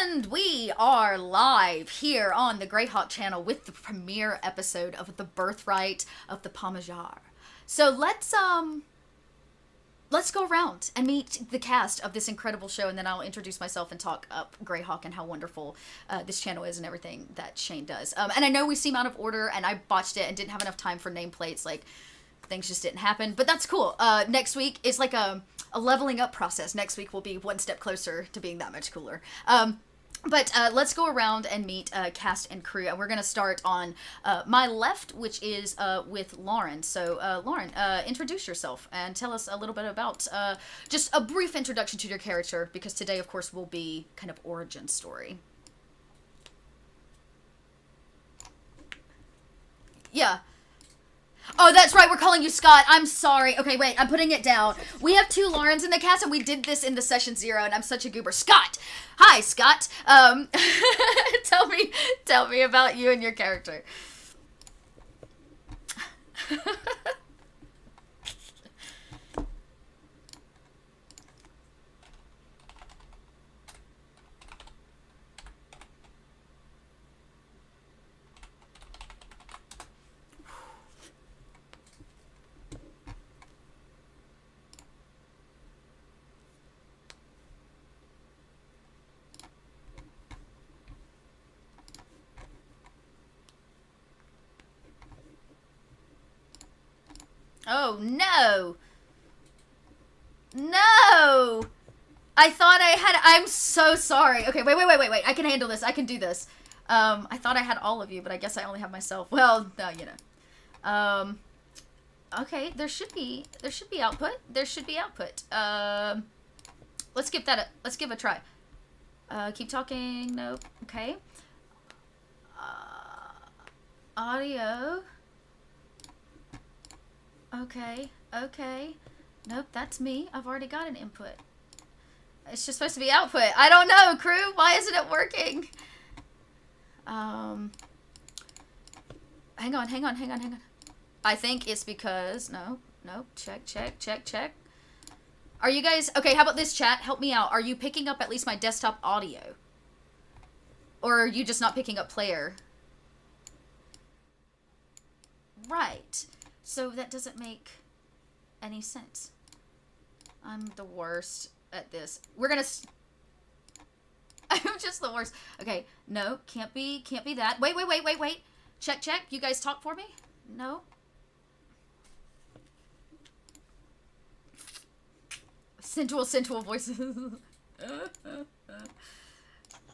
And we are live here on the Greyhawk channel with the premiere episode of the Birthright of the Pomarj. So let's go around and meet the cast of this incredible show, and then I'll introduce myself and talk up Greyhawk and how wonderful this channel is and everything that Shane does. And I know we seem out of order, and I botched it and didn't have enough time for nameplates. Like, things just didn't happen, but that's cool. Next week is like a leveling up process. Next week will be one step closer to being that much cooler. But let's go around and meet cast and crew, and we're going to start on my left, which is with Lauren. So, Lauren, introduce yourself and tell us a little bit about just a brief introduction to your character, because today, of course, will be kind of origin story. Yeah. Oh, that's right, we're calling you Scott. I'm sorry. Okay, wait, I'm putting it down. We have two Laurens in the cast, and we did this in the session 0, and I'm such a goober. Scott! Hi, Scott. Tell me about you and your character. Oh, no. No. I thought I had... I'm so sorry. Okay, wait. I can handle this. I can do this. I thought I had all of you, but I guess I only have myself. Well, no, you know. Okay, there should be output. There should be output. Let's give that a... Let's give a try. Keep talking. Nope. Okay. Audio... Okay. Nope, that's me. I've already got an input. It's just supposed to be output. I don't know, crew. Why isn't it working? Hang on. I think it's because... No. Check. Are you guys... Okay, how about this, chat? Help me out. Are you picking up at least my desktop audio? Or are you just not picking up player? Right. So that doesn't make any sense. I'm the worst at this. We're gonna... I'm just the worst. Okay, no, can't be that. Wait. Check. You guys talk for me? No. Sensual voices.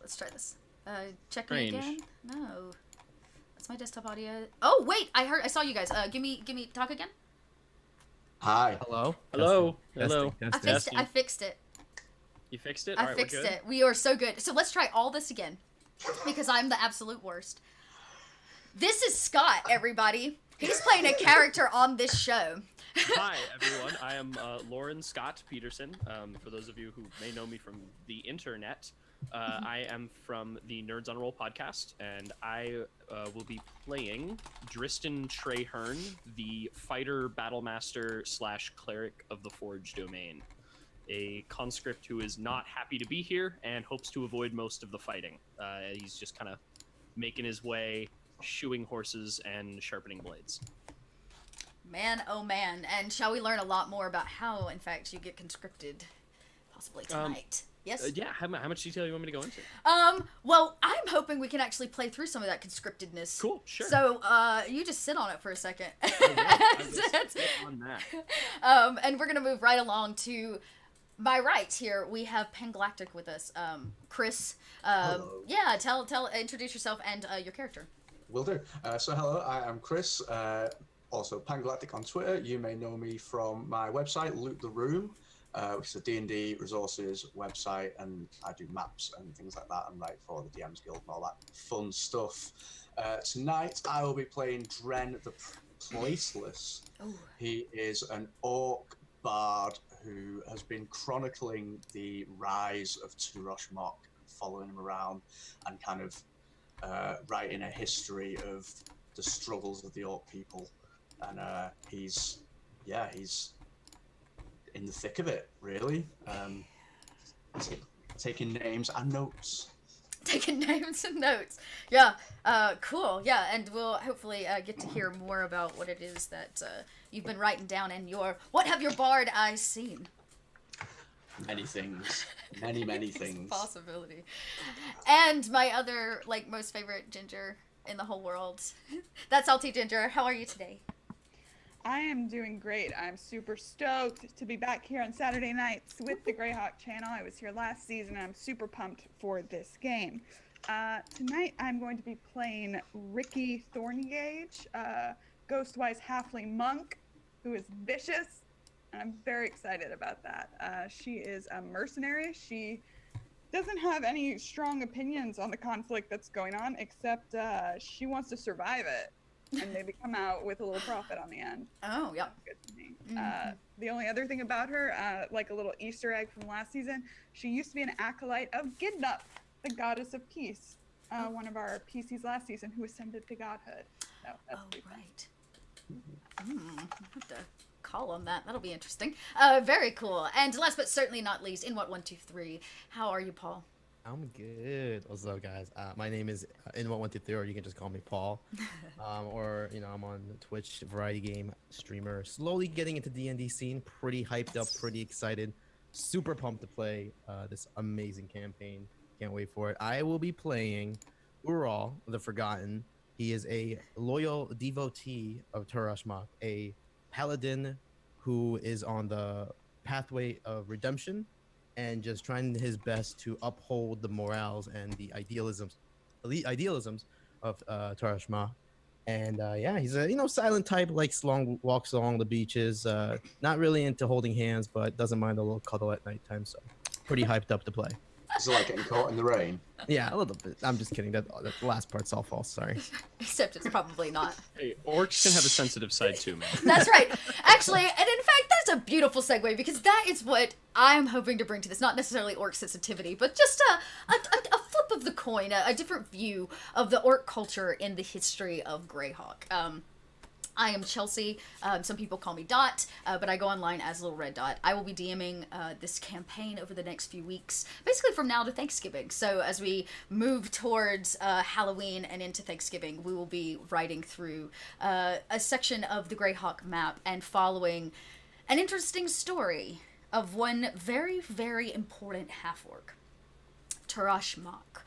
Let's try this. Check me again? No. My desktop audio. Oh wait, I saw you guys. Give me. Talk again. Hi. Hello. I fixed it. You fixed it. I fixed it. We are so good. So let's try all this again, because I'm the absolute worst. This is Scott, everybody. He's playing a character on this show. Hi everyone. I am Lauren Scott Peterson. For those of you who may know me from the internet. I am from the Nerds on Roll podcast, and I will be playing Dristan Traherne, the fighter battlemaster / cleric of the Forge domain, a conscript who is not happy to be here and hopes to avoid most of the fighting. He's just kind of making his way, shoeing horses and sharpening blades. Man, oh man. And shall we learn a lot more about how, in fact, you get conscripted, possibly tonight? Yes? Yeah, how much detail you want me to go into? Well, I'm hoping we can actually play through some of that conscriptedness. Cool, sure. So, you just sit on it for a second. On that. And we're gonna move right along to my right here. We have Pangalactic with us. Chris. Hello. Yeah, introduce yourself and your character. Will do. So hello, I am Chris, also Pangalactic on Twitter. You may know me from my website, Loot the Room. Which is a D&D resources website, and I do maps and things like that, and write for the DMs Guild and all that fun stuff. Tonight I will be playing Dren the Placeless. Ooh. He is an orc bard who has been chronicling the rise of Turosh Mok, following him around and kind of writing a history of the struggles of the orc people. And he's in the thick of it, really. Taking names and notes. taking names and notes. Yeah, cool. Yeah, and we'll hopefully get to hear more about what it is that you've been writing down in your What Have Your Bard Eyes Seen? Many things. Many things. Possibility. And my other, like, most favorite ginger in the whole world. That's Salty Ginger. How are you today? I am doing great. I'm super stoked to be back here on Saturday nights with the Greyhawk channel. I was here last season, and I'm super pumped for this game. Tonight, I'm going to be playing Ricky Thorngage, Ghostwise Halfling Monk, who is vicious, and I'm very excited about that. She is a mercenary. She doesn't have any strong opinions on the conflict that's going on, except she wants to survive it. And maybe come out with a little profit on the end. Oh, yeah. Good to me. The only other thing about her, like a little Easter egg from last season, she used to be an acolyte of Gidnup, the goddess of peace. One of our PCs last season who ascended to godhood. So that's right. I'll have to call on that. That'll be interesting. Very cool. And last but certainly not least, in what 123, how are you, Paul? I'm good. What's up, guys? My name is In1123, or you can just call me Paul. Or, I'm on Twitch, variety game streamer. Slowly getting into D&D scene. Pretty hyped up, pretty excited. Super pumped to play this amazing campaign. Can't wait for it. I will be playing Ural, the Forgotten. He is a loyal devotee of Turashmak, a paladin who is on the pathway of redemption, and just trying his best to uphold the morals and the idealisms of Tarashma. And he's a silent type, likes long walks along the beaches. Not really into holding hands, but doesn't mind a little cuddle at nighttime. So pretty hyped up to play. Is it like getting caught in the rain? Yeah, a little bit. I'm just kidding. That the last part's all false. Sorry. Except it's probably not. Hey, orcs can have a sensitive side too, man. That's right. Actually, and in fact, that's a beautiful segue, because that is what I'm hoping to bring to this. Not necessarily orc sensitivity, but just a flip of the coin, a different view of the orc culture in the history of Greyhawk. I am Chelsea. Some people call me Dot, but I go online as Little Red Dot. I will be DMing this campaign over the next few weeks, basically from now to Thanksgiving. So as we move towards Halloween and into Thanksgiving, we will be riding through a section of the Greyhawk map and following an interesting story of one very, very important half-orc, Tarashmak.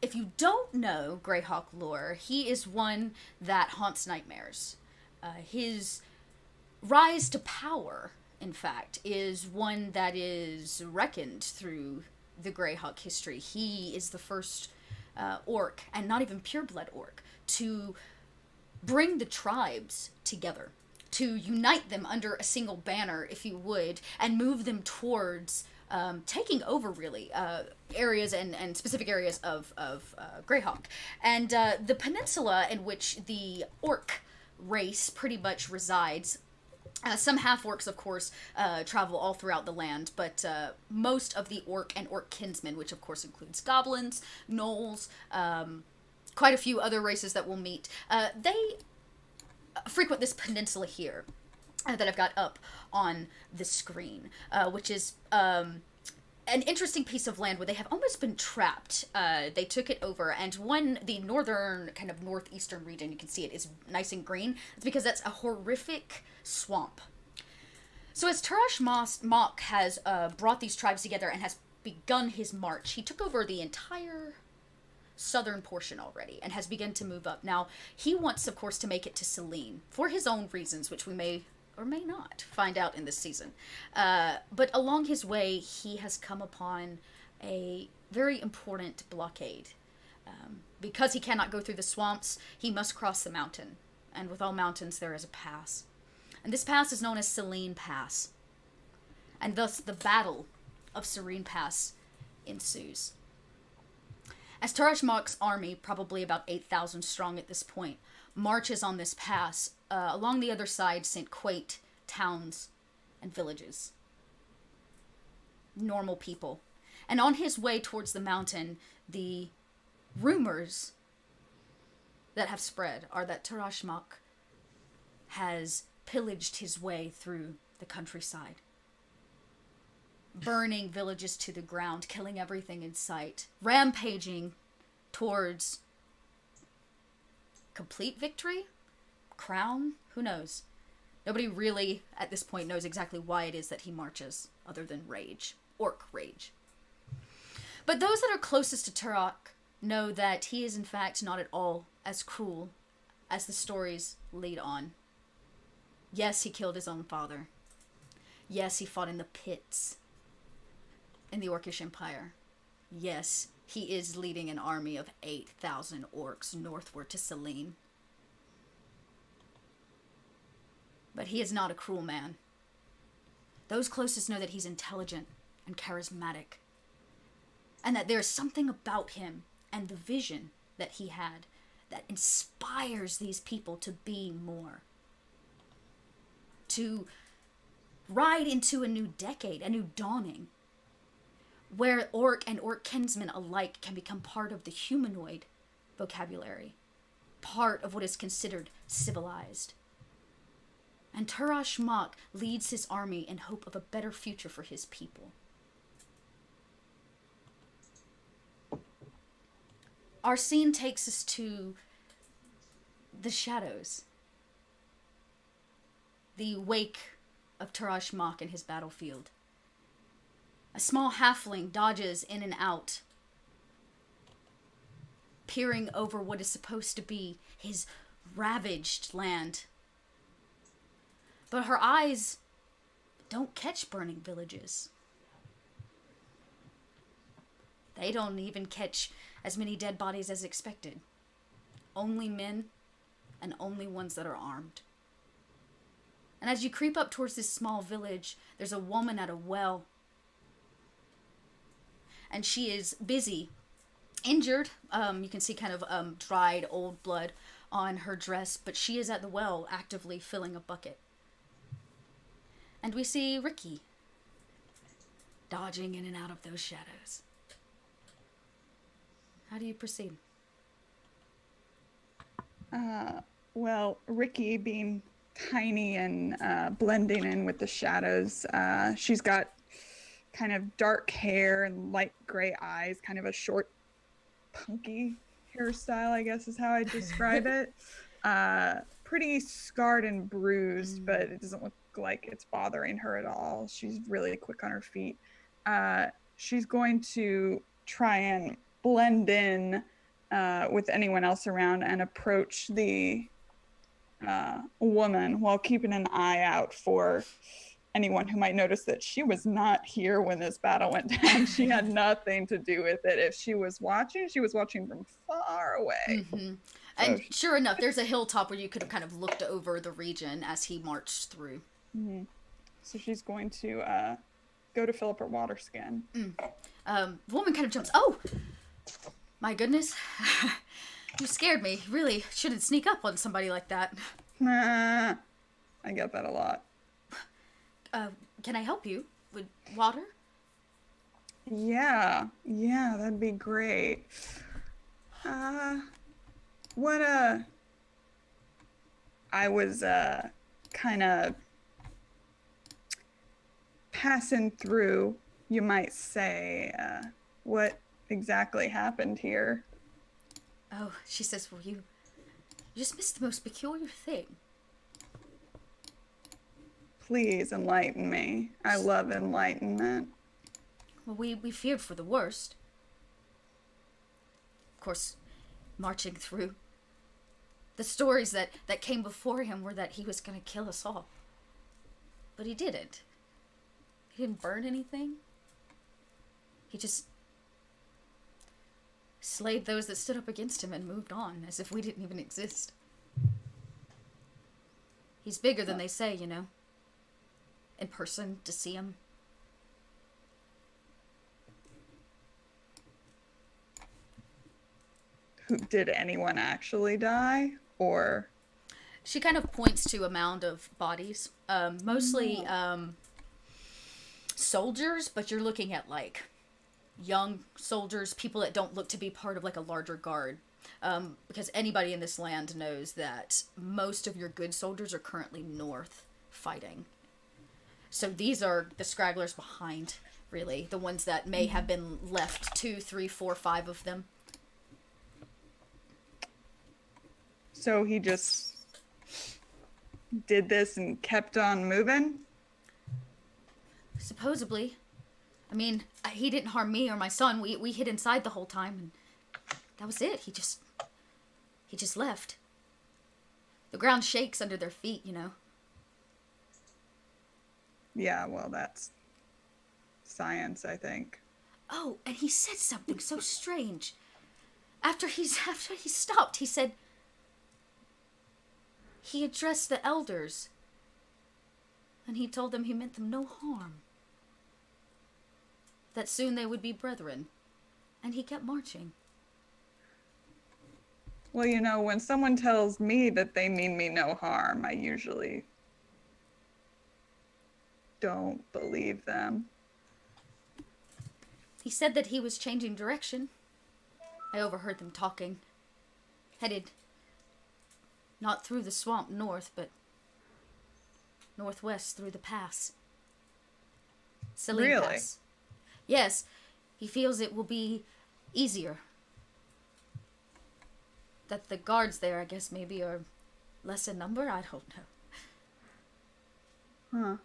If you don't know Greyhawk lore, he is one that haunts nightmares. His rise to power, in fact, is one that is reckoned through the Greyhawk history. He is the first orc, and not even pureblood orc, to bring the tribes together, to unite them under a single banner, if you would, and move them towards taking over, really, areas and specific areas of Greyhawk. And the peninsula in which the orc race pretty much resides. Some half-orcs, of course, travel all throughout the land, but most of the orc and orc kinsmen, which of course includes goblins, gnolls, quite a few other races that we'll meet, they frequent this peninsula here that I've got up on the screen, which is an interesting piece of land where they have almost been trapped. They took it over, and the northern, kind of northeastern region, you can see it, is nice and green. It's because that's a horrific swamp. So as Tarashmak has brought these tribes together and has begun his march, he took over the entire southern portion already and has begun to move up. Now, he wants, of course, to make it to Selene for his own reasons, which we may or may not find out in this season. But along his way, he has come upon a very important blockade. Because he cannot go through the swamps, he must cross the mountain. And with all mountains, there is a pass. And this pass is known as Selene Pass. And thus, the Battle of Serene Pass ensues. As Tarashmak's army, probably about 8,000 strong at this point, marches on this pass, along the other side sent quaint towns and villages. Normal people. And on his way towards the mountain, the rumors that have spread are that Tarashmak has pillaged his way through the countryside. burning villages to the ground, killing everything in sight, rampaging towards complete victory? Crown? Who knows? Nobody really, at this point, knows exactly why it is that he marches, other than rage. Orc rage. But those that are closest to Turok know that he is in fact not at all as cruel as the stories lead on. Yes, he killed his own father. Yes, he fought in the pits in the Orcish Empire. Yes, he is leading an army of 8,000 orcs northward to Selene. But he is not a cruel man. Those closest know that he's intelligent and charismatic, and that there is something about him and the vision that he had that inspires these people to be more. To ride into a new decade, a new dawning, where orc and orc kinsmen alike can become part of the humanoid vocabulary, part of what is considered civilized. And Turash Mok leads his army in hope of a better future for his people. Our scene takes us to the shadows. The wake of Turash Mok in his battlefield. A small halfling dodges in and out, peering over what is supposed to be his ravaged land. But her eyes don't catch burning villages. They don't even catch as many dead bodies as expected. Only men, and only ones that are armed. And as you creep up towards this small village, there's a woman at a well. And she is busy, injured. You can see kind of dried old blood on her dress, but she is at the well actively filling a bucket. And we see Ricky dodging in and out of those shadows. How do you proceed? Well, Ricky being tiny and blending in with the shadows, she's got kind of dark hair and light gray eyes, kind of a short, punky hairstyle, I guess is how I describe it. Pretty scarred and bruised, but it doesn't look like it's bothering her at all. She's really quick on her feet. She's going to try and blend in with anyone else around and approach the woman while keeping an eye out for anyone who might notice that she was not here when this battle went down. She had nothing to do with it. If she was watching from far away. Mm-hmm. And sure enough, there's a hilltop where you could have kind of looked over the region as he marched through. Mm-hmm. So she's going to go to fill up her water skin. The woman kind of jumps. Oh! My goodness. You scared me. Really shouldn't sneak up on somebody like that. Nah, I get that a lot. Can I help you with water? Yeah, that'd be great. I was kind of passing through, you might say. What exactly happened here? Oh, she says, well, you just missed the most peculiar thing. Please enlighten me. I love enlightenment. Well, we feared for the worst. Of course, marching through. The stories that came before him were that he was going to kill us all. But he didn't. He didn't burn anything. He just slayed those that stood up against him and moved on, as if we didn't even exist. He's bigger than they say, you know. In person, to see him. Did anyone actually die? Or... She kind of points to a mound of bodies. Mostly soldiers, but you're looking at, like, young soldiers, people that don't look to be part of, like, a larger guard. Because anybody in this land knows that most of your good soldiers are currently north fighting. So these are the scragglers behind really. The ones that may have been left, 2, 3, 4, 5 of them. So he just did this and kept on moving? Supposedly. I mean, he didn't harm me or my son. We hid inside the whole time, and that was it. He just left. The ground shakes under their feet, you know. Yeah, well, that's science, I think. Oh, and he said something so strange. After he stopped, he said he addressed the elders, and he told them he meant them no harm. That soon they would be brethren, and he kept marching. Well, you know, when someone tells me that they mean me no harm, I usually don't believe them. He said that he was changing direction. I overheard them talking. Headed not through the swamp north, but northwest through the pass. Celine Really? Pass. Yes, he feels it will be easier. That the guards there, I guess, maybe are less in number? I don't know. Huh.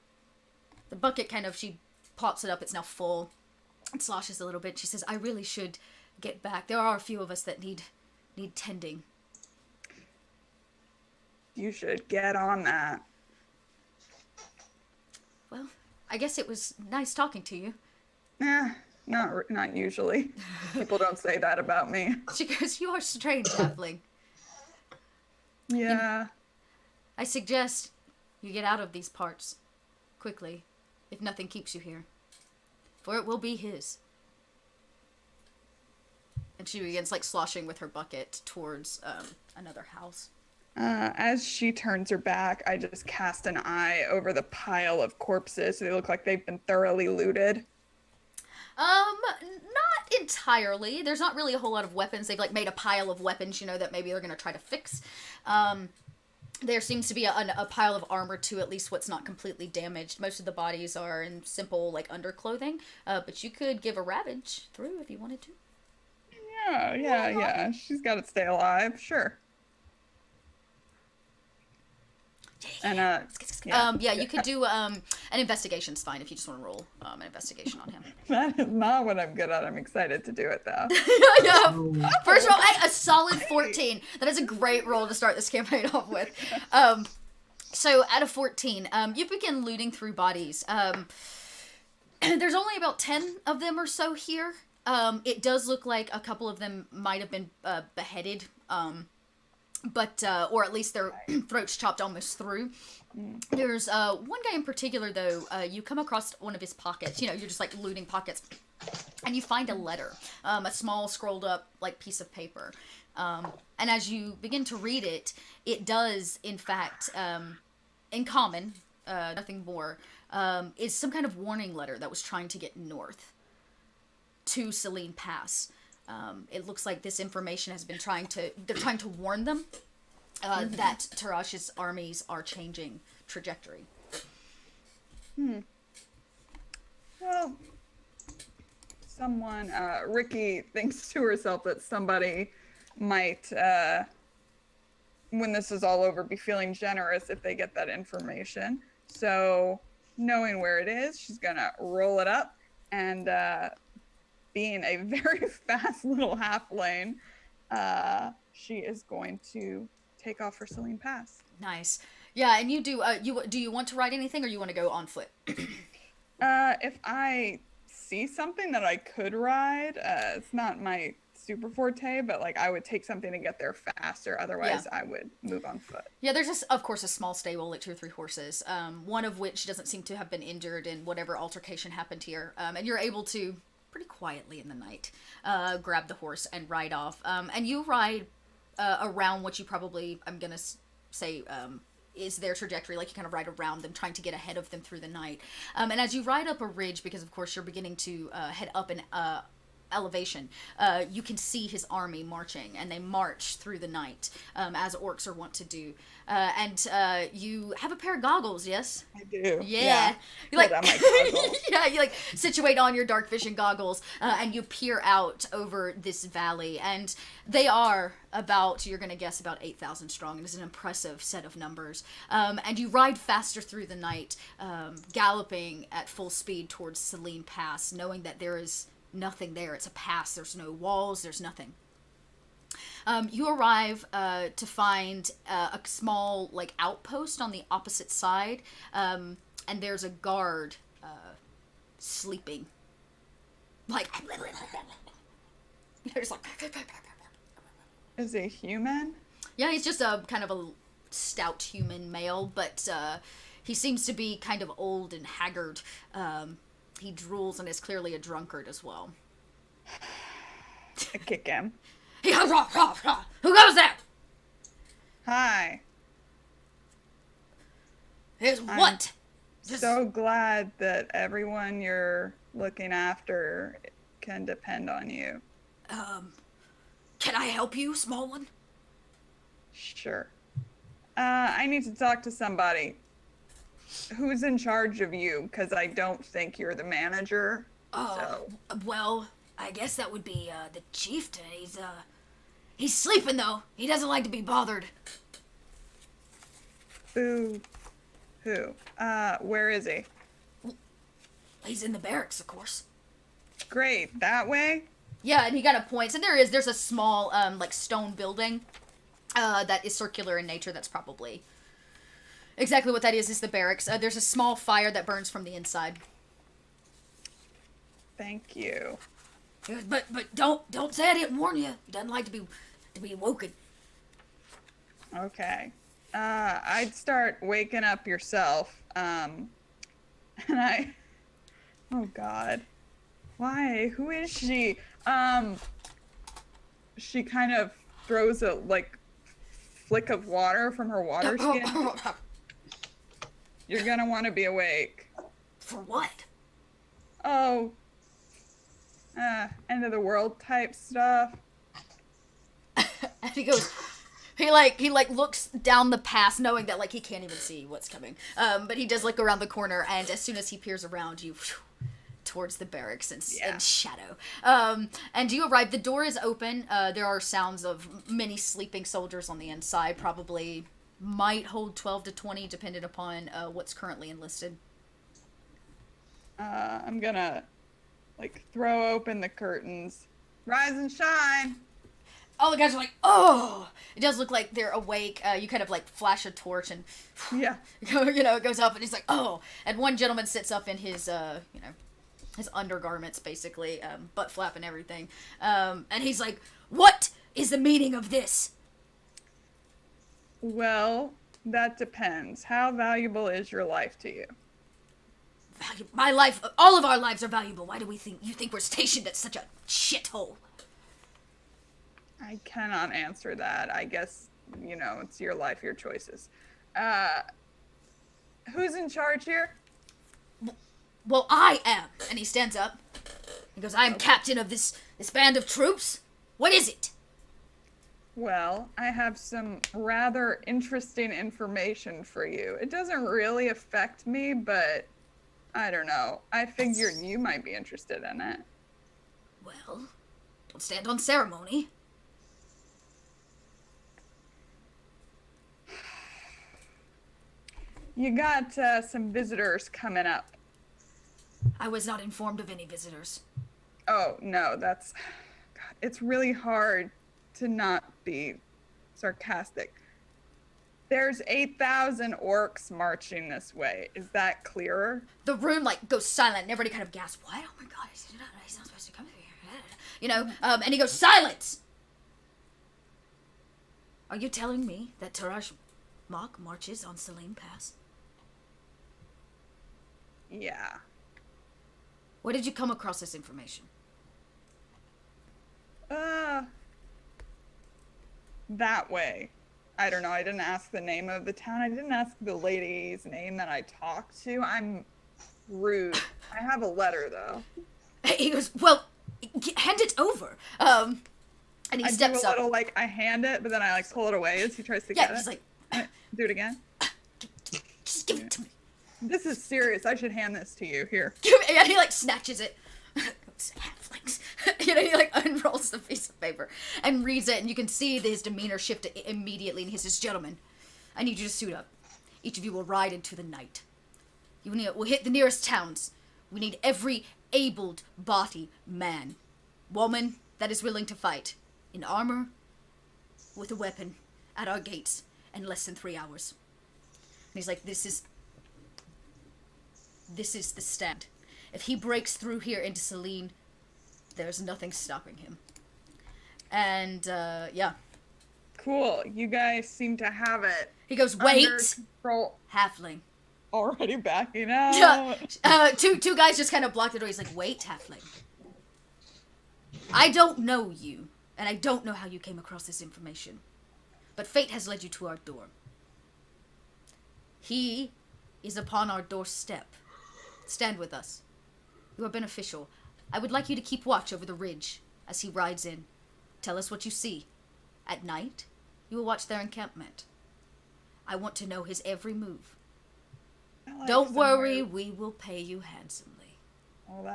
The bucket kind of, she pops it up, it's now full. It sloshes a little bit. She says, I really should get back. There are a few of us that need tending. You should get on that. Well, I guess it was nice talking to you. Not usually. People don't say that about me. She goes, you are strange, halfling. Yeah. I suggest you get out of these parts quickly, if nothing keeps you here. For it will be his. And she begins, like, sloshing with her bucket towards another house. As she turns her back, I just cast an eye over the pile of corpses. So they look like they've been thoroughly looted. Not entirely. There's not really a whole lot of weapons. They've, like, made a pile of weapons, you know, that maybe they're gonna try to fix. There seems to be a pile of armor, too, at least what's not completely damaged. Most of the bodies are in simple, like, underclothing. But you could give a ravage through if you wanted to. Yeah. She's gotta stay alive, sure. And, you could do, an investigation's fine if you just want to roll, an investigation on him. That is not what I'm good at. I'm excited to do it, though. Yeah. First roll, a solid 14. That is a great roll to start this campaign off with. So at a 14, you begin looting through bodies. There's only about 10 of them or so here. It does look like a couple of them might have been beheaded, but or at least their throats chopped almost through. There's one guy in particular, though. You come across one of his pockets. You know, you're just like looting pockets, and you find a letter, a small scrolled up like piece of paper. And as you begin to read it, it does, in fact, in common, nothing more, is some kind of warning letter that was trying to get north to Celine Pass. It looks like this information has been they're trying to warn them that Tarash's armies are changing trajectory. Well, Ricky thinks to herself that somebody might, when this is all over, be feeling generous if they get that information. So, knowing where it is, she's gonna roll it up and, being a very fast little halfling, she is going to take off for Celine Pass. Nice. Yeah, and you do. Do you want to ride anything, or you want to go on foot? If I see something that I could ride, it's not my super forte, but like I would take something to get there faster. Otherwise, I would move on foot. Yeah, there's just, of course, a small stable, like 2 or 3 horses. One of which doesn't seem to have been injured in whatever altercation happened here, and you're able to, pretty quietly in the night, grab the horse and ride off. And you ride around what you probably, I'm gonna say, is their trajectory. Like, you kind of ride around them, trying to get ahead of them through the night. And as you ride up a ridge, because of course you're beginning to head up elevation, you can see his army marching, and they march through the night, as orcs are wont to do. And you have a pair of goggles, yes? I do. Yeah. You Pulled out my goggles. yeah, you like situate on your dark vision goggles, and you peer out over this valley, and they are about, you're gonna guess, about 8,000 strong. It is an impressive set of numbers. And you ride faster through the night, galloping at full speed towards Selene Pass, knowing that there is nothing there. It's a pass. There's no walls. There's nothing. You arrive to find a small like outpost on the opposite side, and there's a guard sleeping. Like there's like. Is he human? Yeah, he's just a kind of a stout human male, but he seems to be kind of old and haggard. He drools and is clearly a drunkard as well. I kick him. Who goes there? Hi. Here's what? So glad that everyone you're looking after can depend on you. Can I help you, small one? Sure. I need to talk to somebody. Who's in charge of you? Because I don't think you're the manager. Oh, well, I guess that would be the chieftain. He's sleeping though. He doesn't like to be bothered. Boo. Who? Where is he? He's in the barracks, of course. Great. That way? Yeah, and he kind of points, and there's a small, like, stone building, that is circular in nature. That's probably exactly what that is the barracks. There's a small fire that burns from the inside. Thank you. He goes, but don't say I didn't warn you. He doesn't like to be woken. Okay. I'd start waking up yourself. And oh God. Why? Who is she? She kind of throws a, like, flick of water from her water skin. You're gonna want to be awake. For what? Oh. End of the world type stuff. And he goes, he looks down the pass, knowing that, like, he can't even see what's coming. But he does look around the corner, and as soon as he peers around you, towards the barracks in shadow. And you arrive. The door is open. There are sounds of many sleeping soldiers on the inside. Probably might hold 12 to 20, depending upon what's currently enlisted. I'm gonna, like, throw open the curtains. Rise and shine! All the guys are like, oh! It does look like they're awake. You kind of, like, flash a torch and, Yeah. it goes up, and he's like, oh! And one gentleman sits up in his, his undergarments, basically, butt flap and everything. And he's like, what is the meaning of this? Well, that depends. How valuable is your life to you? My life, all of our lives are valuable. Why do you think we're stationed at such a shithole? I cannot answer that. I guess, it's your life, your choices. Who's in charge here? Well, I am. And he stands up. He goes, I am captain of this band of troops. What is it? Well, I have some rather interesting information for you. It doesn't really affect me, but I don't know. I figured you might be interested in it. Well, don't stand on ceremony. You got some visitors coming up. I was not informed of any visitors. Oh, no, God, it's really hard to not be sarcastic. There's 8,000 orcs marching this way. Is that clearer? The room, like, goes silent, and everybody kind of gasps, what? Oh my god, he's not supposed to come here. And he goes, silence! Are you telling me that Taraj Mach marches on Selene Pass? Yeah. Where did you come across this information? That way. I don't know. I didn't ask the name of the town. I didn't ask the lady's name that I talked to. I'm rude. I have a letter, though. He goes, well, hand it over. And he I steps do a up. little, like, I hand it, but then I, like, pull it away as he tries to Yeah, get it. he's like, Do it again. just give it to me. This is serious. I should hand this to you. Here. And he like snatches it. Halflings. You know, he like unrolls the piece of paper and reads it, and you can see his demeanor shift immediately. And he says, "Gentlemen, I need you to suit up. Each of you will ride into the night. We'll hit the nearest towns. We need every able-bodied man, woman that is willing to fight, in armor, with a weapon, at our gates in less than 3 hours." And he's like, this is the stand. If he breaks through here into Selene, there's nothing stopping him. And, yeah. Cool. You guys seem to have it. He goes, under wait, control. halfling. Already backing out. Two guys just kind of block the door. He's like, wait, halfling. I don't know you, and I don't know how you came across this information. But fate has led you to our door. He is upon our doorstep. Stand with us. You are beneficial. I would like you to keep watch over the ridge as he rides in. Tell us what you see. At night, you will watch their encampment. I want to know his every move. Don't worry, we will pay you handsomely. Oh,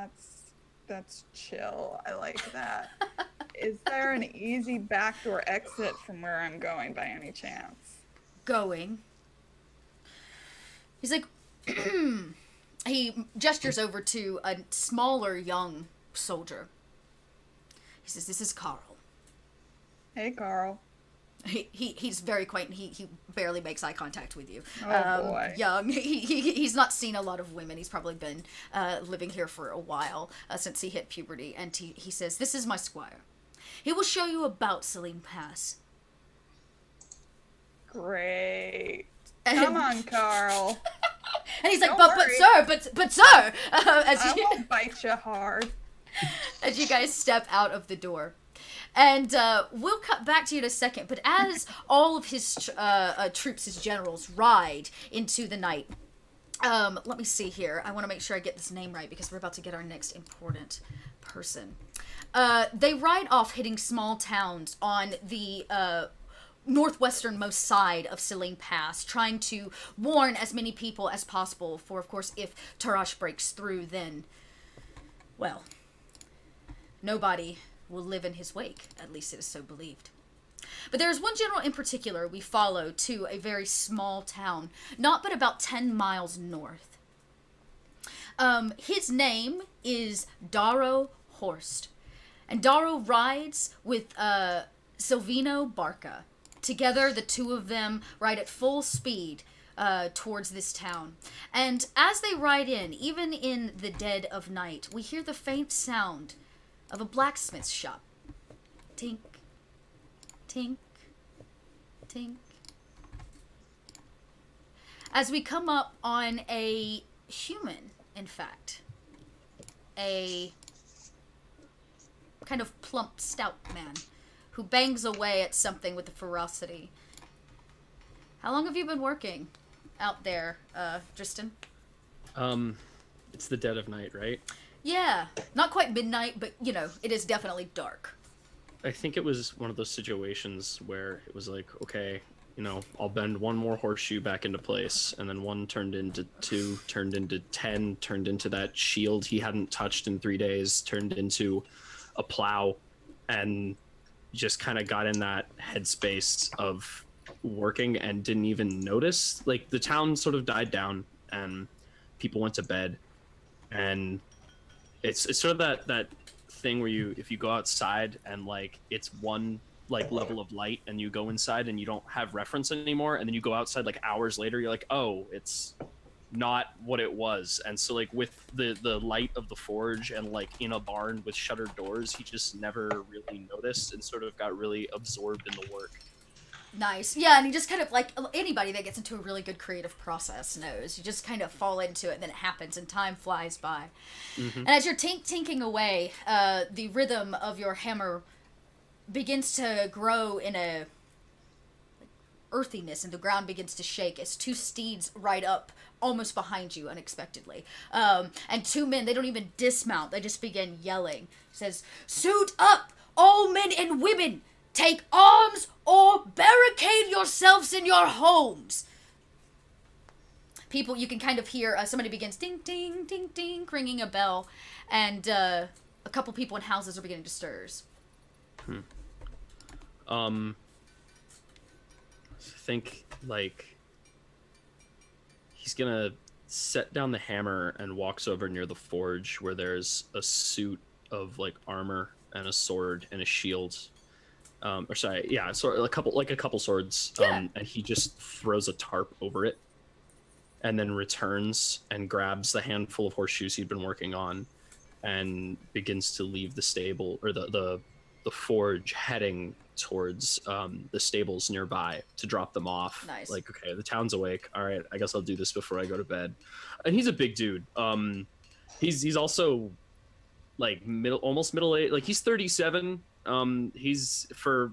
that's chill. I like that. Is there an easy backdoor exit from where I'm going by any chance? Going. He's like, he gestures over to a smaller young soldier. He says, "This is Carl." Hey, Carl. He's very quaint. He barely makes eye contact with you. Oh, boy. Young. He's not seen a lot of women. He's probably been living here for a while, since he hit puberty. And he says, "This is my squire. He will show you about Selene Pass." Great. And, Come on, Carl. And he's like, Don't but worry. sir, I won't bite you hard. as you guys step out of the door. And we'll cut back to you in a second, but as all of his troops, his generals, ride into the night, let me see here. I want to make sure I get this name right because we're about to get our next important person. They ride off hitting small towns on the northwesternmost side of Selene Pass, trying to warn as many people as possible for, of course, if Tarash breaks through, then, well, nobody will live in his wake. At least it is so believed. But there is one general in particular we follow to a very small town, not but about 10 miles north. His name is Darrow Horst. And Darrow rides with Silvino Barca. Together, the two of them ride at full speed towards this town. And as they ride in, even in the dead of night, we hear the faint sound of a blacksmith's shop. Tink, tink, tink. As we come up on a human, in fact. A kind of plump, stout man who bangs away at something with a ferocity. How long have you been working out there, Tristan? It's the dead of night, right? Yeah, not quite midnight, but, you know, it is definitely dark. I think it was one of those situations where it was like, okay, you know, I'll bend one more horseshoe back into place, and then one turned into 2, turned into 10, turned into that shield he hadn't touched in 3 days, turned into a plow, and just kind of got in that headspace of working and didn't even notice. Like, the town sort of died down, and people went to bed, and it's sort of that thing where if you go outside and like it's one like level of light and you go inside and you don't have reference anymore, and then you go outside like hours later, you're like, oh, it's not what it was. And so like with the light of the forge and like in a barn with shuttered doors, he just never really noticed and sort of got really absorbed in the work. Nice. Yeah, and you just kind of, like, anybody that gets into a really good creative process knows. You just kind of fall into it, and then it happens, and time flies by. Mm-hmm. And as you're tinking away, the rhythm of your hammer begins to grow in a earthiness, and the ground begins to shake as two steeds ride up almost behind you unexpectedly. And two men, they don't even dismount, they just begin yelling. It says, "Suit up, all men and women! Take arms or barricade yourselves in your homes!" People, you can kind of hear somebody begins ding, ding, ding, ding, ringing a bell, and a couple people in houses are beginning to stir. I think, like, he's gonna set down the hammer and walks over near the forge where there's a suit of, like, armor and a sword and a shield. A couple swords. Yeah. And he just throws a tarp over it and then returns and grabs the handful of horseshoes he'd been working on and begins to leave the stable, or the forge, heading towards the stables nearby to drop them off. Nice. Like, okay, the town's awake. All right, I guess I'll do this before I go to bed. And he's a big dude. He's also like almost middle age. Like, he's 37. He's for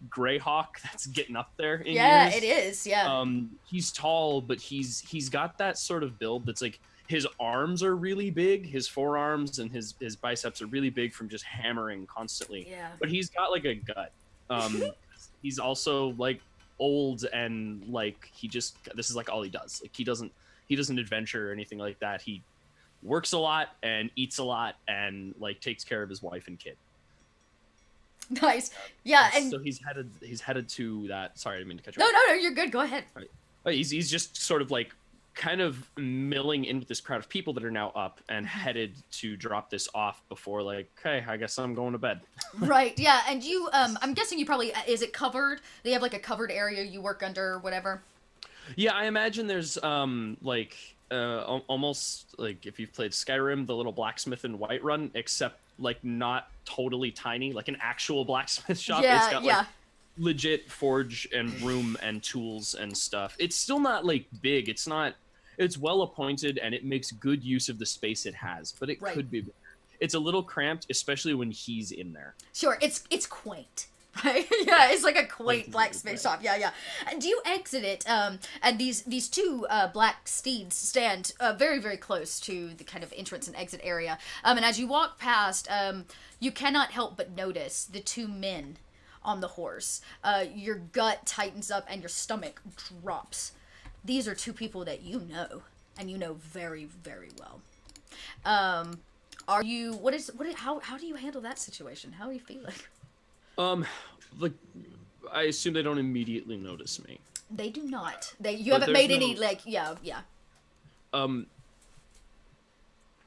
Greyhawk, that's getting up there in years. It is. Yeah. He's tall, but he's got that sort of build that's like, his arms are really big, his forearms and his biceps are really big from just hammering constantly. Yeah. But he's got like a gut. He's also like old, and like this is like all he does. Like, he doesn't adventure or anything like that. He works a lot and eats a lot and like takes care of his wife and kid. Nice. Yeah. And so he's headed to that. Sorry, I didn't mean to cut you no, off. no, you're good. Go ahead. Right. But he's just sort of like kind of milling in with this crowd of people that are now up and headed to drop this off before, like, okay, I guess I'm going to bed. Right. Yeah. And you, I'm guessing you probably, is it covered? They have like a covered area you work under or whatever. Yeah, I imagine there's almost like if you've played Skyrim, the little blacksmith in Whiterun, except like not totally tiny, like an actual blacksmith shop. Yeah, It's got yeah. like legit forge and room and tools and stuff. It's still not like big. It's well appointed and it makes good use of the space it has, but it Right. could be bigger. It's a little cramped, especially when he's in there. Sure. It's quaint. Right? Yeah, it's like a quaint Like, blacksmith shop. Yeah, yeah. And you exit it, and these two black steeds stand very, very close to the kind of entrance and exit area. And as you walk past, you cannot help but notice the two men on the horse. Your gut tightens up and your stomach drops. These are two people that you know, and you know very, very well. Are you? How do you handle that situation? How are you feeling? Like, I assume they don't immediately notice me. They do not. You But haven't made there's any no- like yeah.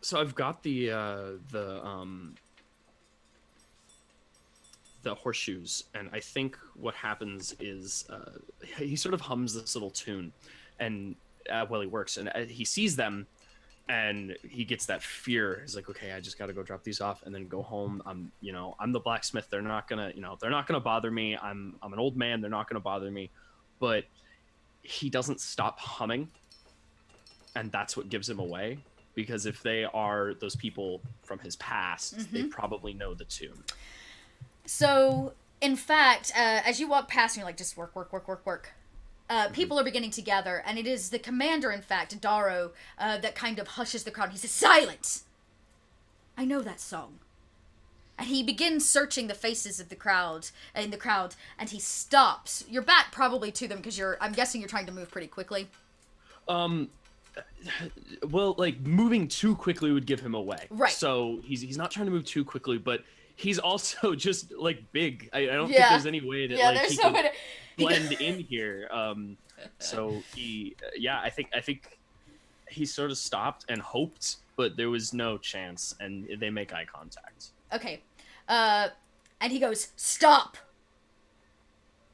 So I've got the horseshoes, and I think what happens is he sort of hums this little tune, and while he works, and he sees them, and he gets that fear. He's like, okay, I just got to go drop these off and then go home. I'm the blacksmith. They're not gonna bother me. I'm an old man. They're not gonna bother me. But he doesn't stop humming, and that's what gives him away. Because if they are those people from his past, they probably know the tune. So, in fact, as you walk past, and you're like, just work. People are beginning to gather, and it is the commander, in fact, Darrow, that kind of hushes the crowd. He says, "Silence! I know that song." And he begins searching the faces of the crowd, and he stops. You're back probably to them because I'm guessing you're trying to move pretty quickly. Well, like, moving too quickly would give him away. Right. So he's not trying to move too quickly, but he's also just like big. I don't think Yeah. there's any way that like there's he so can many. blend in here. So I think he sort of stopped and hoped, but there was no chance, and they make eye contact. Okay. And he goes, "Stop!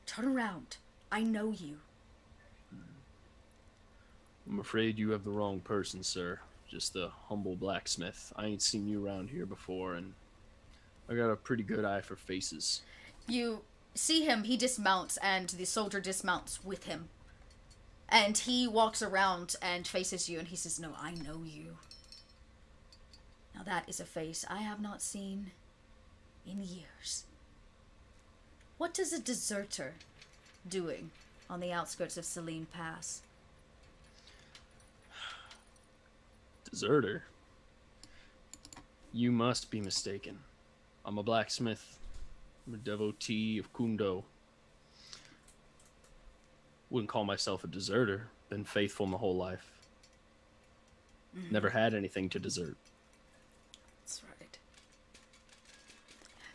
Turn around. I know you." I'm afraid you have the wrong person, sir. Just a humble blacksmith. I ain't seen you around here before, and I got a pretty good eye for faces. You see him, he dismounts, and the soldier dismounts with him. And he walks around and faces you, and he says, "No, I know you. Now that is a face I have not seen in years. What is a deserter doing on the outskirts of Selene Pass. Deserter? You must be mistaken. I'm a blacksmith. I'm a devotee of Kundo. Wouldn't call myself a deserter. Been faithful my whole life. Never had anything to desert. That's right.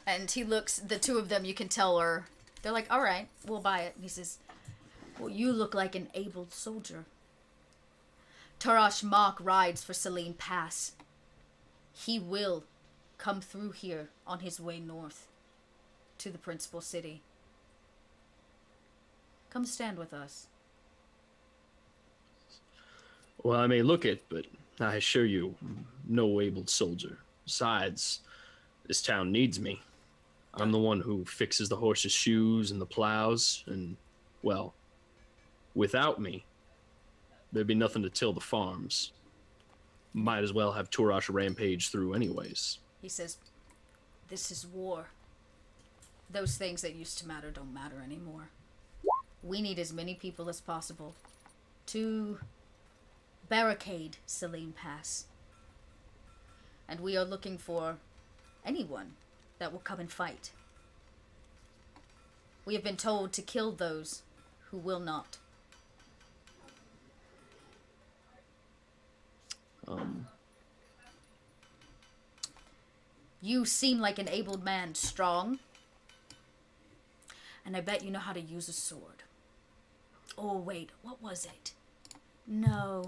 And he looks, the two of them, you can tell they're like, all right, we'll buy it. And he says, well, you look like an able soldier. Tarash Mach rides for Selene Pass. He will come through here on his way north to the principal city. Come stand with us. Well, I may look it, but I assure you, no able soldier. Besides, this town needs me. I'm the one who fixes the horses' shoes and the plows, and, well, without me, there'd be nothing to till the farms. Might as well have Turash rampage through anyways. He says, this is war. Those things that used to matter don't matter anymore. We need as many people as possible to barricade Selene Pass. And we are looking for anyone that will come and fight. We have been told to kill those who will not. You seem like an able man, strong. And I bet you know how to use a sword. Oh, wait, what was it? No.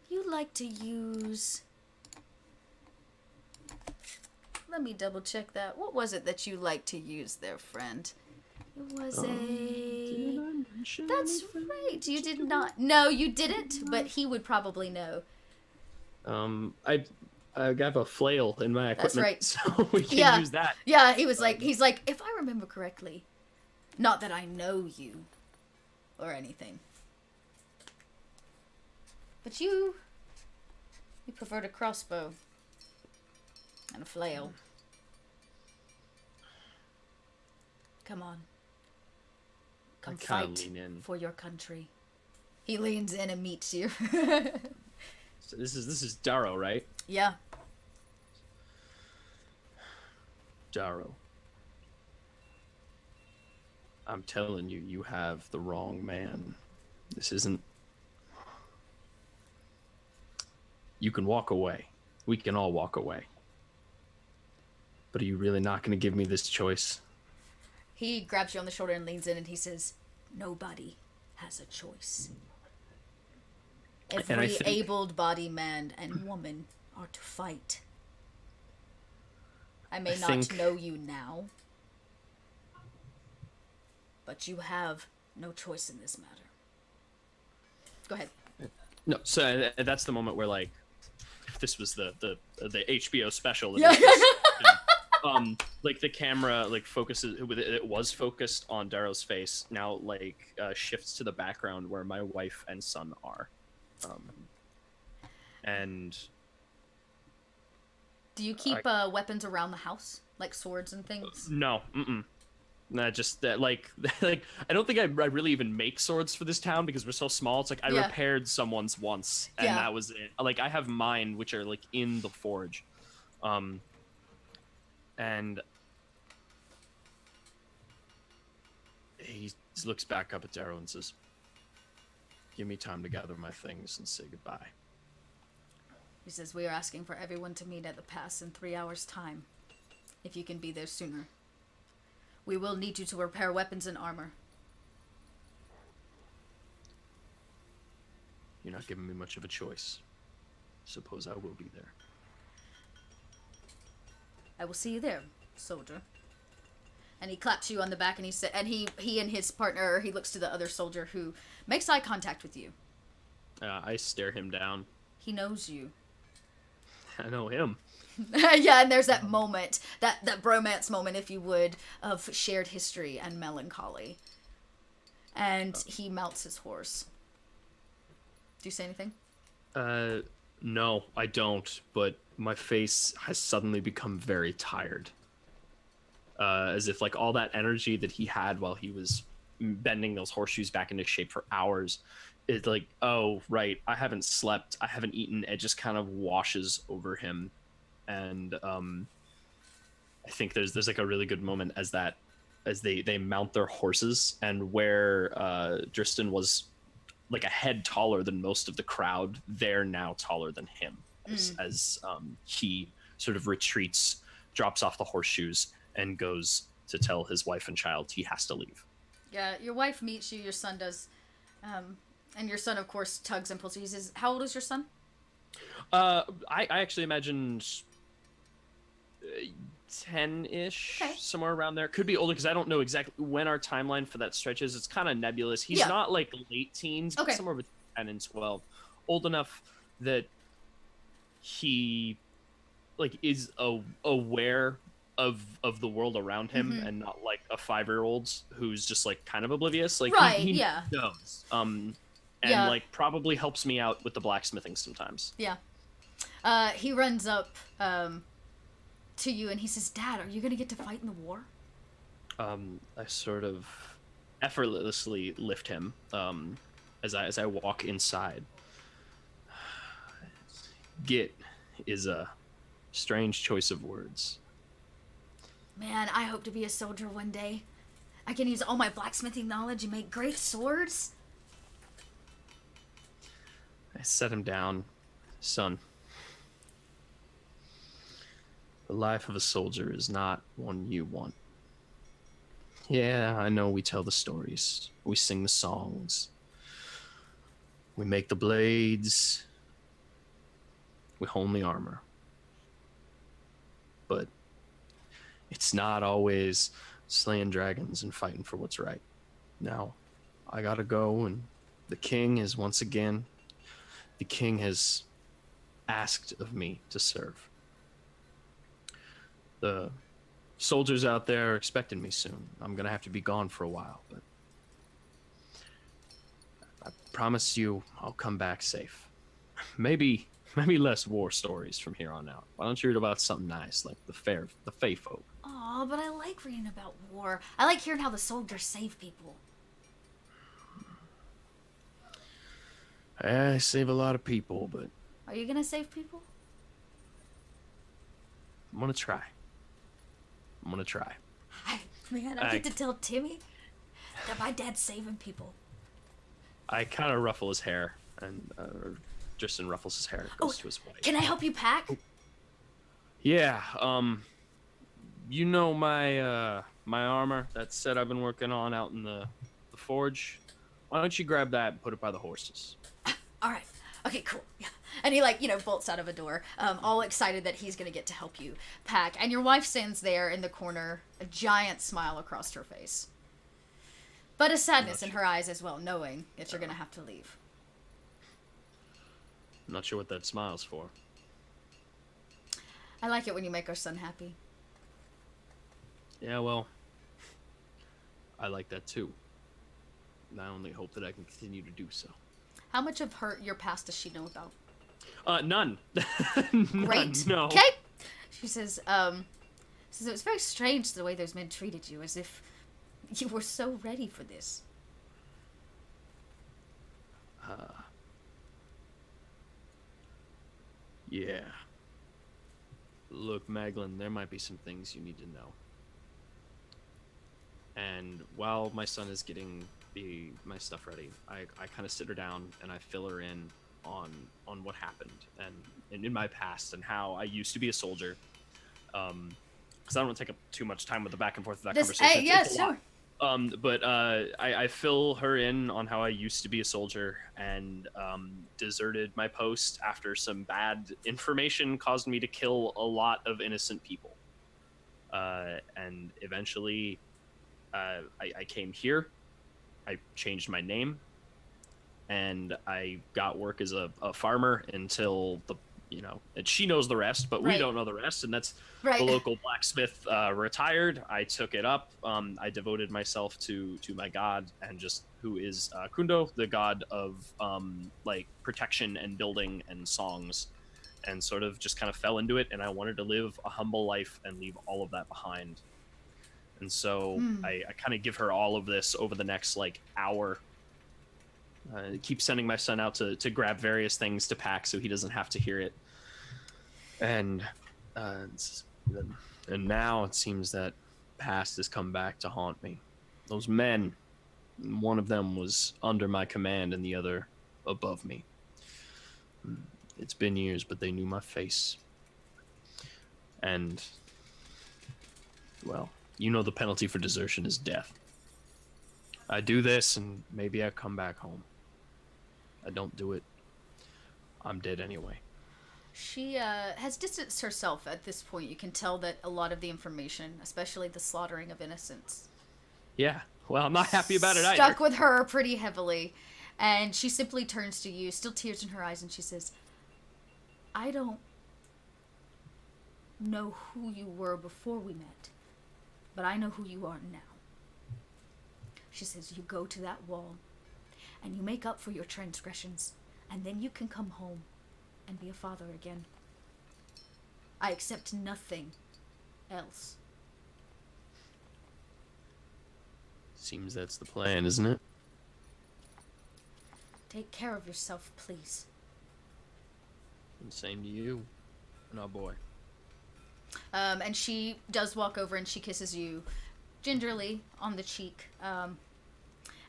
You like to use... Let me double check that. What was it that you like to use there, friend? It was That's right. You did not. No, you didn't, but he would probably know. I have a flail in my equipment, That's right. so we can use that. Yeah, he's like, if I remember correctly, not that I know you or anything, but you preferred a crossbow and a flail. Come on. Come fight lean in. for your country. He leans in and meets you. So this is Darrow, right? Yeah. Darrow. I'm telling you, you have the wrong man. This isn't... You can walk away. We can all walk away. But are you really not going to give me this choice? He grabs you on the shoulder and leans in and he says, nobody has a choice. Every able-bodied man and woman are to fight. I may not know you now, but you have no choice in this matter. Go ahead. No, so that's the moment where, like, if this was the HBO special. Yeah. Like the camera like focuses, it was focused on Darrow's face, now like shifts to the background where my wife and son are. And do you keep weapons around the house, like swords and things? No, Not just that, like I don't think I really even make swords for this town because we're so small. It's like I repaired someone's once, and that was it. Like I have mine, which are like in the forge, and he looks back up at Darrow and says, "Give me time to gather my things and say goodbye." He says, "We are asking for everyone to meet at the pass in 3 hours' time. If you can be there sooner. We will need you to repair weapons and armor." You're not giving me much of a choice. Suppose I will be there. "I will see you there, soldier." And he claps you on the back, and he and his partner, he looks to the other soldier who makes eye contact with you. I stare him down. He knows you. I know him. Yeah, and there's that moment, that bromance moment, if you would, of shared history and melancholy. And he mounts his horse. Do you say anything? No, I don't, but my face has suddenly become very tired. As if like all that energy that he had while he was bending those horseshoes back into shape for hours. It's like, oh right, I haven't slept, I haven't eaten. It just kind of washes over him, and I think there's like a really good moment as they mount their horses, and where Dristan was like a head taller than most of the crowd, they're now taller than him as he sort of retreats, drops off the horseshoes, and goes to tell his wife and child he has to leave. Yeah, your wife meets you, your son does. And your son, of course, tugs and pulls you. He says, how old is your son? I actually imagined 10-ish, Okay. somewhere around there. Could be older because I don't know exactly when our timeline for that stretches. It's kind of nebulous. He's not like late teens, but somewhere between 10 and 12. Old enough that he like is aware of the world around him and not like a 5-year-old who's just like kind of oblivious. Like he knows. And like probably helps me out with the blacksmithing sometimes. Yeah. He runs up to you and he says, Dad, are you gonna get to fight in the war? I sort of effortlessly lift him as I walk inside. Get is a strange choice of words. Man, I hope to be a soldier one day. I can use all my blacksmithing knowledge and make great swords. I set him down. Son, the life of a soldier is not one you want. Yeah, I know we tell the stories. We sing the songs. We make the blades. We hone the armor. But it's not always slaying dragons and fighting for what's right. Now, I gotta go, and the king is once again... The king has asked of me to serve. The soldiers out there are expecting me soon. I'm gonna have to be gone for a while, but I promise you I'll come back safe. Maybe less war stories from here on out. Why don't you read about something nice, like the Fae folk? Aw, but I like reading about war. I like hearing how the soldiers save people. I save a lot of people, but Are you gonna save people? I'm gonna try. Man, I get to tell Timmy that my dad's saving people. I kind of ruffle his hair, and Tristan ruffles his hair, goes to his wife. Can I help you pack? Yeah, you know my my armor, that set I've been working on out in the forge? Why don't you grab that and put it by the horses? All right. Okay, cool. Yeah. And he bolts out of a door, all excited that he's going to get to help you pack. And your wife stands there in the corner, a giant smile across her face. But a sadness in her eyes as well, knowing that you're going to have to leave. I'm not sure what that smile's for. I like it when you make our son happy. Yeah, well, I like that too. And I only hope that I can continue to do so. How much of your past does she know about? None. Great. No. Okay. She says, it was very strange the way those men treated you, as if you were so ready for this. Yeah. Look, Maglin, there might be some things you need to know. And while my son is getting my stuff ready, I kind of sit her down and I fill her in on what happened and in my past and how I used to be a soldier. Because I don't want to take up too much time with the back and forth of that conversation. Yes, sure. But I fill her in on how I used to be a soldier and deserted my post after some bad information caused me to kill a lot of innocent people. And eventually I came here. I changed my name, and I got work as a farmer until and she knows the rest, but we don't know the rest, and that's the local blacksmith retired. I took it up. I devoted myself to my god, and who is Kundo, the god of protection and building and songs, and sort of just kind of fell into it, and I wanted to live a humble life and leave all of that behind. And so I kind of give her all of this over the next like hour. Keep sending my son out to grab various things to pack so he doesn't have to hear it. And now it seems that past has come back to haunt me. Those men, one of them was under my command and the other above me. It's been years, but they knew my face. And, well, you know the penalty for desertion is death. I do this and maybe I come back home. I don't do it, I'm dead anyway. She has distanced herself at this point. You can tell that a lot of the information, especially the slaughtering of innocents, Yeah, well, I'm not happy about it either. stuck with her pretty heavily. And she simply turns to you, still tears in her eyes, and she says, I don't know who you were before we met, but I know who you are now. She says, you go to that wall, and you make up for your transgressions, and then you can come home and be a father again. I accept nothing else. Seems that's the plan, isn't it? Take care of yourself, please. And same to you. No, boy. And she does walk over and she kisses you gingerly on the cheek,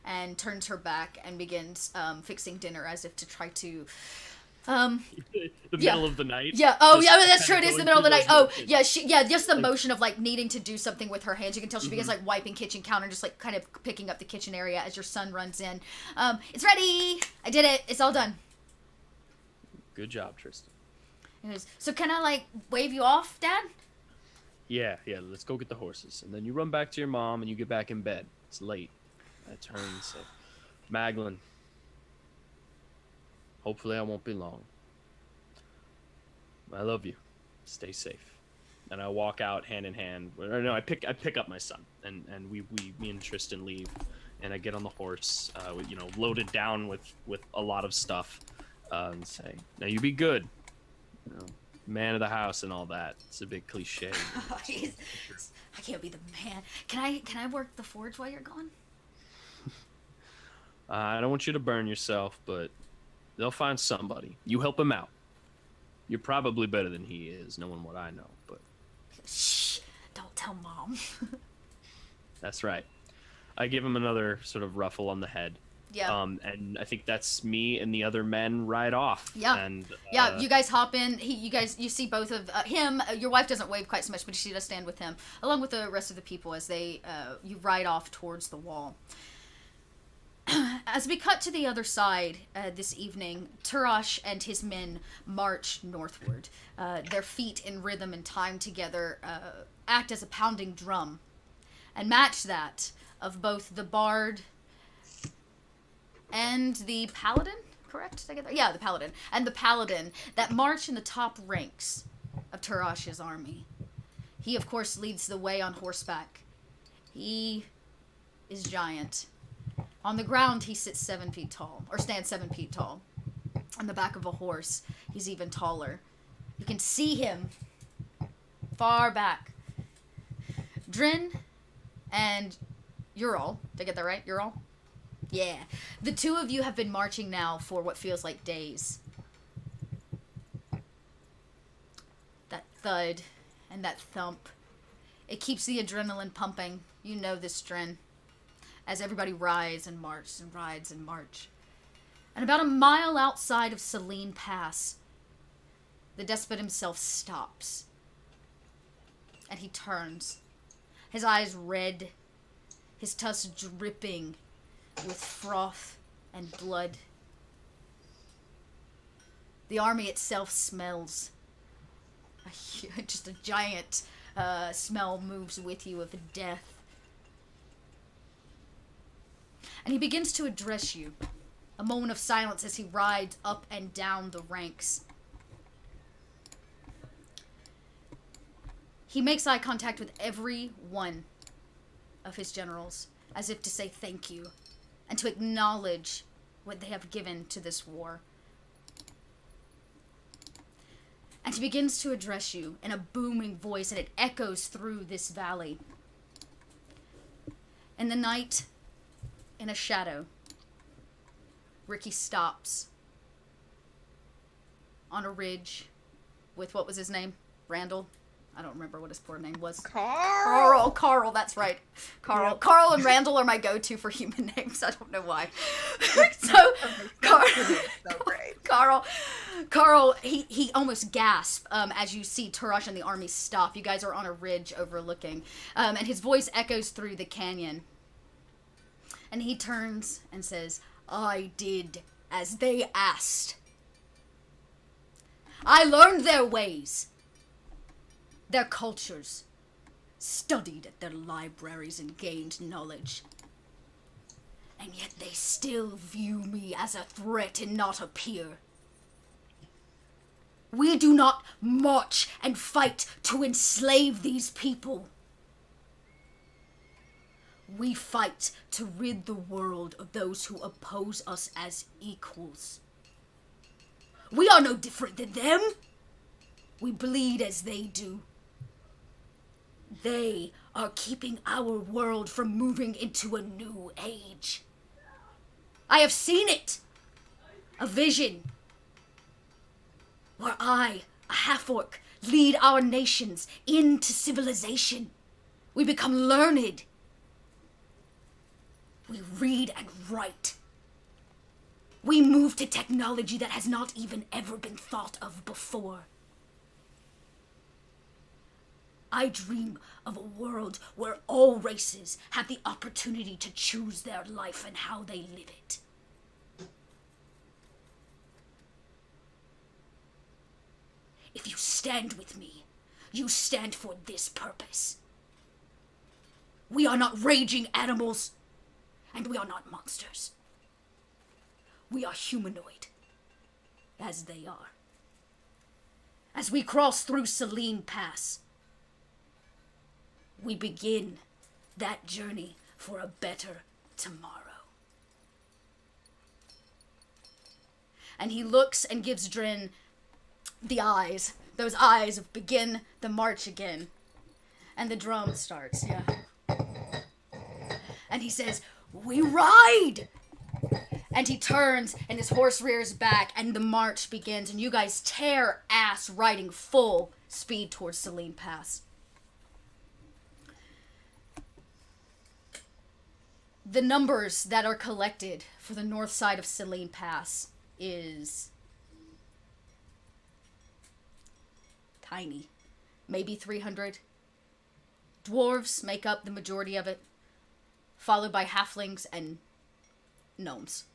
and turns her back and begins fixing dinner as if to try to... The middle of the night. Yeah. Oh, Just yeah. That's true. It kinda is the going middle of the through night. those Oh, motions. yeah. Just the Like- motion of like needing to do something with her hands. You can tell she begins like wiping kitchen counter, just like kind of picking up the kitchen area as your son runs in. It's ready. I did it. It's all done. Good job, Tristan. He goes, so can I like wave you off, Dad? Yeah, let's go get the horses. And then you run back to your mom and you get back in bed. It's late. I turn and say, Maglin, hopefully I won't be long. I love you. Stay safe. And I walk out hand in hand. Or no, I pick up my son, and me and Tristan leave, and I get on the horse, loaded down with a lot of stuff, and say, now you be good. You know, man of the house and all that. It's a big cliche. I can't be the man. Can I work the forge while you're gone? I don't want you to burn yourself, but they'll find somebody. You help him out. You're probably better than he is, knowing what I know, but... Shh! Don't tell Mom. That's right. I give him another sort of ruffle on the head. Yeah. And I think that's me and the other men ride off. Yeah. And, Yeah, you guys hop in. You see both of him. Your wife doesn't wave quite so much, but she does stand with him, along with the rest of the people as you ride off towards the wall. As we cut to the other side this evening, Turash and his men march northward. Their feet in rhythm and time together act as a pounding drum, and match that of both the bard and the paladin. Correct? Did I get that? Yeah, the paladin and the paladin that march in the top ranks of Turash's army. He, of course, leads the way on horseback. He is giant. On the ground, he sits 7 feet tall, or stands 7 feet tall. On the back of a horse, he's even taller. You can see him far back. Drin and Ural, did I get that right? Ural? Yeah. The two of you have been marching now for what feels like days. That thud and that thump. It keeps the adrenaline pumping. You know this, Drin. As everybody rides and marches and rides and march. And about a mile outside of Selene Pass, the despot himself stops. And he turns. His eyes red, his tusks dripping with froth and blood. The army itself smells. Just a giant smell moves with you of death. And he begins to address you. A moment of silence as he rides up and down the ranks. He makes eye contact with every one of his generals, as if to say thank you, and to acknowledge what they have given to this war. And he begins to address you in a booming voice, and it echoes through this valley. In the night, in a shadow, Ricky stops on a ridge with, what was his name? Randall? I don't remember what his poor name was. Carl, that's right. Carl. Yep. Carl and Randall are my go-to for human names. I don't know why. So, So great. Carl, he almost gasped as you see Turash and the army stop. You guys are on a ridge overlooking. And his voice echoes through the canyon. And he turns and says, I did as they asked. I learned their ways, their cultures, studied at their libraries and gained knowledge. And yet they still view me as a threat and not a peer. We do not march and fight to enslave these people. We fight to rid the world of those who oppose us as equals. We are no different than them. We bleed as they do. They are keeping our world from moving into a new age. I have seen it. A vision. Where I, a half-orc, lead our nations into civilization. We become learned. We read and write. We move to technology that has not even ever been thought of before. I dream of a world where all races have the opportunity to choose their life and how they live it. If you stand with me, you stand for this purpose. We are not raging animals, and we are not monsters. We are humanoid, as they are. As we cross through Selene Pass, we begin that journey for a better tomorrow. And he looks and gives Drin the eyes. Those eyes begin the march again. And the drum starts, yeah. And he says, we ride! And he turns and his horse rears back and the march begins. And you guys tear ass riding full speed towards Selene Pass. The numbers that are collected for the north side of Selene Pass is tiny. Maybe 300. Dwarves make up the majority of it, followed by halflings and gnomes.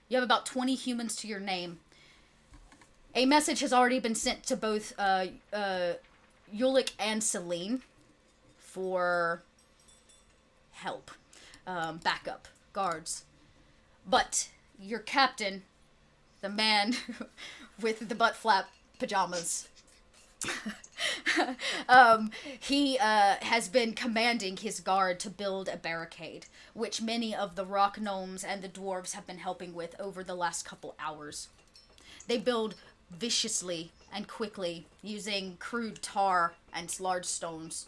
You have about 20 humans to your name. A message has already been sent to both Ulick and Selene for help. Backup, guards. But your captain, the man with the butt flap pajamas, he has been commanding his guard to build a barricade, which many of the rock gnomes and the dwarves have been helping with over the last couple hours. They build viciously and quickly using crude tar and large stones.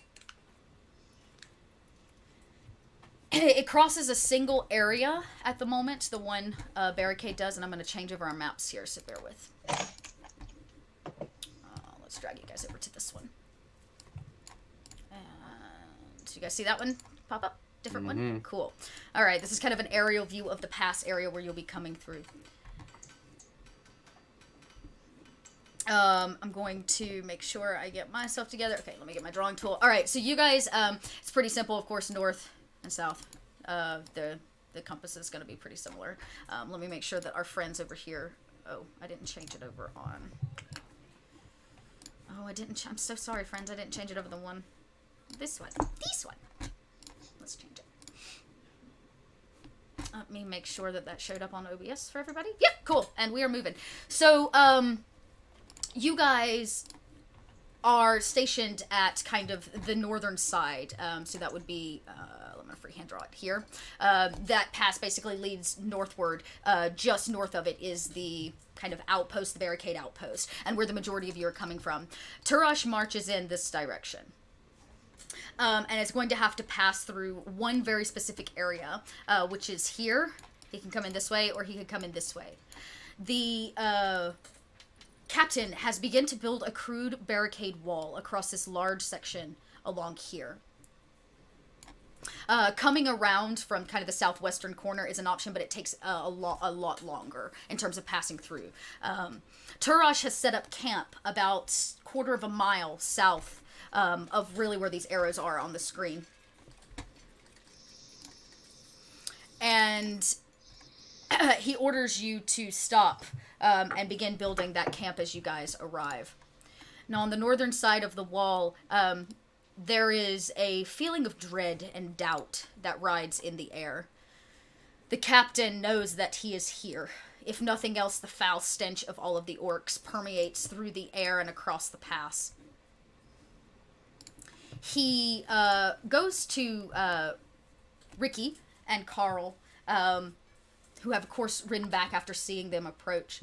It crosses a single area at the moment, the one barricade does, and I'm going to change over our maps here, so bear with. Let's drag you guys over to this one. And so you guys see that one pop up? Different one? Cool. Alright, this is kind of an aerial view of the pass area where you'll be coming through. I'm going to make sure I get myself together. Okay, let me get my drawing tool. Alright, so you guys, it's pretty simple, of course, north and south. The compass is going to be pretty similar. Let me make sure that our friends over here... Oh, I didn't change it over on... Oh, I didn't... I'm so sorry, friends. I didn't change it over the one... This one. This one. Let's change it. Let me make sure that that showed up on OBS for everybody. Yep, cool. And we are moving. So, you guys are stationed at kind of the northern side. So that would be... I'm going to freehand draw it here. That pass basically leads northward. Just north of it is the kind of outpost, the barricade outpost, and where the majority of you are coming from. Turash marches in this direction. And it's going to have to pass through one very specific area, which is here. He can come in this way, or he could come in this way. The captain has begun to build a crude barricade wall across this large section along here. Coming around from kind of the southwestern corner is an option, but it takes a lot longer in terms of passing through. Turash has set up camp about quarter of a mile south of really where these arrows are on the screen. And he orders you to stop and begin building that camp as you guys arrive. Now, on the northern side of the wall, there is a feeling of dread and doubt that rides in the air. The captain knows that he is here. If nothing else, the foul stench of all of the orcs permeates through the air and across the pass. He goes to Ricky and Carl, who have, of course, ridden back after seeing them approach.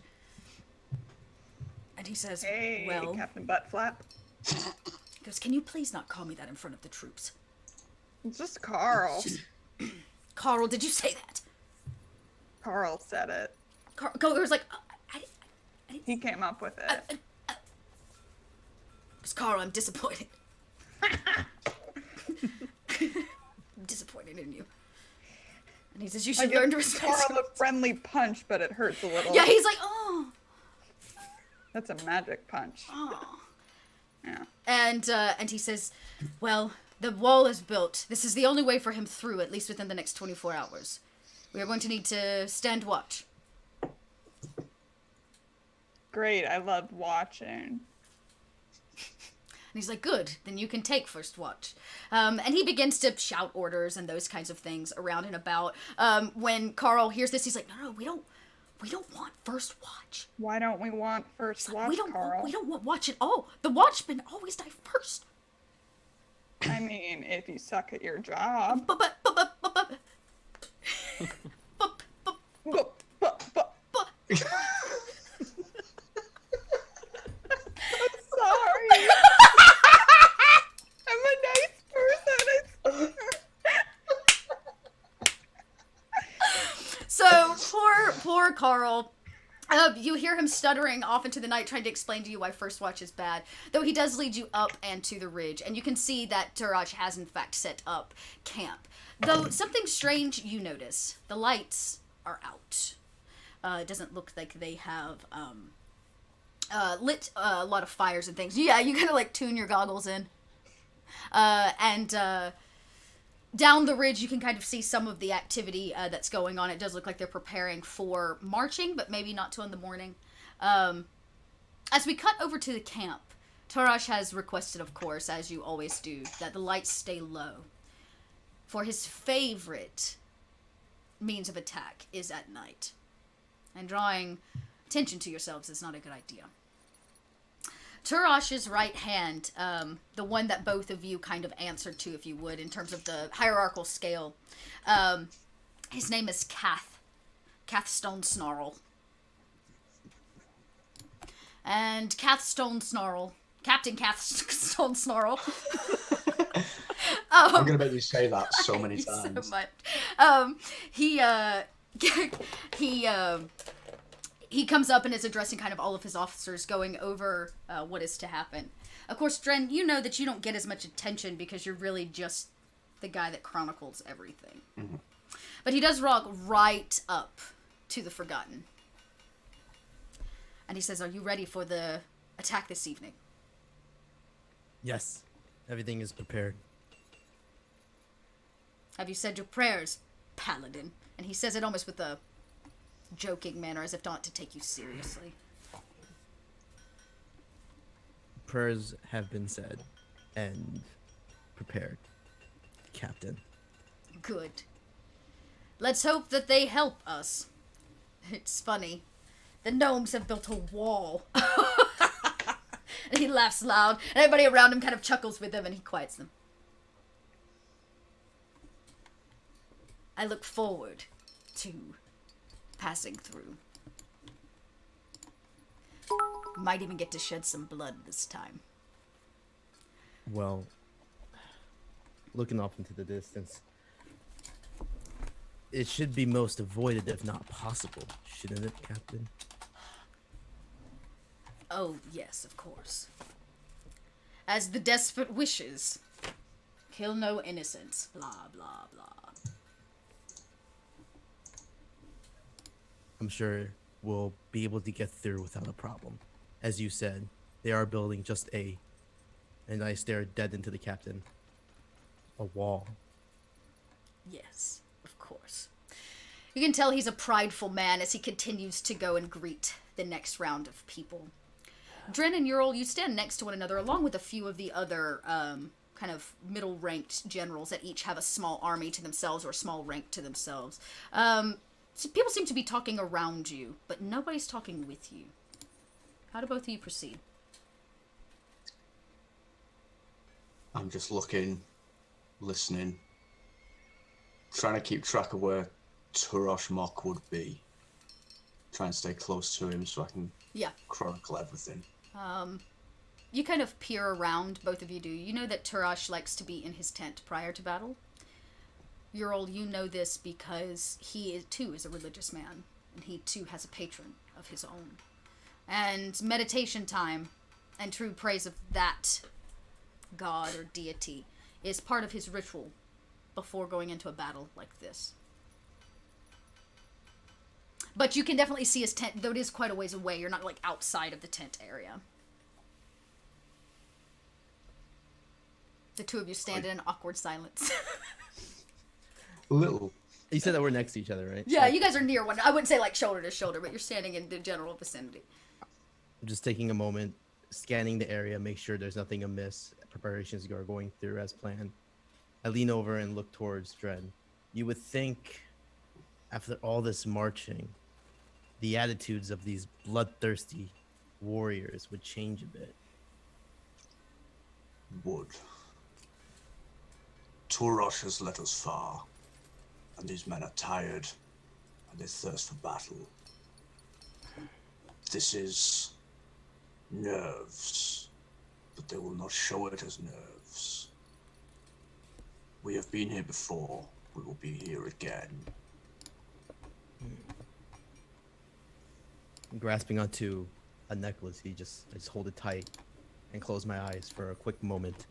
And he says, Hey, well... Captain Buttflap. He goes, can you please not call me that in front of the troops? It's just Carl. Carl, did you say that? Carl said it. Carl was like, He came up with it. Because Carl, I'm disappointed. I'm disappointed in you. And he says, you should learn to respect Carl a friendly punch, but it hurts a little. Yeah, he's like, oh. That's a magic punch. Oh. Yeah. And he says, well, the wall is built. This is the only way for him through, at least within the next 24 hours. We are going to need to stand watch. Great, I loved watching. And he's like, good, then you can take first watch. And he begins to shout orders and those kinds of things around and about. When Carl hears this, he's like, no, we don't want first watch. Why don't we want first watch, Carl? We don't want watch at all. The watchmen always die first. I mean, if you suck at your job. Sorry. I'm a nice person. So poor Carl. You hear him stuttering off into the night trying to explain to you why First Watch is bad. Though he does lead you up and to the ridge. And you can see that Turaj has in fact set up camp. Though something strange you notice. The lights are out. It doesn't look like they have lit a lot of fires and things. Yeah, you kind of like tune your goggles in. Down the ridge, you can kind of see some of the activity that's going on. It does look like they're preparing for marching, but maybe not till in the morning. As we cut over to the camp, Tarash has requested, of course, as you always do, that the lights stay low. For his favorite means of attack is at night. And drawing attention to yourselves is not a good idea. Turash's right hand, the one that both of you kind of answered to, if you would, in terms of the hierarchical scale, his name is Kath Stone Snarl. And Captain Kath Stone Snarl. I'm going to make you say that so many times. So much. He comes up and is addressing kind of all of his officers, going over what is to happen. Of course, Dren, you know that you don't get as much attention because you're really just the guy that chronicles everything. Mm-hmm. But he does walk right up to the Forgotten. And he says, are you ready for the attack this evening? Yes, everything is prepared. Have you said your prayers, Paladin? And he says it almost with a joking manner, as if not to take you seriously. Prayers have been said and prepared, Captain. Good. Let's hope that they help us. It's funny. The gnomes have built a wall. And he laughs loud, and everybody around him kind of chuckles with him, and he quiets them. I look forward to passing through. Might even get to shed some blood this time. Well, looking off into the distance. It should be most avoided if not possible, shouldn't it, Captain? Oh, yes, of course. As the despot wishes. Kill no innocents. Blah, blah, blah. I'm sure we'll be able to get through without a problem. As you said, they are building just and I stare dead into the captain, a wall. Yes, of course. You can tell he's a prideful man as he continues to go and greet the next round of people. Dren and Ural, you stand next to one another along with a few of the other kind of middle-ranked generals that each have a small army to themselves or a small rank to themselves. So people seem to be talking around you, but nobody's talking with you. How do both of you proceed? I'm just looking, listening, trying to keep track of where Turosh Mok would be. Try and stay close to him so I can chronicle everything. You kind of peer around, both of you do. You know that Turosh likes to be in his tent prior to battle. Ural, you know this because he too is a religious man, and he too has a patron of his own. And meditation time and true praise of that god or deity is part of his ritual before going into a battle like this. But you can definitely see his tent, though it is quite a ways away. You're not, like, outside of the tent area. The two of you stand in an awkward silence. A little. You said that we're next to each other, right? Yeah, you guys are near one. I wouldn't say, like, shoulder to shoulder, but you're standing in the general vicinity. I'm just taking a moment, scanning the area, make sure there's nothing amiss. Preparations are going through as planned. I lean over and look towards Dren. You would think, after all this marching, the attitudes of these bloodthirsty warriors would change a bit. Would. Turosh has led us far, and these men are tired, and they thirst for battle. This is nerves, but they will not show it as nerves. We have been here before. We will be here again. Grasping onto a necklace, I just hold it tight and close my eyes for a quick moment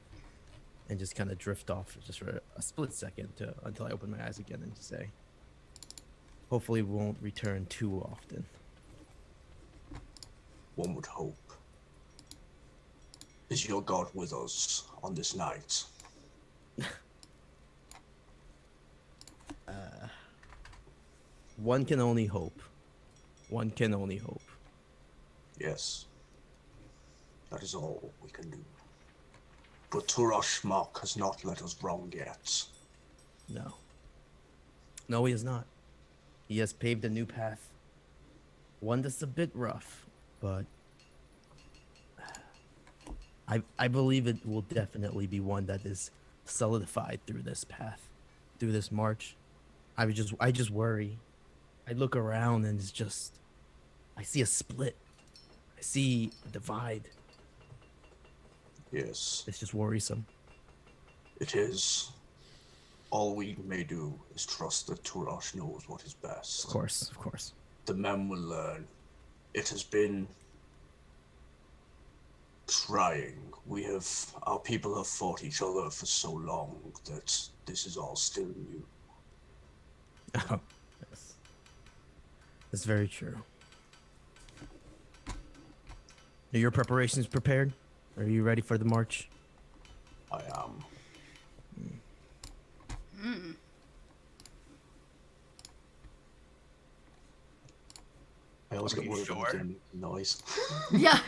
and just kind of drift off just for a split second until I open my eyes again and just say, hopefully we won't return too often. One would hope. Is your god with us on this night? One can only hope. One can only hope. Yes. That is all we can do. But Turosh Mok has not let us wrong yet. No. No, he has not. He has paved a new path. One that's a bit rough, but I believe it will definitely be one that is solidified through this path, through this march. I just worry. I look around and it's just, I see a split. I see a divide. Yes. It's just worrisome. It is. All we may do is trust that Turosh knows what is best. Of course, of course. The men will learn. It has been trying. Our people have fought each other for so long that this is all still new. Oh, yes. That's very true. Are your preparations prepared? Are you ready for the march? I am. I always get worried about doing noise. Yeah.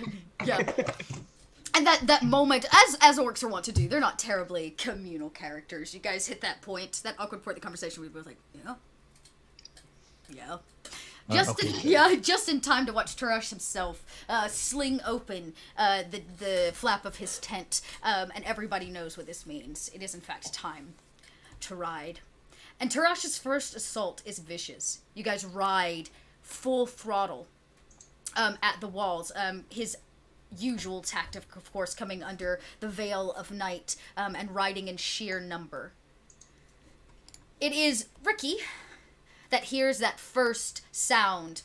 And that moment, as orcs are wont to do, they're not terribly communal characters. You guys hit that point, that awkward point in the conversation, we were both like, yeah. Just in time to watch Turosh himself sling open the flap of his tent, and everybody knows what this means. It is in fact time to ride. And Turosh's first assault is vicious. You guys ride full throttle at the walls. usual tactic, of course, coming under the veil of night and riding in sheer number. It is Ricky that hears that first sound.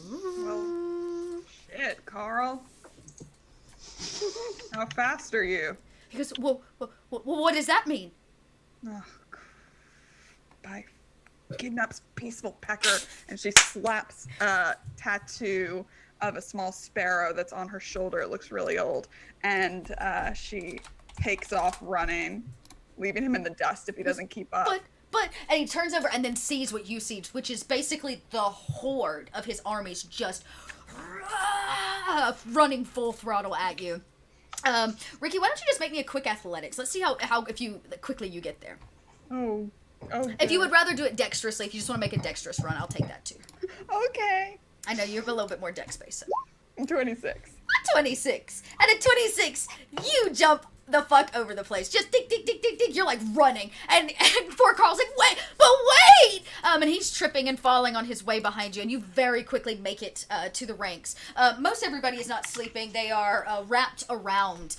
Well, shit, Carl. How fast are you? He goes, well, what does that mean? Oh, by kidnaps Peaceful Pecker, and she slaps a tattoo of a small sparrow that's on her shoulder. It looks really old. And she takes off running, leaving him in the dust if he doesn't keep up. And he turns over and then sees what you see, which is basically the horde of his armies just running full throttle at you. Ricky, why don't you just make me a quick athletics? Let's see how quickly you get there. Oh. If you would rather do it dexterously, if you just want to make a dexterous run, I'll take that too. Okay. I know you have a little bit more dex space. So. 26. 26. And at 26, you jump the fuck over the place. Just tick, tick, tick, tick, tick. You're like running. And poor Carl's like, wait! And he's tripping and falling on his way behind you. And you very quickly make it to the ranks. Most everybody is not sleeping. They are wrapped around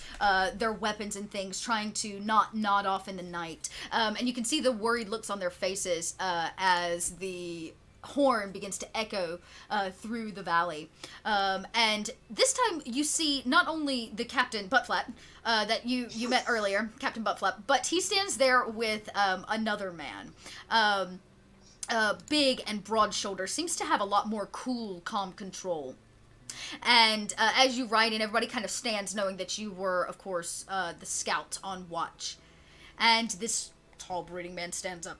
their weapons and things, trying to not nod off in the night. And you can see the worried looks on their faces as the horn begins to echo through the valley. And this time you see not only the Captain Buttflat that you met earlier, Captain Buttflat, but he stands there with another man. Big and broad-shouldered, seems to have a lot more cool, calm control. And as you ride in, everybody kind of stands knowing that you were, of course, the scout on watch. And this tall, brooding man stands up.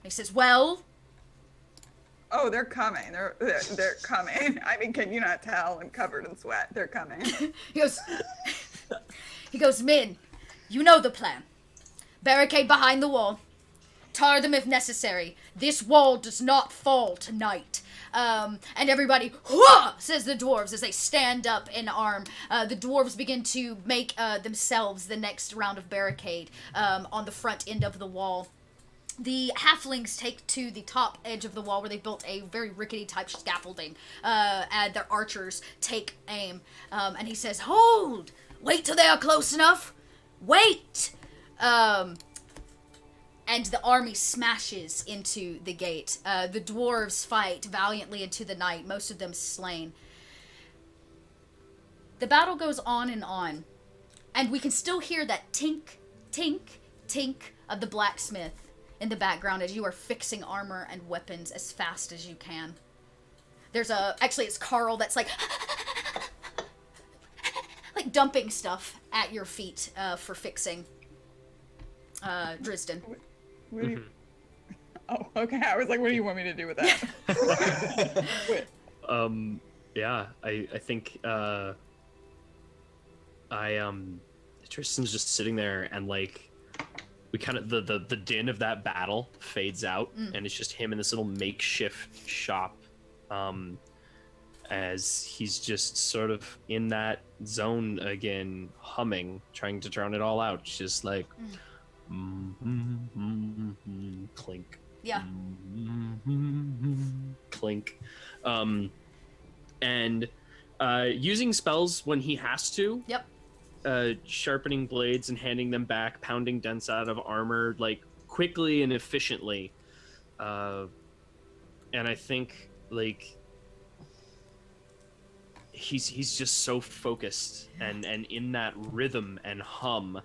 He says, well... Oh, they're coming. They're coming. I mean, can you not tell? I'm covered in sweat. They're coming. He goes, men, you know the plan. Barricade behind the wall. Tar them if necessary. This wall does not fall tonight. And everybody, "Hurrah!" says the dwarves as they stand up in arm. The dwarves begin to make themselves the next round of barricade on the front end of the wall. The halflings take to the top edge of the wall where they built a very rickety type scaffolding, and their archers take aim. And he says, hold! Wait till they are close enough! Wait! And the army smashes into the gate. The dwarves fight valiantly into the night, most of them slain. The battle goes on, and we can still hear that tink, tink, tink of the blacksmith in the background as you are fixing armor and weapons as fast as you can. Actually it's Carl that's like dumping stuff at your feet for fixing. Drisden. What do you... Oh, okay. I was like, what do you want me to do with that? Yeah, I think Tristan's just sitting there and like we kind of the din of that battle fades out and it's just him in this little makeshift shop as he's just sort of in that zone again, humming, trying to drown it all out, just like clink, yeah, clink, and using spells when he has to. Yep. Sharpening blades and handing them back, pounding dents out of armor, like quickly and efficiently. And I think like he's just so focused and in that rhythm and hum,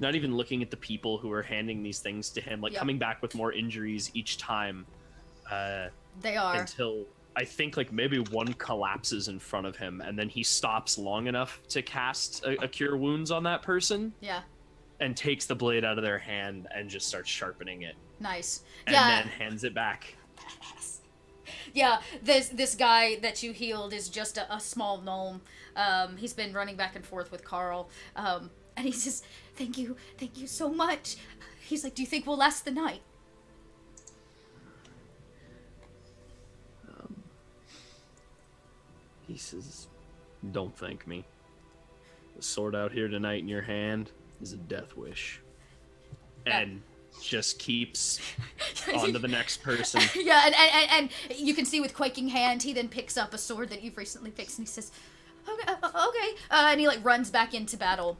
not even looking at the people who are handing these things to him, like coming back with more injuries each time. They are. Until I think like maybe one collapses in front of him and then he stops long enough to cast a cure wounds on that person. Yeah. And takes the blade out of their hand and just starts sharpening it. Nice. And then hands it back. Yeah, this guy that you healed is just a small gnome. He's been running back and forth with Carl. And he says, thank you so much. He's like, do you think we'll last the night? He says, don't thank me. The sword out here tonight in your hand is a death wish. And just keeps on to the next person. Yeah, and you can see with quaking hand, he then picks up a sword that you've recently fixed, and he says, okay, okay. And he, like, runs back into battle.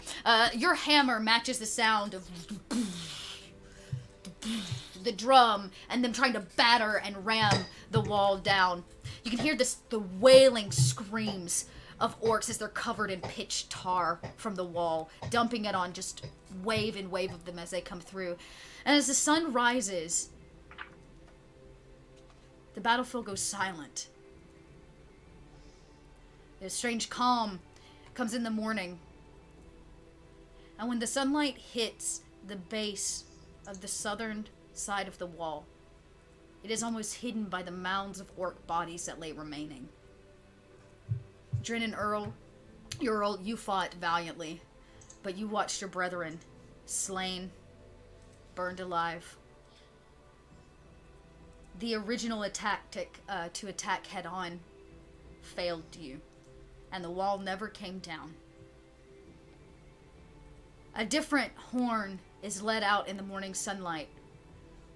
Your hammer matches the sound of the drum and them trying to batter and ram the wall down. You can hear the wailing screams of orcs as they're covered in pitch tar from the wall, dumping it on just wave and wave of them as they come through. And as the sun rises, the battlefield goes silent. A strange calm comes in the morning. And when the sunlight hits the base of the southern side of the wall, it is almost hidden by the mounds of orc bodies that lay remaining. Drin and Earl, you fought valiantly, but you watched your brethren slain, burned alive. The original tactic to attack head-on failed you, and the wall never came down. A different horn is let out in the morning sunlight,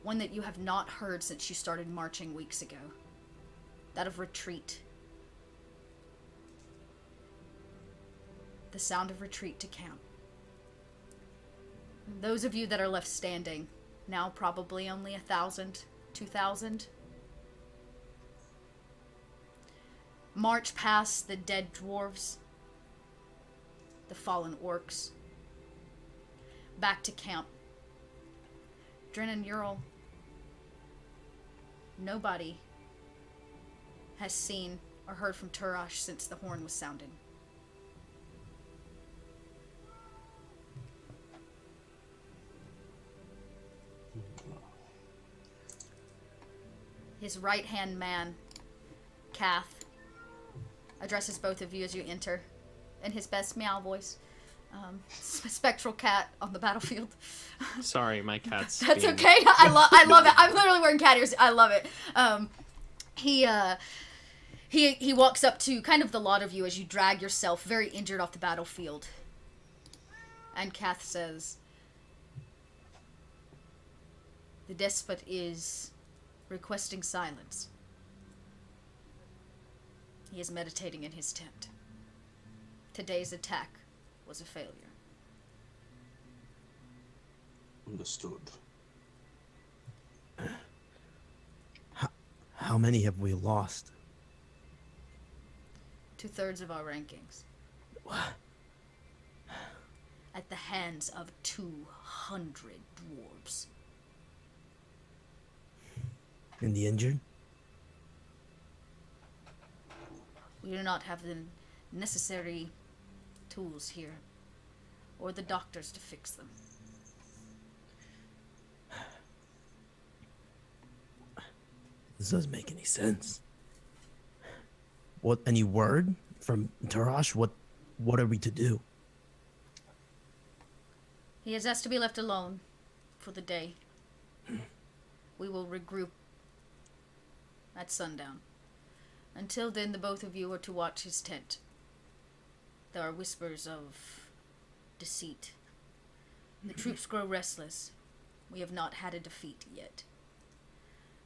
one that you have not heard since you started marching weeks ago. That of retreat. The sound of retreat to camp. Those of you that are left standing, now probably only 1,000, 2,000, march past the dead dwarves, the fallen orcs, back to camp. Drin and Ural, nobody has seen or heard from Turash since the horn was sounded. His right-hand man, Kath, addresses both of you as you enter in his best meow voice. Spectral cat on the battlefield. Sorry, my cat's That's being... okay. I love it. I'm literally wearing cat ears. I love it. He walks up to kind of the lot of you as you drag yourself very injured off the battlefield. And Kath says, "The despot is requesting silence. He is meditating in his tent. Today's attack was a failure." Understood. How many have we lost? 2/3 of our rankings. What? At the hands of 200 dwarves. And the injured? We do not have the necessary tools here, or the doctors to fix them. This doesn't make any sense. What? Any word from Tarash? What are we to do? He has asked to be left alone for the day. We will regroup at sundown. Until then, the both of you are to watch his tent. There are whispers of deceit. The troops grow restless. We have not had a defeat yet.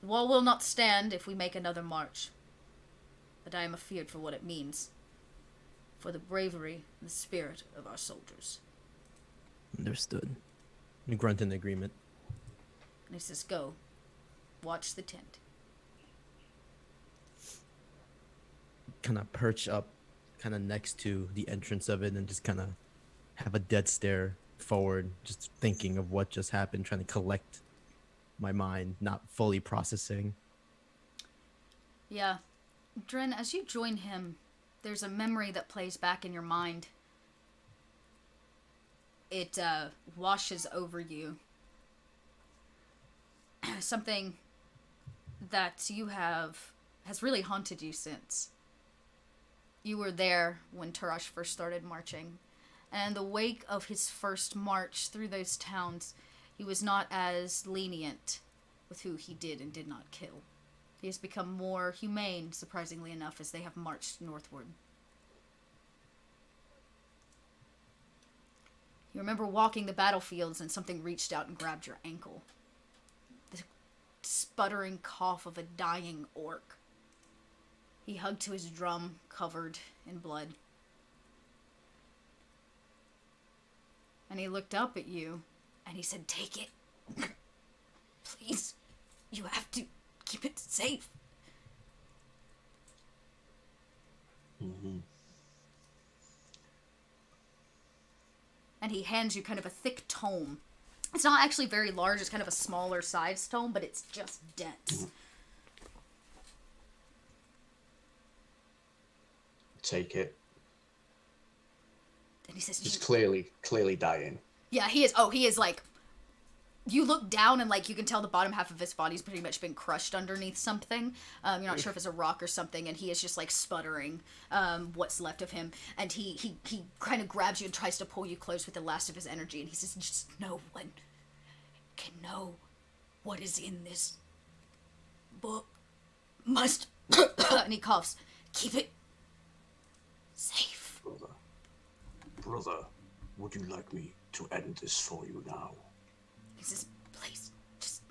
The wall will not stand if we make another march. But I am afeared for what it means. For the bravery and the spirit of our soldiers. Understood. We grunt in agreement. And he says, "Go. Watch the tent." Kind of perch up, kind of next to the entrance of it, and just kind of have a dead stare forward, just thinking of what just happened, trying to collect my mind, not fully processing. Yeah. Dren, as you join him, there's a memory that plays back in your mind. It washes over you. Something that has really haunted you since. You were there when Turash first started marching. And in the wake of his first march through those towns, he was not as lenient with who he did and did not kill. He has become more humane, surprisingly enough, as they have marched northward. You remember walking the battlefields and something reached out and grabbed your ankle. sputtering cough of a dying orc. He hugged to his drum, covered in blood. And he looked up at you, and he said, "Take it. Please, you have to keep it safe." Mm-hmm. And he hands you kind of a thick tome. It's not actually very large, it's kind of a smaller size tome, but it's just dense. Take it. And he says, He's clearly dying. Yeah, he is. Oh, he is like, you look down and like you can tell the bottom half of his body's pretty much been crushed underneath something. You're not sure if it's a rock or something, and he is just like sputtering what's left of him. And he kind of grabs you and tries to pull you close with the last of his energy, and he says, "Just no one can know what is in this book. Must," and he coughs, "keep it safe." Brother, would you like me to end this for you now? He says, "Please, just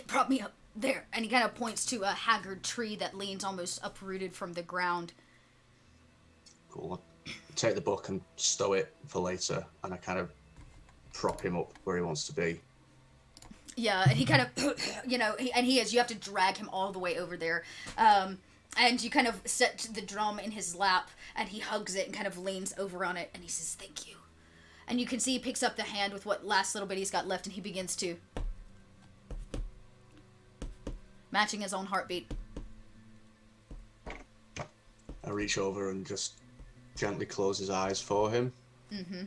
prop me up there." And he kind of points to a haggard tree that leans almost uprooted from the ground. Cool. I take the book and stow it for later, and I kind of prop him up where he wants to be. Yeah, and he kind of, you have to drag him all the way over there. And you kind of set the drum in his lap, and he hugs it and kind of leans over on it, and he says, "Thank you." And you can see he picks up the hand with what last little bit he's got left, and he begins to, matching his own heartbeat. I reach over and just gently close his eyes for him. Mm-hmm.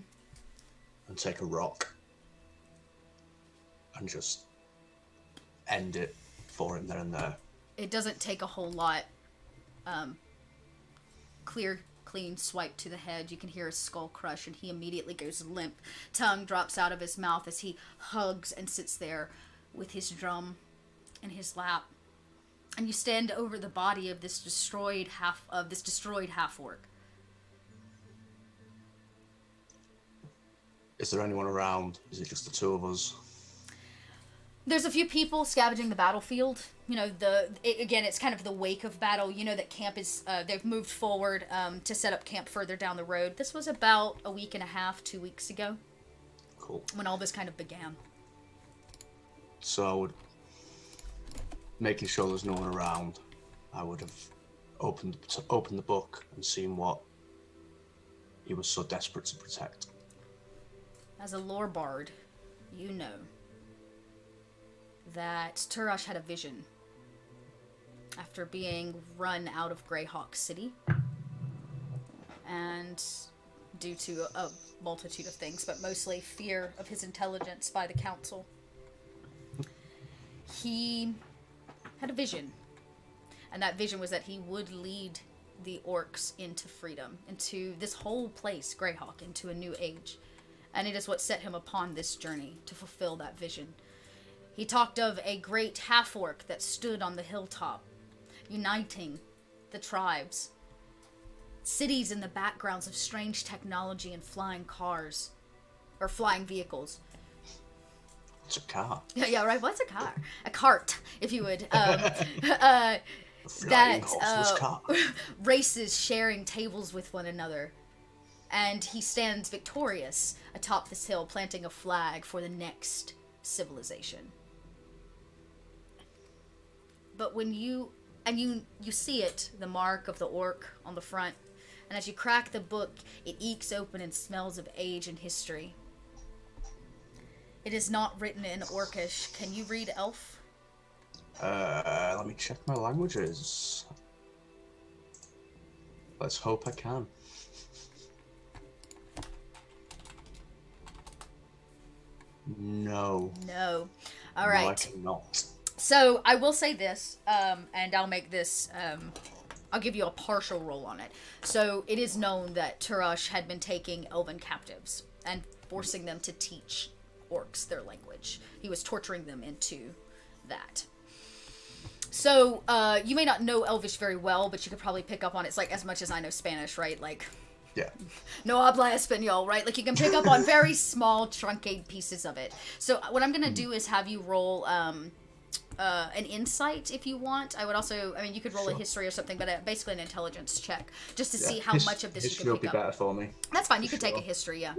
And take a rock. And just end it for him there and there. It doesn't take a whole lot. Clean swipe to the head. You can hear his skull crush, and he immediately goes limp. Tongue drops out of his mouth as he hugs and sits there with his drum in his lap. And you stand over the body of this destroyed half orc. Is there anyone around? Is it just the two of us? There's a few people scavenging the battlefield. It's kind of the wake of battle. You know that camp is, they've moved forward to set up camp further down the road. This was about a week and a half, 2 weeks ago. Cool. When all this kind of began. So I would, making sure there's no one around, I would have opened the book and seen what he was so desperate to protect. As a lore bard, you know that Turash had a vision after being run out of Greyhawk City, and due to a multitude of things, but mostly fear of his intelligence by the council. He had a vision, and that vision was that he would lead the orcs into freedom, into this whole place, Greyhawk, into a new age. And it is what set him upon this journey to fulfill that vision. He talked of a great half-orc that stood on the hilltop, uniting the tribes. Cities in the backgrounds of strange technology and flying cars, or flying vehicles. It's a car. Yeah, right. What's a car? A cart, if you would. Horseless car. Races sharing tables with one another. And he stands victorious atop this hill, planting a flag for the next civilization. But when you see it, the mark of the orc on the front, and as you crack the book, it ekes open and smells of age and history. It is not written in Orcish. Can you read Elf? Let me check my languages. Let's hope I can. No. No. All right. No, I cannot. So I will say this, and I'll make this, I'll give you a partial roll on it. So it is known that Turash had been taking elven captives and forcing them to teach orcs their language. He was torturing them into that. So you may not know Elvish very well, but you could probably pick up on it. It's like as much as I know Spanish, right? Like, Yeah. no habla español, right? Like you can pick up on very small, truncated pieces of it. So what I'm going to do is have you roll an insight if you want. I would also, I mean, you could roll a Sure. history or something, but basically an intelligence check just to Yeah. see how much of this history you will can be pick up. better for me. That's fine. You For could take a sure. history, yeah.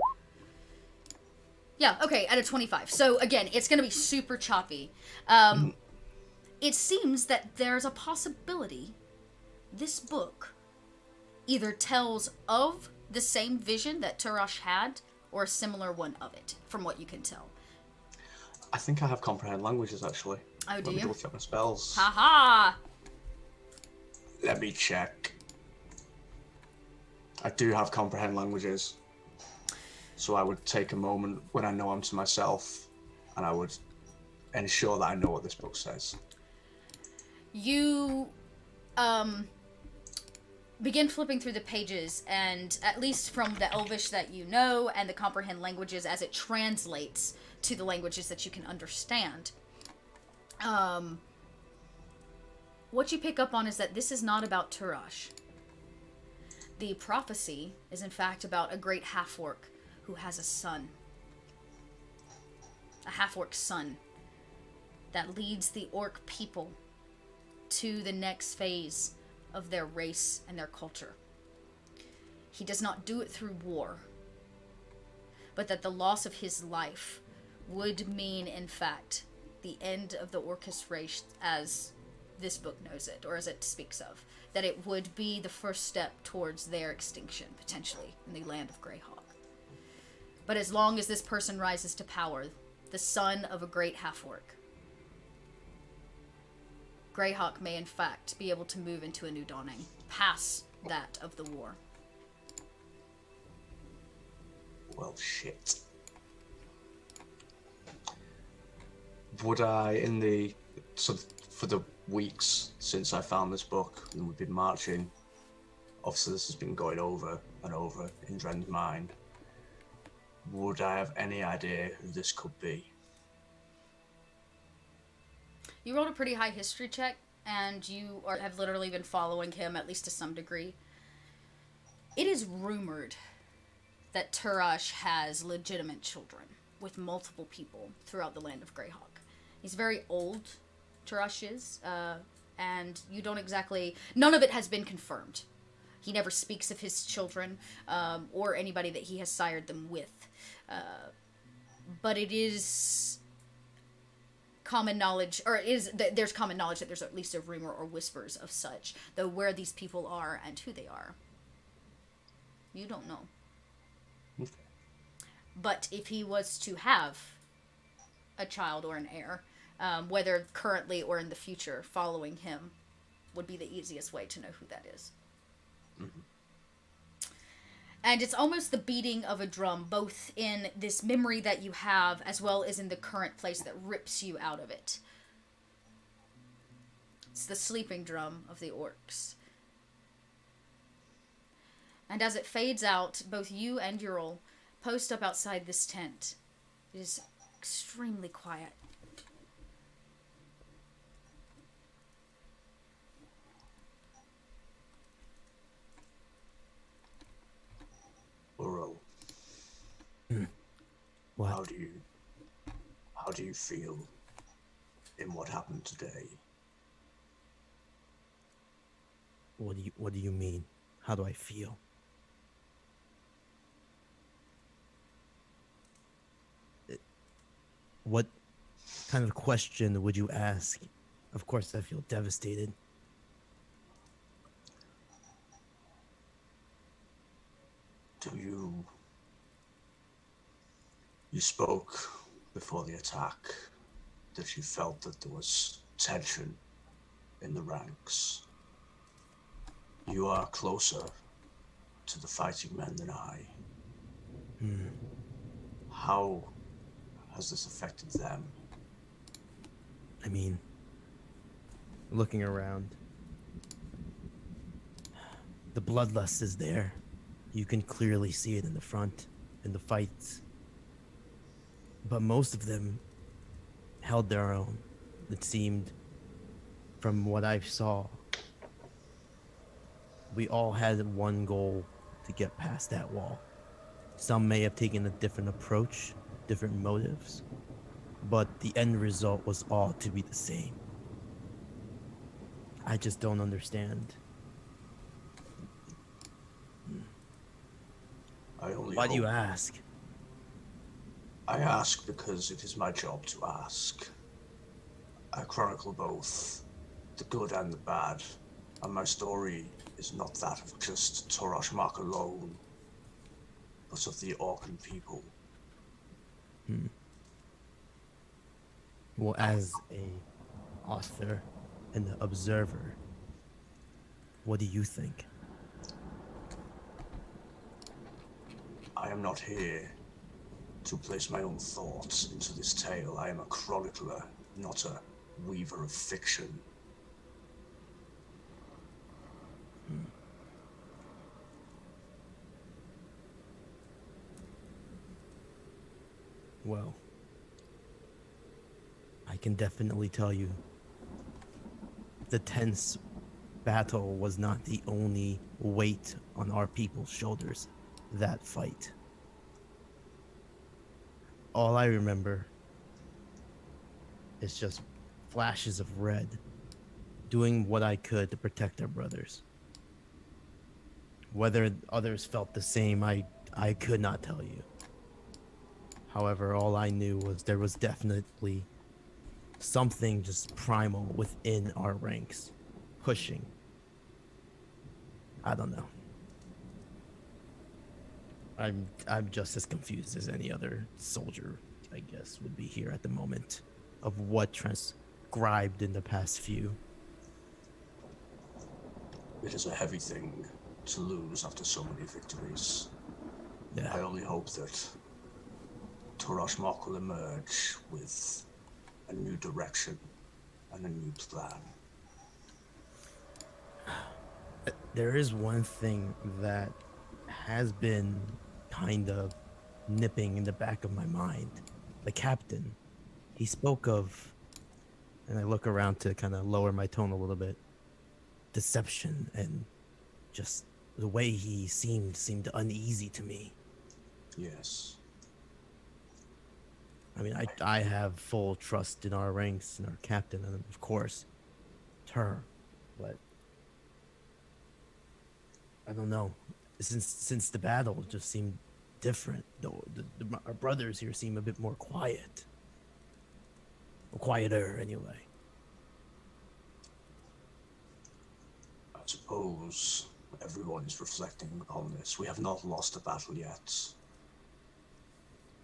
Yeah, okay, at a 25. So again, it's going to be super choppy. It seems that there's a possibility this book either tells of the same vision that Turash had or a similar one of it, from what you can tell. I think I have comprehend languages actually. Oh, do Let me you? double check my spells. Haha! Let me check. I do have comprehend languages. So I would take a moment when I know I'm to myself, and I would ensure that I know what this book says. You begin flipping through the pages, and at least from the Elvish that you know and the comprehend languages as it translates to the languages that you can understand, what you pick up on is that this is not about Turash. The prophecy is in fact about a great half-orc who has a son. A half-orc son that leads the orc people to the next phase of their race and their culture. He does not do it through war, but that the loss of his life would mean, in fact, the end of the Orcus race as this book knows it, or as it speaks of. That it would be the first step towards their extinction, potentially, in the land of Greyhawk. But as long as this person rises to power, the son of a great half-orc, Greyhawk may in fact be able to move into a new dawning, past that of the war. Well, shit. Would I, for the weeks since I found this book and we've been marching, obviously this has been going over and over in Dren's mind, would I have any idea who this could be? You rolled a pretty high history check, and you have literally been following him, at least to some degree. It is rumored that Turash has legitimate children with multiple people throughout the land of Greyhawk. He's very old, Turash is, and you don't exactly... None of it has been confirmed. He never speaks of his children, or anybody that he has sired them with. But it is common knowledge, or there's common knowledge that there's at least a rumor or whispers of such, though where these people are and who they are, you don't know. Okay. But if he was to have a child or an heir, whether currently or in the future, following him would be the easiest way to know who that is. Mm-hmm. And it's almost the beating of a drum, both in this memory that you have, as well as in the current place that rips you out of it. It's the sleeping drum of the orcs. And as it fades out, both you and Ural post up outside this tent. It is extremely quiet. Ural, What? how do you feel in what happened today? What do you mean? How do I feel? What kind of question would you ask? Of course I feel devastated. You spoke before the attack that you felt that there was tension in the ranks. You are closer to the fighting men than I. How has this affected them? I mean, looking around, the bloodlust is there. You can clearly see it in the front, in the fights. But most of them held their own. It seemed, from what I saw, we all had one goal to get past that wall. Some may have taken a different approach, different motives, but the end result was all to be the same. I just don't understand. I only Why do you hope- ask? I ask because it is my job to ask. I chronicle both the good and the bad, and my story is not that of just Toroshmak alone, but of the Orcan people. Well, as a author and an observer, what do you think? I am not here to place my own thoughts into this tale. I am a chronicler, not a weaver of fiction. Well, I can definitely tell you the tense battle was not the only weight on our people's shoulders that fight. All I remember is just flashes of red, doing what I could to protect our brothers. Whether others felt the same, I could not tell you. However, all I knew was there was definitely something just primal within our ranks, pushing. I don't know. I'm just as confused as any other soldier, I guess, would be here at the moment of what transcribed in the past few. It is a heavy thing to lose after so many victories. Yeah. I only hope that Toroshmak will emerge with a new direction and a new plan. There is one thing that has been kind of nipping in the back of my mind. The captain, he spoke of, and I look around to kind of lower my tone a little bit, deception and just the way he seemed uneasy to me. Yes. I mean, I have full trust in our ranks and our captain, and of course, her, but I don't know. Since the battle just seemed different, though, our brothers here seem a bit more quiet, or quieter anyway. I suppose everyone is reflecting on this. We have not lost a battle yet.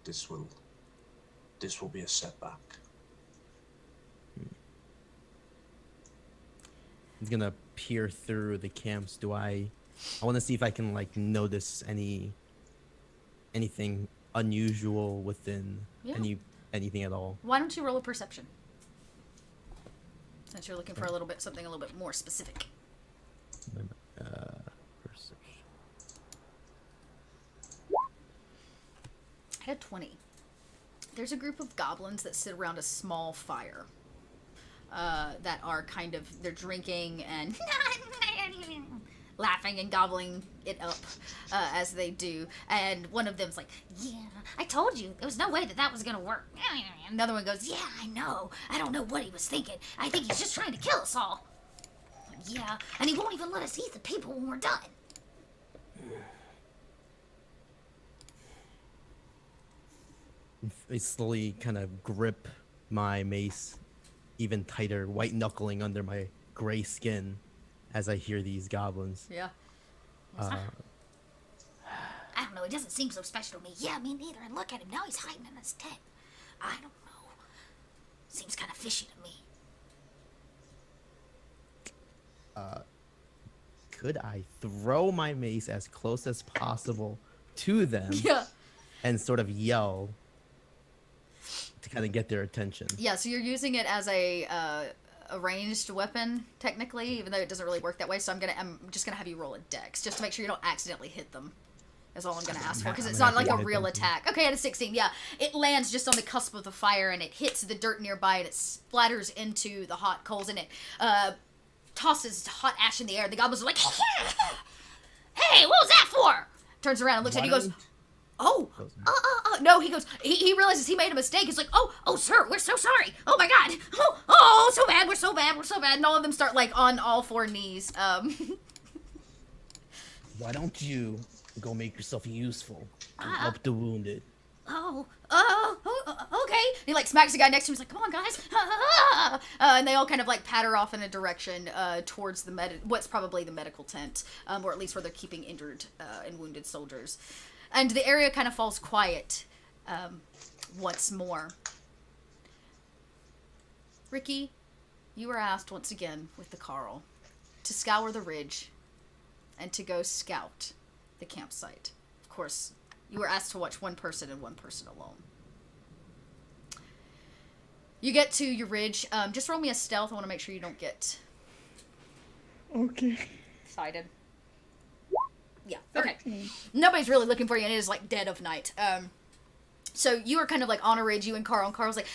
This will be a setback. He's gonna peer through the camps. I want to see if I can like notice anything unusual within Yeah. anything at all. Why don't you roll a perception? Since you're looking for something a little bit more specific. Perception. I had 20. There's a group of goblins that sit around a small fire. That are they're drinking and laughing and gobbling it up as they do. And one of them's like, yeah, I told you. There was no way that was going to work. Another one goes, yeah, I know. I don't know what he was thinking. I think he's just trying to kill us all. Yeah, and he won't even let us eat the people when we're done. I slowly kind of grip my mace even tighter, white knuckling under my gray skin as I hear these goblins. Yeah. I don't know. It doesn't seem so special to me. Yeah, me neither. And look at him. Now he's hiding in his tent. I don't know. Seems kind of fishy to me. Could I throw my mace as close as possible to them Yeah. and sort of yell to kind of get their attention? Yeah, so you're using it as a ranged weapon, technically, even though it doesn't really work that way. So I'm just gonna have you roll a dex, just to make sure you don't accidentally hit them. That's all I'm gonna ask for, because it's not like a real attack. Okay, at a 16, yeah. It lands just on the cusp of the fire, and it hits the dirt nearby, and it splatters into the hot coals, and it tosses hot ash in the air. The goblins are like, hey, what was that for? Turns around and looks at you and goes, Oh, Goes, no, he goes, he realizes he made a mistake. He's like, oh, sir, we're so sorry. Oh my God. Oh, so bad. We're so bad. We're so bad. And all of them start like on all four knees. Why don't you go make yourself useful and help the wounded? Okay. He like smacks the guy next to him. He's like, come on, guys. And they all kind of like patter off in a direction towards the what's probably the medical tent, or at least where they're keeping injured and wounded soldiers. And the area kind of falls quiet once more. Ricky, you were asked once again with the Carl to scour the ridge and to go scout the campsite. Of course, you were asked to watch one person and one person alone. You get to your ridge. Just roll me a stealth. I want to make sure you don't get Okay. sighted. Yeah, okay. 13. Nobody's really looking for you, and it is like dead of night. So you are kind of like on a ridge, you and Carl's like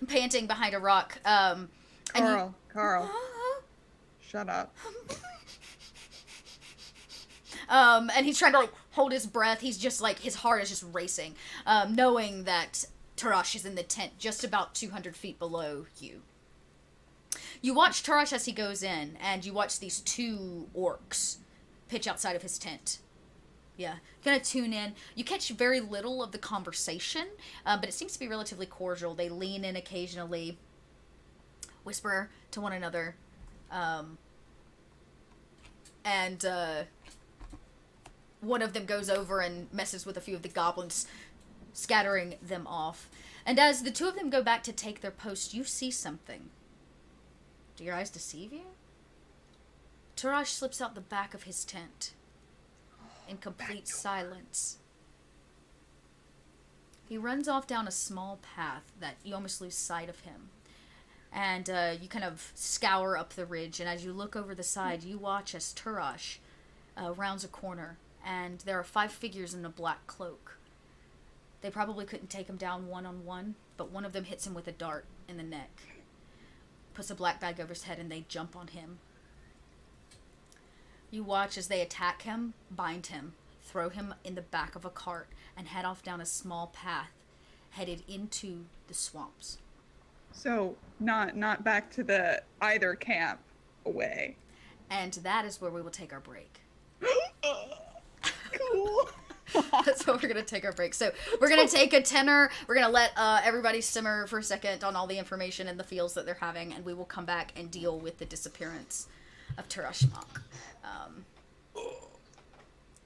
panting behind a rock. Carl. Shut up. And he's trying to like hold his breath. He's just like, his heart is just racing, knowing that Tarash is in the tent just about 200 feet below you. You watch Tarash as he goes in, and you watch these two orcs pitch outside of his tent. Yeah, gonna tune in. You catch very little of the conversation, but it seems to be relatively cordial. They lean in occasionally, whisper to one another, and one of them goes over and messes with a few of the goblins, scattering them off. And as the two of them go back to take their post, you see something. Do your eyes deceive you? Tarash slips out the back of his tent in complete silence. He runs off down a small path that you almost lose sight of him. And you kind of scour up the ridge, and as you look over the side, you watch as Tarash rounds a corner, and there are 5 figures in a black cloak. They probably couldn't take him down one-on-one, but one of them hits him with a dart in the neck, puts a black bag over his head, and they jump on him. You watch as they attack him, bind him, throw him in the back of a cart, and head off down a small path headed into the swamps. So, not back to the either camp away. And that is where we will take our break. Cool. That's where we're going to take our break. So we're going to take a tenor. We're going to let everybody simmer for a second on all the information and the feels that they're having, and we will come back and deal with the disappearance of Turashmak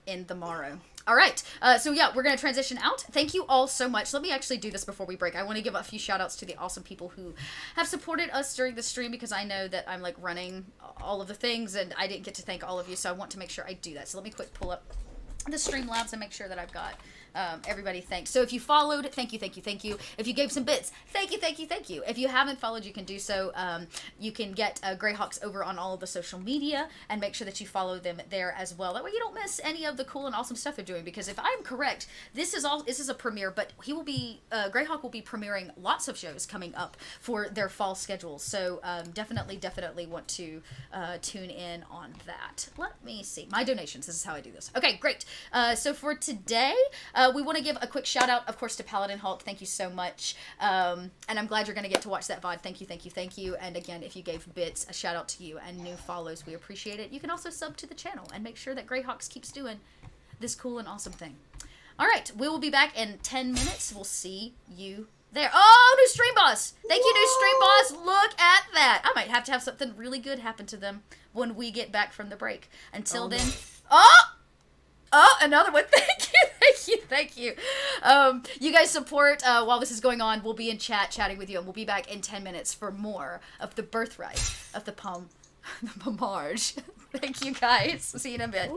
in the morrow. All right. So yeah, we're going to transition out. Thank you all so much. Let me actually do this before we break. I want to give a few shout outs to the awesome people who have supported us during the stream, because I know that I'm like running all of the things and I didn't get to thank all of you. So I want to make sure I do that. So let me quick pull up the Streamlabs and make sure that I've got everybody thanked. So if you followed, thank you. If you gave some bits, thank you. If you haven't followed, you can do so. You can get Greyhawks over on all of the social media and make sure that you follow them there as well. That way you don't miss any of the cool and awesome stuff they're doing, because if I'm correct, this is a premiere, but Greyhawk will be premiering lots of shows coming up for their fall schedule. So definitely want to tune in on that. Let me see. My donations. This is how I do this. Okay, great. So for today, we want to give a quick shout out, of course, to Paladin Hulk. Thank you so much. And I'm glad you're going to get to watch that VOD. Thank you. And again, if you gave bits, a shout out to you, and new follows. We appreciate it. You can also sub to the channel and make sure that Greyhawks keeps doing this cool and awesome thing. All right, we will be back in 10 minutes. We'll see you there. Oh, new stream boss. Thank you, new stream boss. Look at that. I might have to have something really good happen to them when we get back from the break. Until then. Oh, another one. Thank you. You guys support while this is going on. We'll be in chatting with you, and we'll be back in 10 minutes for more of the Birthright of the Pomarj. Thank you, guys. See you in a bit.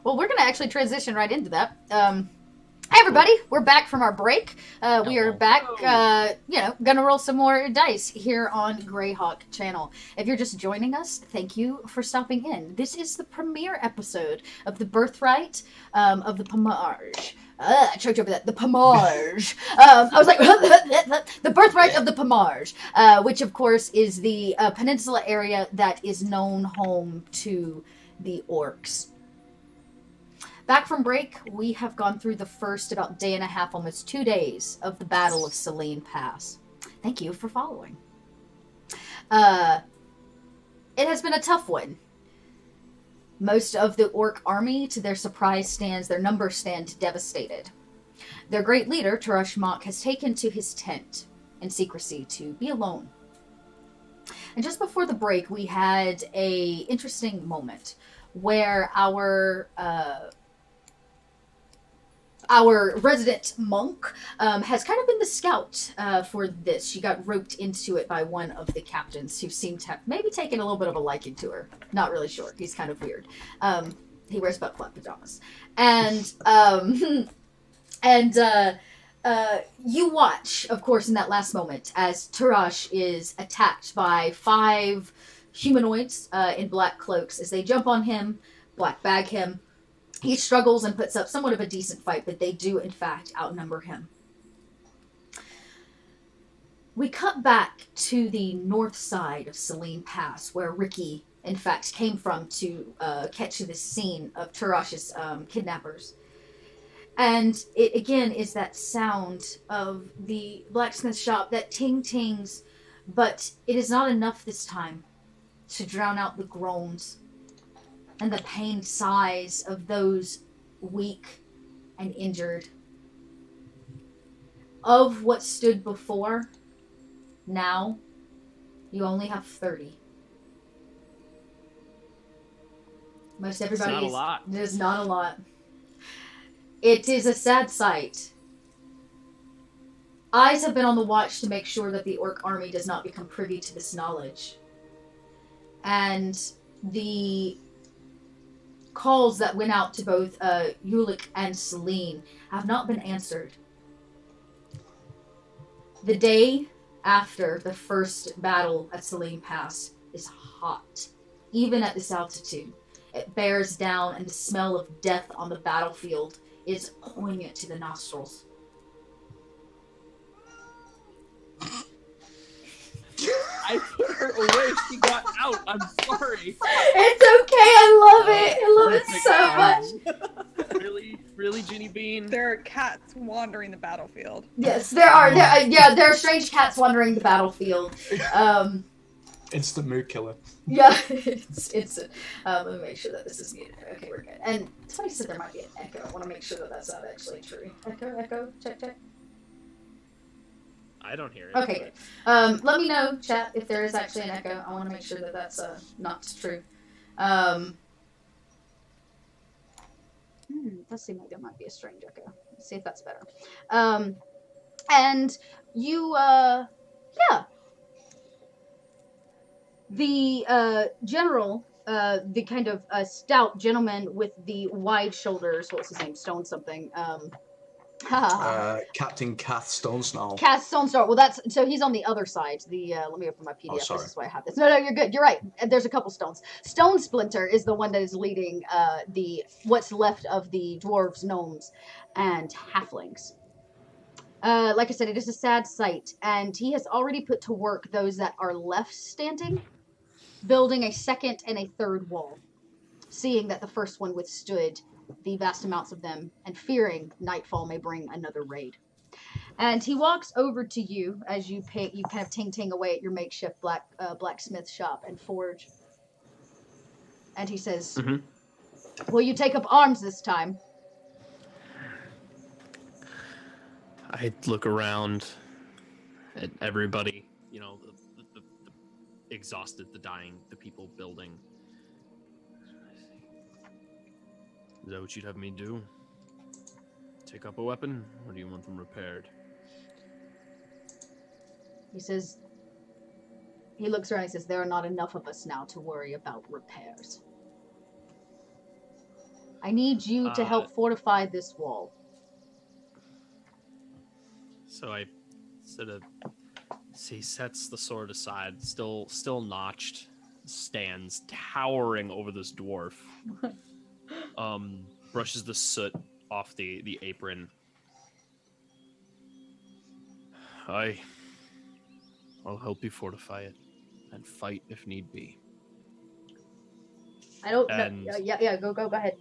Well, we're going to actually transition right into that. Hey everybody, we're back from our break. We are back, gonna roll some more dice here on Greyhawk channel. If you're just joining us, thank you for stopping in. This is the premiere episode of the Birthright of the Pomarj. I choked over that. The Pomarj. I was like, the Birthright of the Pomarj, which of course is the peninsula area that is known home to the orcs. Back from break, we have gone through the first about day and a half, almost 2 days of the Battle of Selene Pass. Thank you for following. It has been a tough one. Most of the orc army, to their surprise, their numbers stand devastated. Their great leader, Turush, has taken to his tent in secrecy to be alone. And just before the break, we had a interesting moment where our resident monk has kind of been the scout for this. She got roped into it by one of the captains who seemed to have maybe taken a little bit of a liking to her. Not really sure. He's kind of weird. He wears butt flap pajamas. And you watch, of course, in that last moment as Turush is attacked by 5 humanoids in black cloaks as they jump on him, black bag him. He struggles and puts up somewhat of a decent fight, but they do, in fact, outnumber him. We cut back to the north side of Selene Pass, where Ricky, in fact, came from to catch this scene of Turush's kidnappers. And it, again, is that sound of the blacksmith shop that ting-tings, but it is not enough this time to drown out the groans and the pained sighs of those weak and injured. Of what stood before, now you only have 30. Most everybody It's not a lot. It is not a lot. It is a sad sight. Eyes have been on the watch to make sure that the orc army does not become privy to this knowledge. And the calls that went out to both Ulick and Selene have not been answered. The day after the first battle at Selene Pass is hot, even at this altitude. It bears down, and the smell of death on the battlefield is poignant to the nostrils. I put her away. She got out. I'm sorry. It's okay. I love it. I love it so much. Really, Ginny Bean? There are cats wandering the battlefield. Yes, there are. There are strange cats wandering the battlefield. Instant mood killer. Yeah, it's let me make sure that this is muted. Okay, we're good. And somebody said there might be an echo. I want to make sure that that's not actually true. Echo, check. I don't hear it. Okay, good. Let me know, chat, if there is actually an echo. I want to make sure that that's not true. Let's see, maybe there might be a strange echo. Let's see if that's better. And you, yeah. The general, the kind of stout gentleman with the wide shoulders, what was his name? Stone something. Captain Kath Stonesnarl. Cass Stonestar. Well, that's so he's on the other side. The let me open my PDF. sorry. This is why I have this. No, you're good. You're right. There's a couple stones. Stone Splinter is the one that is leading the what's left of the dwarves, gnomes, and halflings. Like I said, it is a sad sight, and he has already put to work those that are left standing, building a second and a third wall, seeing that the first one withstood the vast amounts of them, and fearing nightfall may bring another raid. And he walks over to you as you kind of ting away at your makeshift blacksmith shop and forge. And he says, "Will you take up arms this time?" I look around at everybody, the exhausted, the dying, the people building. Is that what you'd have me do? Take up a weapon, or do you want them repaired? He says, he looks around and says, "There are not enough of us now to worry about repairs." I need you to help fortify this wall. So I sort of he sets the sword aside, still notched, stands towering over this dwarf. Brushes the soot off the apron. I'll help you fortify it and fight if need be. I don't know. Yeah, go ahead.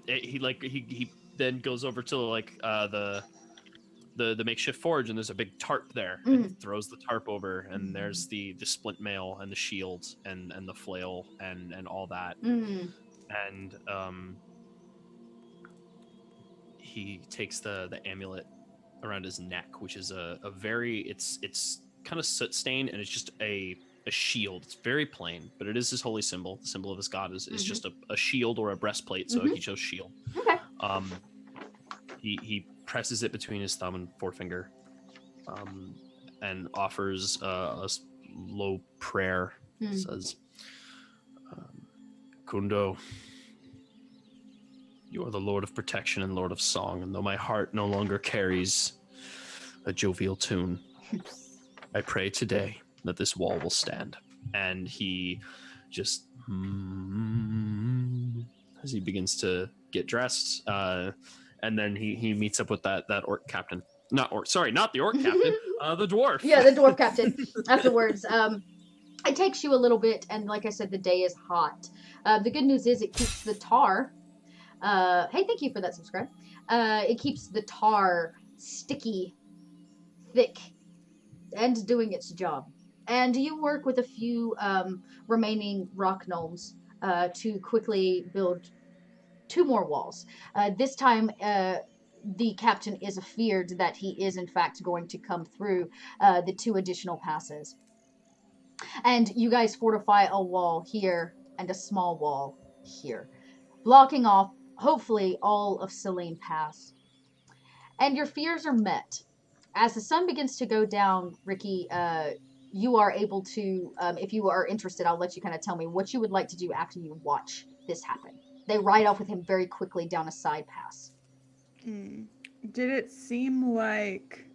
He then goes over to like the makeshift forge, and there's a big tarp there, and he throws the tarp over, and there's the splint mail and the shield and the flail and all that. And he takes the amulet around his neck, which is a very it's kind of soot stained, and it's just a shield. It's very plain, but it is his holy symbol. The symbol of his god is just a shield or a breastplate, so he chose shield. Okay. He presses it between his thumb and forefinger, and offers a low prayer. Says, Kundo, you are the Lord of protection and Lord of song, and though my heart no longer carries a jovial tune, I pray today that this wall will stand. And he just, as he begins to get dressed, and then he meets up with that orc captain. Not the orc captain, the dwarf. Yeah, the dwarf captain. Afterwards, it takes you a little bit, and like I said, the day is hot. The good news is it keeps the tar. Hey, thank you for that subscribe. It keeps the tar sticky, thick, and doing its job. And you work with a few remaining rock gnomes to quickly build 2 more walls. This time, the captain is afeared that he is in fact going to come through the 2 additional passes. And you guys fortify a wall here and a small wall here, blocking off, hopefully, all of Selene Pass. And your fears are met. As the sun begins to go down, Ricky, you are able to, if you are interested, I'll let you kind of tell me what you would like to do after you watch this happen. They ride off with him very quickly down a side pass. Did it seem like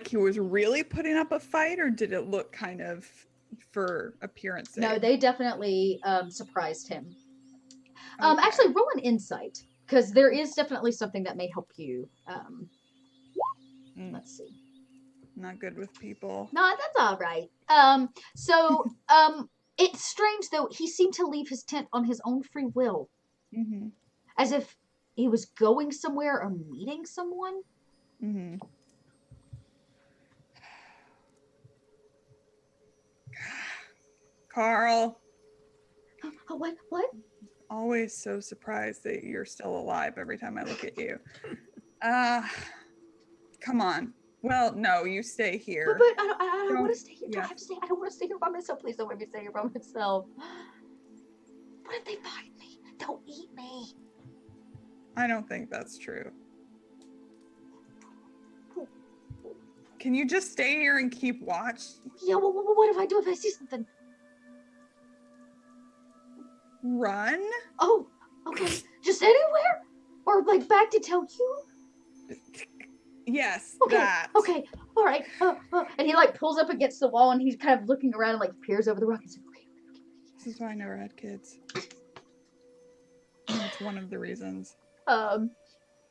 he was really putting up a fight, or did it look kind of for appearance sake? No, they definitely surprised him. Okay. Actually, roll an insight, because there is definitely something that may help you. Let's see. Not good with people. No, that's all right. It's strange, though. He seemed to leave his tent on his own free will. As if he was going somewhere or meeting someone. Carl. Oh, what? Always so surprised that you're still alive every time I look at you. Come on. Well, no, you stay here. But I don't want to stay here. Yeah. I don't want to stay here by myself. Please don't make me stay here by myself. What if they find me? They'll eat me. I don't think that's true. Can you just stay here and keep watch? Yeah, what if I do if I see something? Run? Oh, okay. Just anywhere? Or like back to tell you? Yes, Okay, that. okay, all right. And he like pulls up against the wall and he's kind of looking around and like peers over the rock. He's like, okay. This is why I never had kids. That's one of the reasons.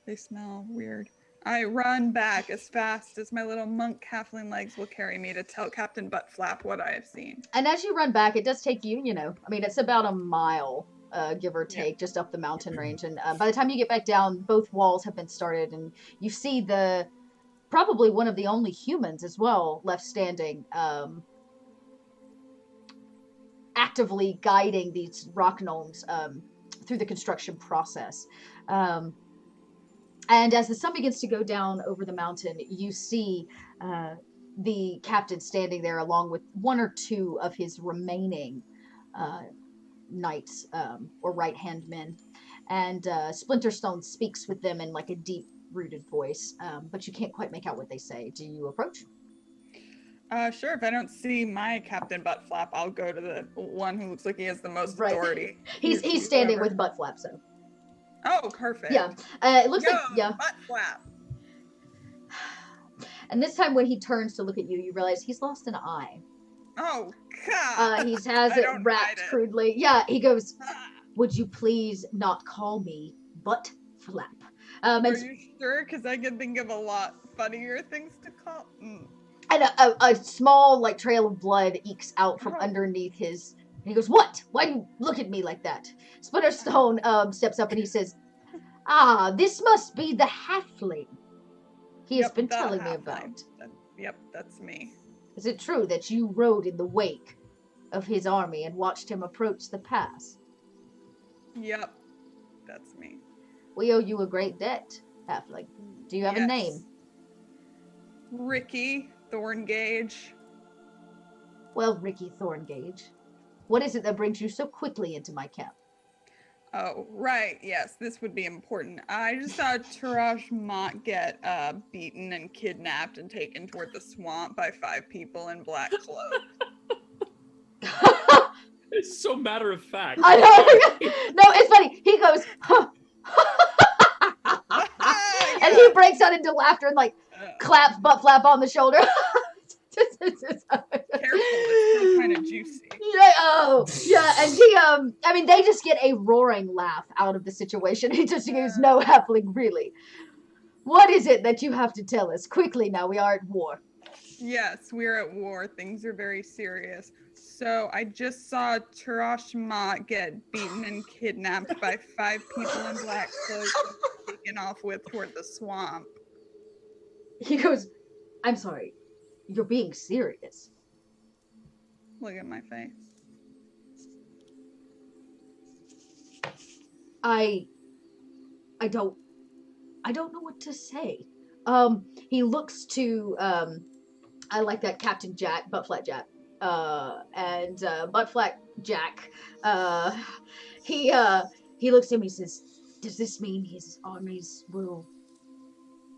They smell weird. I run back as fast as my little monk halfling legs will carry me to tell Captain Buttflap what I have seen. And as you run back, it does take you, it's about a mile, give or take, just up the mountain range. And by the time you get back down, both walls have been started, and you see probably one of the only humans as well left standing, actively guiding these rock gnomes through the construction process. And as the sun begins to go down over the mountain, you see the captain standing there along with 1 or 2 of his remaining knights or right-hand men. And Splinterstone speaks with them in like a deep-rooted voice, but you can't quite make out what they say. Do you approach? Sure. If I don't see my Captain Butt Flap, I'll go to the one who looks like he has the most Right. authority. He's standing Whoever. with butt flap, so. Oh, perfect. Yeah. It looks like, yeah. Butt Flap. And this time when he turns to look at you, you realize he's lost an eye. Oh, God. He has I it don't wrapped hide it. crudely. Yeah, he goes, Ah. would you please not call me butt flap? Are And you sure? Because I can think of a lot funnier things to call. And a small, like, trail of blood ekes out from underneath his... And he goes, what? Why do you look at me like that? Splinterstone steps up and he says, this must be the halfling he has been the telling me halfling. about. Yep, that's me. Is it true that you rode in the wake of his army and watched him approach the pass? Yep, that's me. We owe you a great debt, halfling. Do you have a name? Ricky Thorngage. Well, Ricky Thorngage, what is it that brings you so quickly into my camp? Oh, right. Yes, this would be important. I just saw Taraj Mott get beaten and kidnapped and taken toward the swamp by 5 people in black clothes. It's so matter of fact. I know. No, it's funny. He goes, huh. And he breaks out into laughter and like claps butt flap on the shoulder. Careful, it's still kind of juicy. Yeah, oh, yeah, and he, I mean, they just get a roaring laugh out of the situation. He just goes, no, halfling, really. What is it that you have to tell us? Quickly now, we are at war. Yes, we're at war. Things are very serious. So I just saw Tarash Mott get beaten and kidnapped by 5 people in black clothes and taken off with toward the swamp. He goes, I'm sorry, you're being serious. Look at my face. I don't know what to say. He looks to, I like that Captain Jack, Buttflat Jack, and Buttflat Jack, he looks at him and he says, does this mean his armies will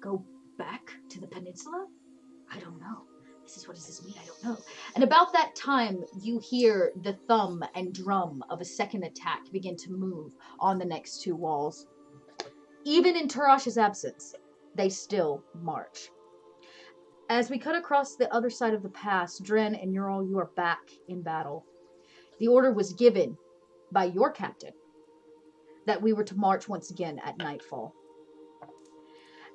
go back to the peninsula? I don't know. What does this mean? I don't know. And about that time, you hear the thumb and drum of a second attack begin to move on the next 2 walls. Even in Tarash's absence, they still march. As we cut across the other side of the pass, Dren and Ural, you are back in battle. The order was given by your captain that we were to march once again at nightfall.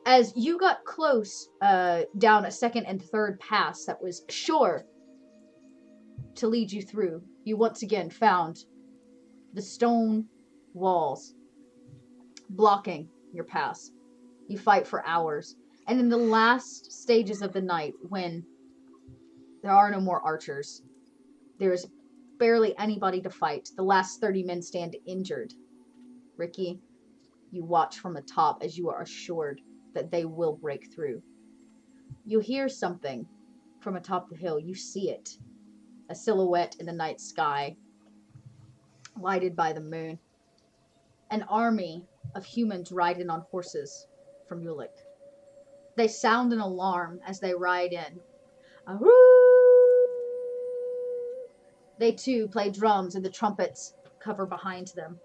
As you got close down a second and third pass that was sure to lead you through, you once again found the stone walls blocking your pass. You fight for hours. And in the last stages of the night, when there are no more archers, there's barely anybody to fight. The last 30 men stand injured. Ricky, you watch from atop as you are assured that they will break through. You hear something from atop the hill. You see it. A silhouette in the night sky, lighted by the moon. An army of humans ride in on horses from Ulick. They sound an alarm as they ride in. Ahoo! They too play drums and the trumpets cover behind them.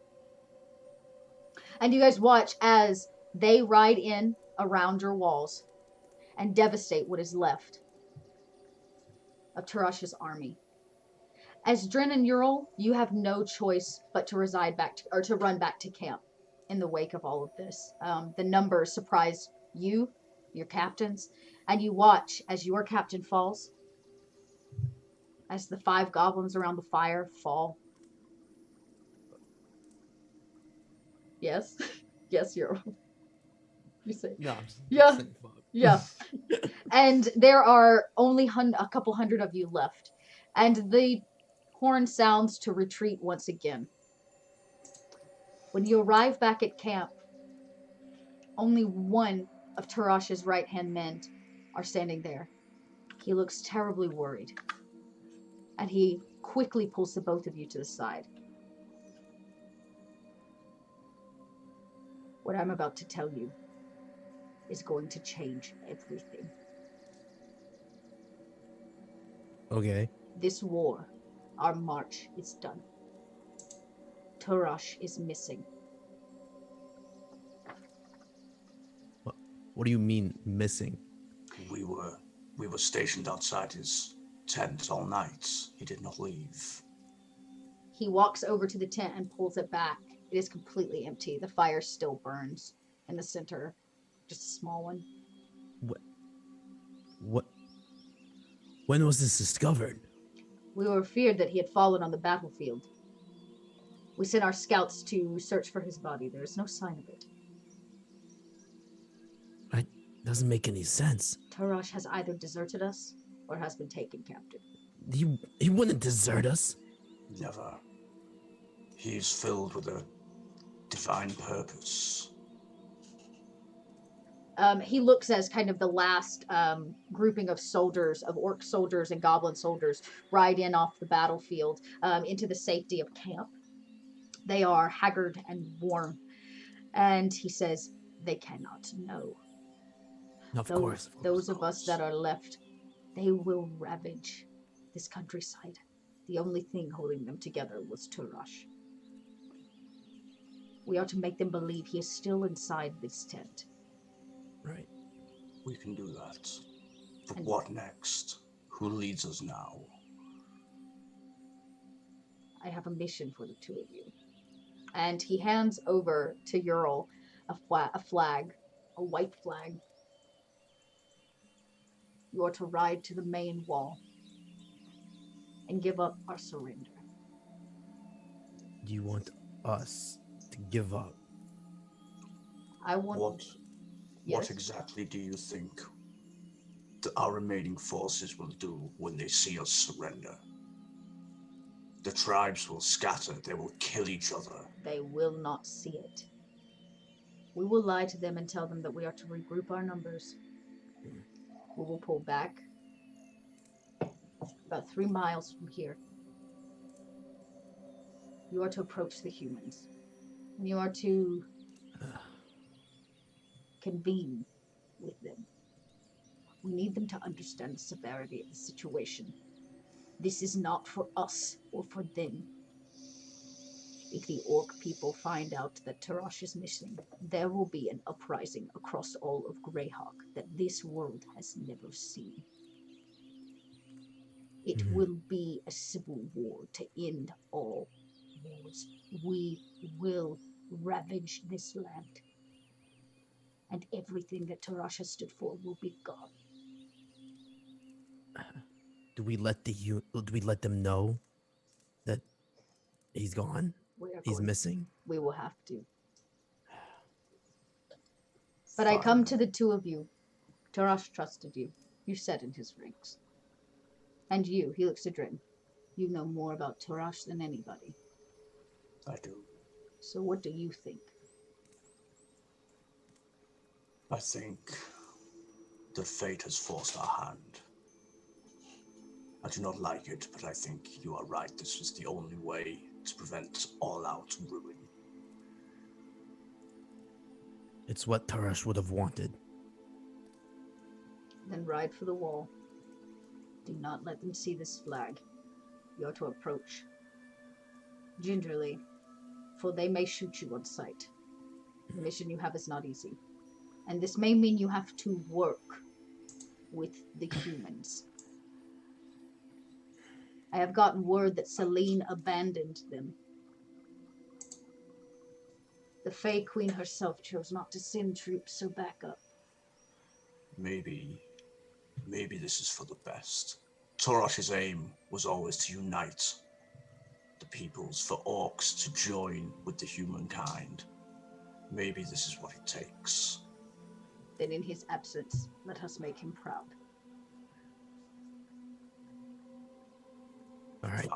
And you guys watch as they ride in around your walls and devastate what is left of Tarash's army. As Dren and Ural, you have no choice but to to run back to camp in the wake of all of this. The numbers surprise you, your captains, and you watch as your captain falls, as the 5 goblins around the fire fall. Yes? Yes, Ural. You say, No. yeah, yeah. And there are only a couple hundred of you left. And the horn sounds to retreat once again. When you arrive back at camp, only one of Tarash's right-hand men are standing there. He looks terribly worried. And he quickly pulls the both of you to the side. What I'm about to tell you is going to change everything. Okay. This war, our march, is done. Turash is missing. What do you mean missing? We were stationed outside his tent all night. He did not leave. He walks over to the tent and pulls it back. It is completely empty. The fire still burns in the center. Just a small one. What? When was this discovered? We were feared that he had fallen on the battlefield. We sent our scouts to search for his body. There is no sign of it. It doesn't make any sense. Turash has either deserted us or has been taken captive. He wouldn't desert us. Never. He's filled with a divine purpose. He looks as kind of the last grouping of soldiers, of orc soldiers and goblin soldiers, ride in off the battlefield into the safety of camp. They are haggard and warm. And he says, they cannot know. Of course. Those of us that are left, they will ravage this countryside. The only thing holding them together was Turash. We are to make them believe he is still inside this tent. Right. We can do that. But what next? Who leads us now? I have a mission for the two of you. And he hands over to Ural a flag, a white flag. You are to ride to the main wall and give up our surrender. Do you want us to give up? I want... What Yes? exactly do you think that our remaining forces will do when they see us surrender? The tribes will scatter. They will kill each other. They will not see it. We will lie to them and tell them that we are to regroup our numbers. We will pull back about 3 miles from here. You are to approach the humans. And you are to convene with them. We need them to understand the severity of the situation. This is not for us or for them. If the orc people find out that Turash is missing, there will be an uprising across all of Greyhawk that this world has never seen. It will be a civil war to end all wars. We will ravage this land. And everything that Turash has stood for will be gone. Do we let them know that he's gone? He's missing? We will have to. But I come to the two of you. Turash trusted you. You sat in his ranks. And you, he looks to Drin. You know more about Turash than anybody. I do. So what do you think? I think that fate has forced our hand. I do not like it, but I think you are right. This was the only way to prevent all-out ruin. It's what Turash would have wanted. Then ride for the wall. Do not let them see this flag. You are to approach gingerly, for they may shoot you on sight. The mission you have is not easy. And this may mean you have to work with the humans. I have gotten word that Selene abandoned them. The Fae Queen herself chose not to send troops, so back up. Maybe this is for the best. Torash's aim was always to unite the peoples, for orcs to join with the humankind. Maybe this is what it takes. Then in his absence, let us make him proud. All right.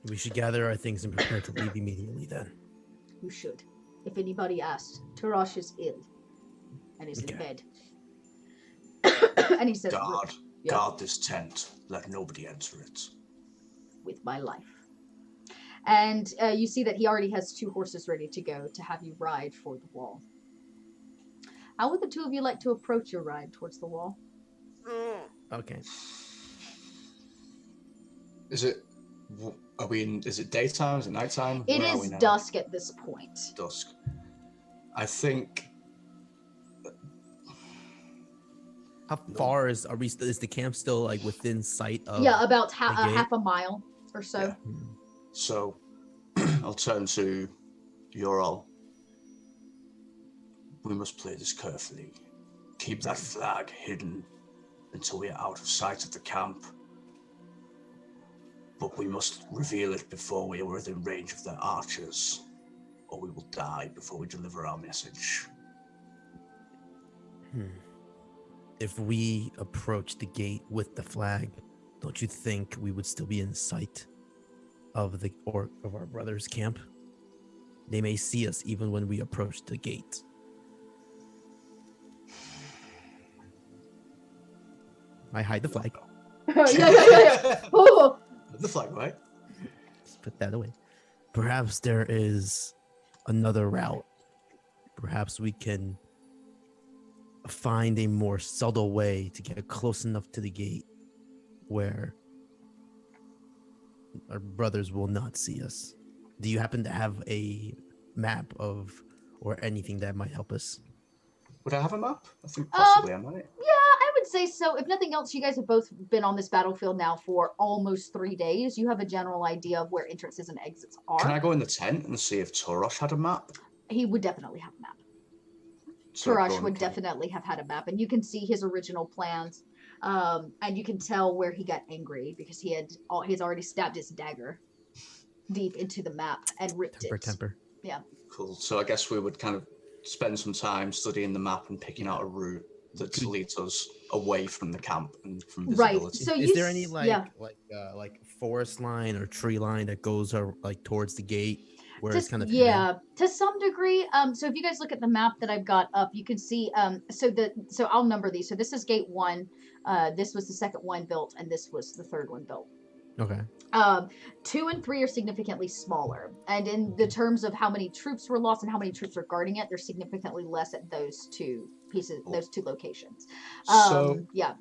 We should gather our things and prepare to leave immediately then. You should. If anybody asks, Turash is ill and is in bed. And he says, Guard this tent. Let nobody enter it. With my life. And you see that he already has 2 horses ready to go to have you ride for the wall. How would the two of you like to approach your ride towards the wall? Okay. Is it? Are we in? Is it daytime? Is it nighttime? It Where are we is now? dusk at this point. Dusk. I think. How far is is the camp still like within sight of? Yeah, about the gate? half a mile or so. Yeah. So, I'll turn to Ural. We must play this carefully. Keep that flag hidden until we are out of sight of the camp. But we must reveal it before we are within range of their archers, or we will die before we deliver our message. If we approach the gate with the flag, don't you think we would still be in sight of our brother's camp? They may see us even when we approach the gate. I hide the flag. yeah. Oh. The flag, right? Let's put that away. Perhaps there is another route. Perhaps we can find a more subtle way to get close enough to the gate where our brothers will not see us. Do you happen to have a map of or anything that might help us? Would I have a map? I think possibly I might. Yeah, I would say so. If nothing else, you guys have both been on this battlefield now for almost 3 days. You have a general idea of where entrances and exits are. Can I go in the tent and see if Torosh had a map? He would definitely have a map. So go Turash on, would okay. definitely have had a map, and you can see his original plans, and you can tell where he got angry because he's already stabbed his dagger deep into the map and ripped it. Temper. Yeah. Cool. So I guess we would kind of spend some time studying the map and picking out a route that leads us away from the camp and from visibility. Right. So Is you there any yeah. like forest line or tree line that goes like towards the gate where it's kind of yeah, to some degree. So if you guys look at the map that I've got up, you can see. So I'll number these. So this is gate 1. This was the second one built, and this was the third one built. Okay. 2 and 3 are significantly smaller, and in the terms of how many troops were lost and how many troops are guarding it, they're significantly less at those two pieces, those two locations. Yeah.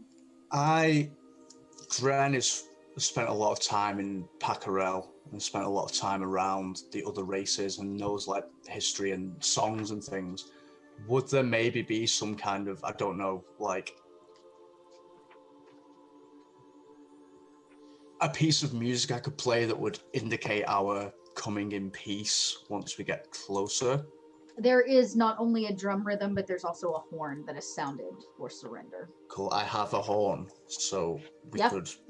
Dren has spent a lot of time in Pacarel and spent a lot of time around the other races and knows like history and songs and things. Would there maybe be some kind of, I don't know, like a piece of music I could play that would indicate our coming in peace once we get closer? There is not only a drum rhythm, but there's also a horn that is sounded for surrender. Cool. I have a horn, so we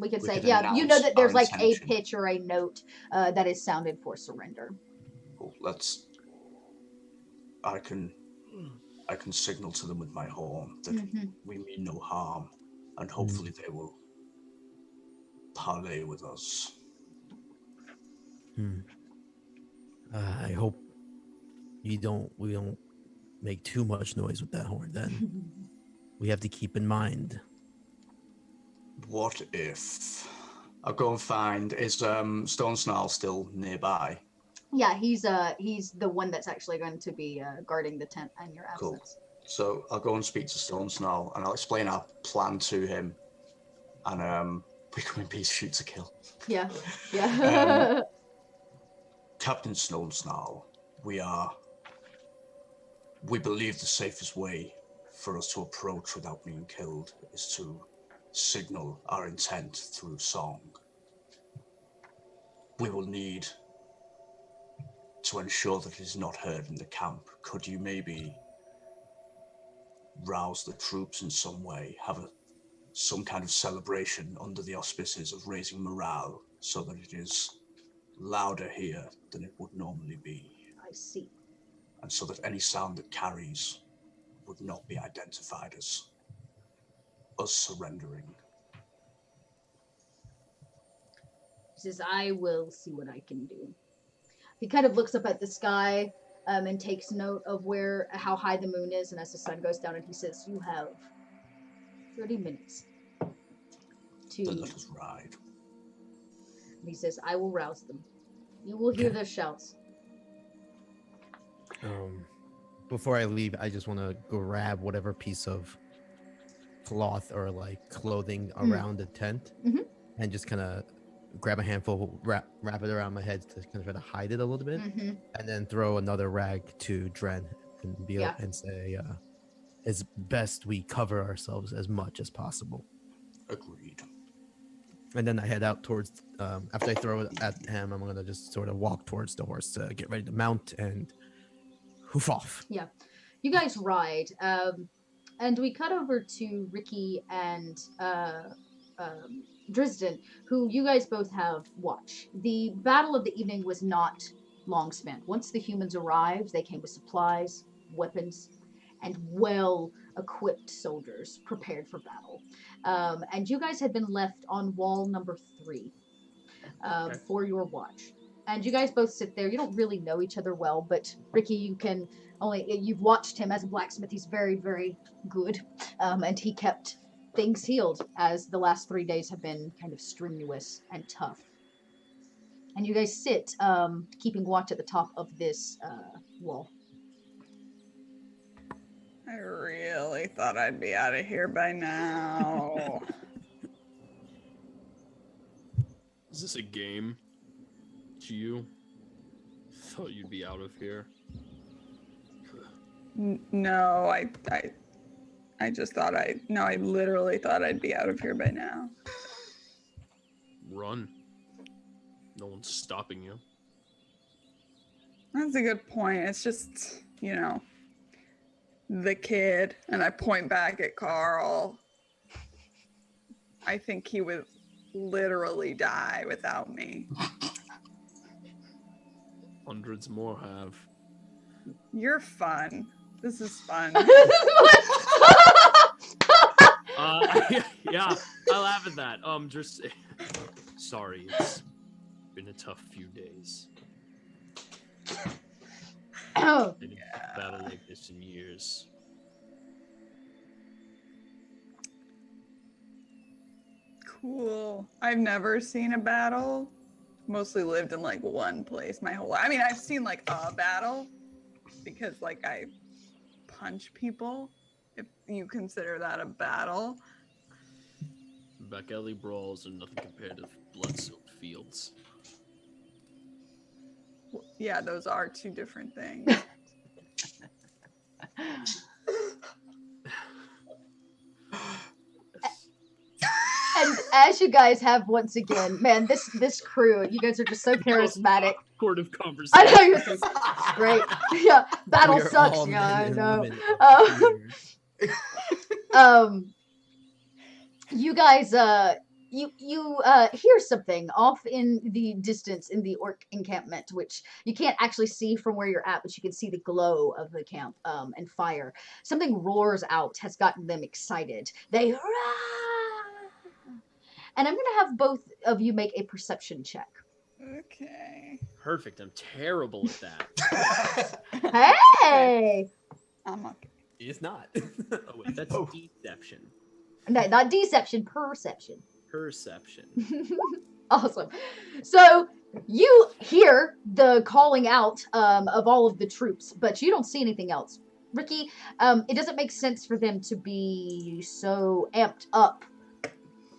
could say, yeah, you know that there's like intention. a pitch or a note that is sounded for surrender. Cool. I can signal to them with my horn that we mean no harm, and hopefully they will parley with us. I hope we don't make too much noise with that horn then. We have to keep in mind. What if I'll go and find, is Stone Snarl still nearby? Yeah, he's the one that's actually going to be guarding the tent in your absence. Cool. So I'll go and speak to Stone Snarl and I'll explain our plan to him, and we come in peace, shoot to kill. Yeah. Captain Stone Snarl, we believe the safest way for us to approach without being killed is to signal our intent through song. We will need to ensure that it is not heard in the camp. Could you maybe rouse the troops in some way, have some kind of celebration under the auspices of raising morale so that it is louder here than it would normally be? I see. And so that any sound that carries would not be identified as us surrendering. He says, I will see what I can do. He kind of looks up at the sky and takes note of how high the moon is, and as the sun goes down, and he says, you have 30 minutes to... Then let us ride. And he says, I will rouse them. You will hear their shouts. Before I leave, I just want to grab whatever piece of cloth or like clothing around the tent and just kind of grab a handful, wrap it around my head to kind of try to hide it a little bit, Mm-hmm. and then throw another rag to Dren and Yeah. and say, "It's best we cover ourselves as much as possible." Agreed. And then I head out towards. After I throw it at him, I'm gonna just sort of walk towards the horse to get ready to mount and hoof off. Yeah. You guys ride, and we cut over to Ricky and Drisden, who you guys both have watch. The battle of the evening was not long spent. Once the humans arrived, they came with supplies, weapons, and well-equipped soldiers prepared for battle. And you guys had been left on wall number 3 for your watch. And you guys both sit there. You don't really know each other well, but Ricky, you've watched him as a blacksmith. He's very, very good. And he kept things healed as the last 3 days have been kind of strenuous and tough. And you guys sit, keeping watch at the top of this wall. I really thought I'd be out of here by now. Is this a game? To you? Thought you'd be out of here. No, I just thought I literally thought I'd be out of here by now. Run. No one's stopping you. That's a good point. It's just, the kid, and I point back at Carl. I think he would literally die without me. Hundreds more have. You're fun. This is fun. Yeah, I laugh at that. Just sorry, it's been a tough few days. Oh. I didn't battle like this in years. Cool. I've never seen a battle. Mostly lived in like one place my whole life. I mean, I've seen like a battle because like I punch people, if you consider that a battle. Back alley brawls are nothing compared to blood-soaked fields. Yeah, those are two different things. And as you guys have once again, man, this crew, you guys are just so charismatic. Court of conversation. I know you're so great. Yeah, battle We are sucks. all Yeah, I men and know. women of fear. You guys, you hear something off in the distance in the orc encampment, which you can't actually see from where you're at, but you can see the glow of the camp and fire. Something roars out, has gotten them excited. They roar! And I'm gonna have both of you make a perception check. Okay. Perfect. I'm terrible at that. Hey! I'm okay. It's not. Oh wait, that's deception. No, not deception, perception. Perception. Awesome. So you hear the calling out of all of the troops, but you don't see anything else. Ricky, it doesn't make sense for them to be so amped up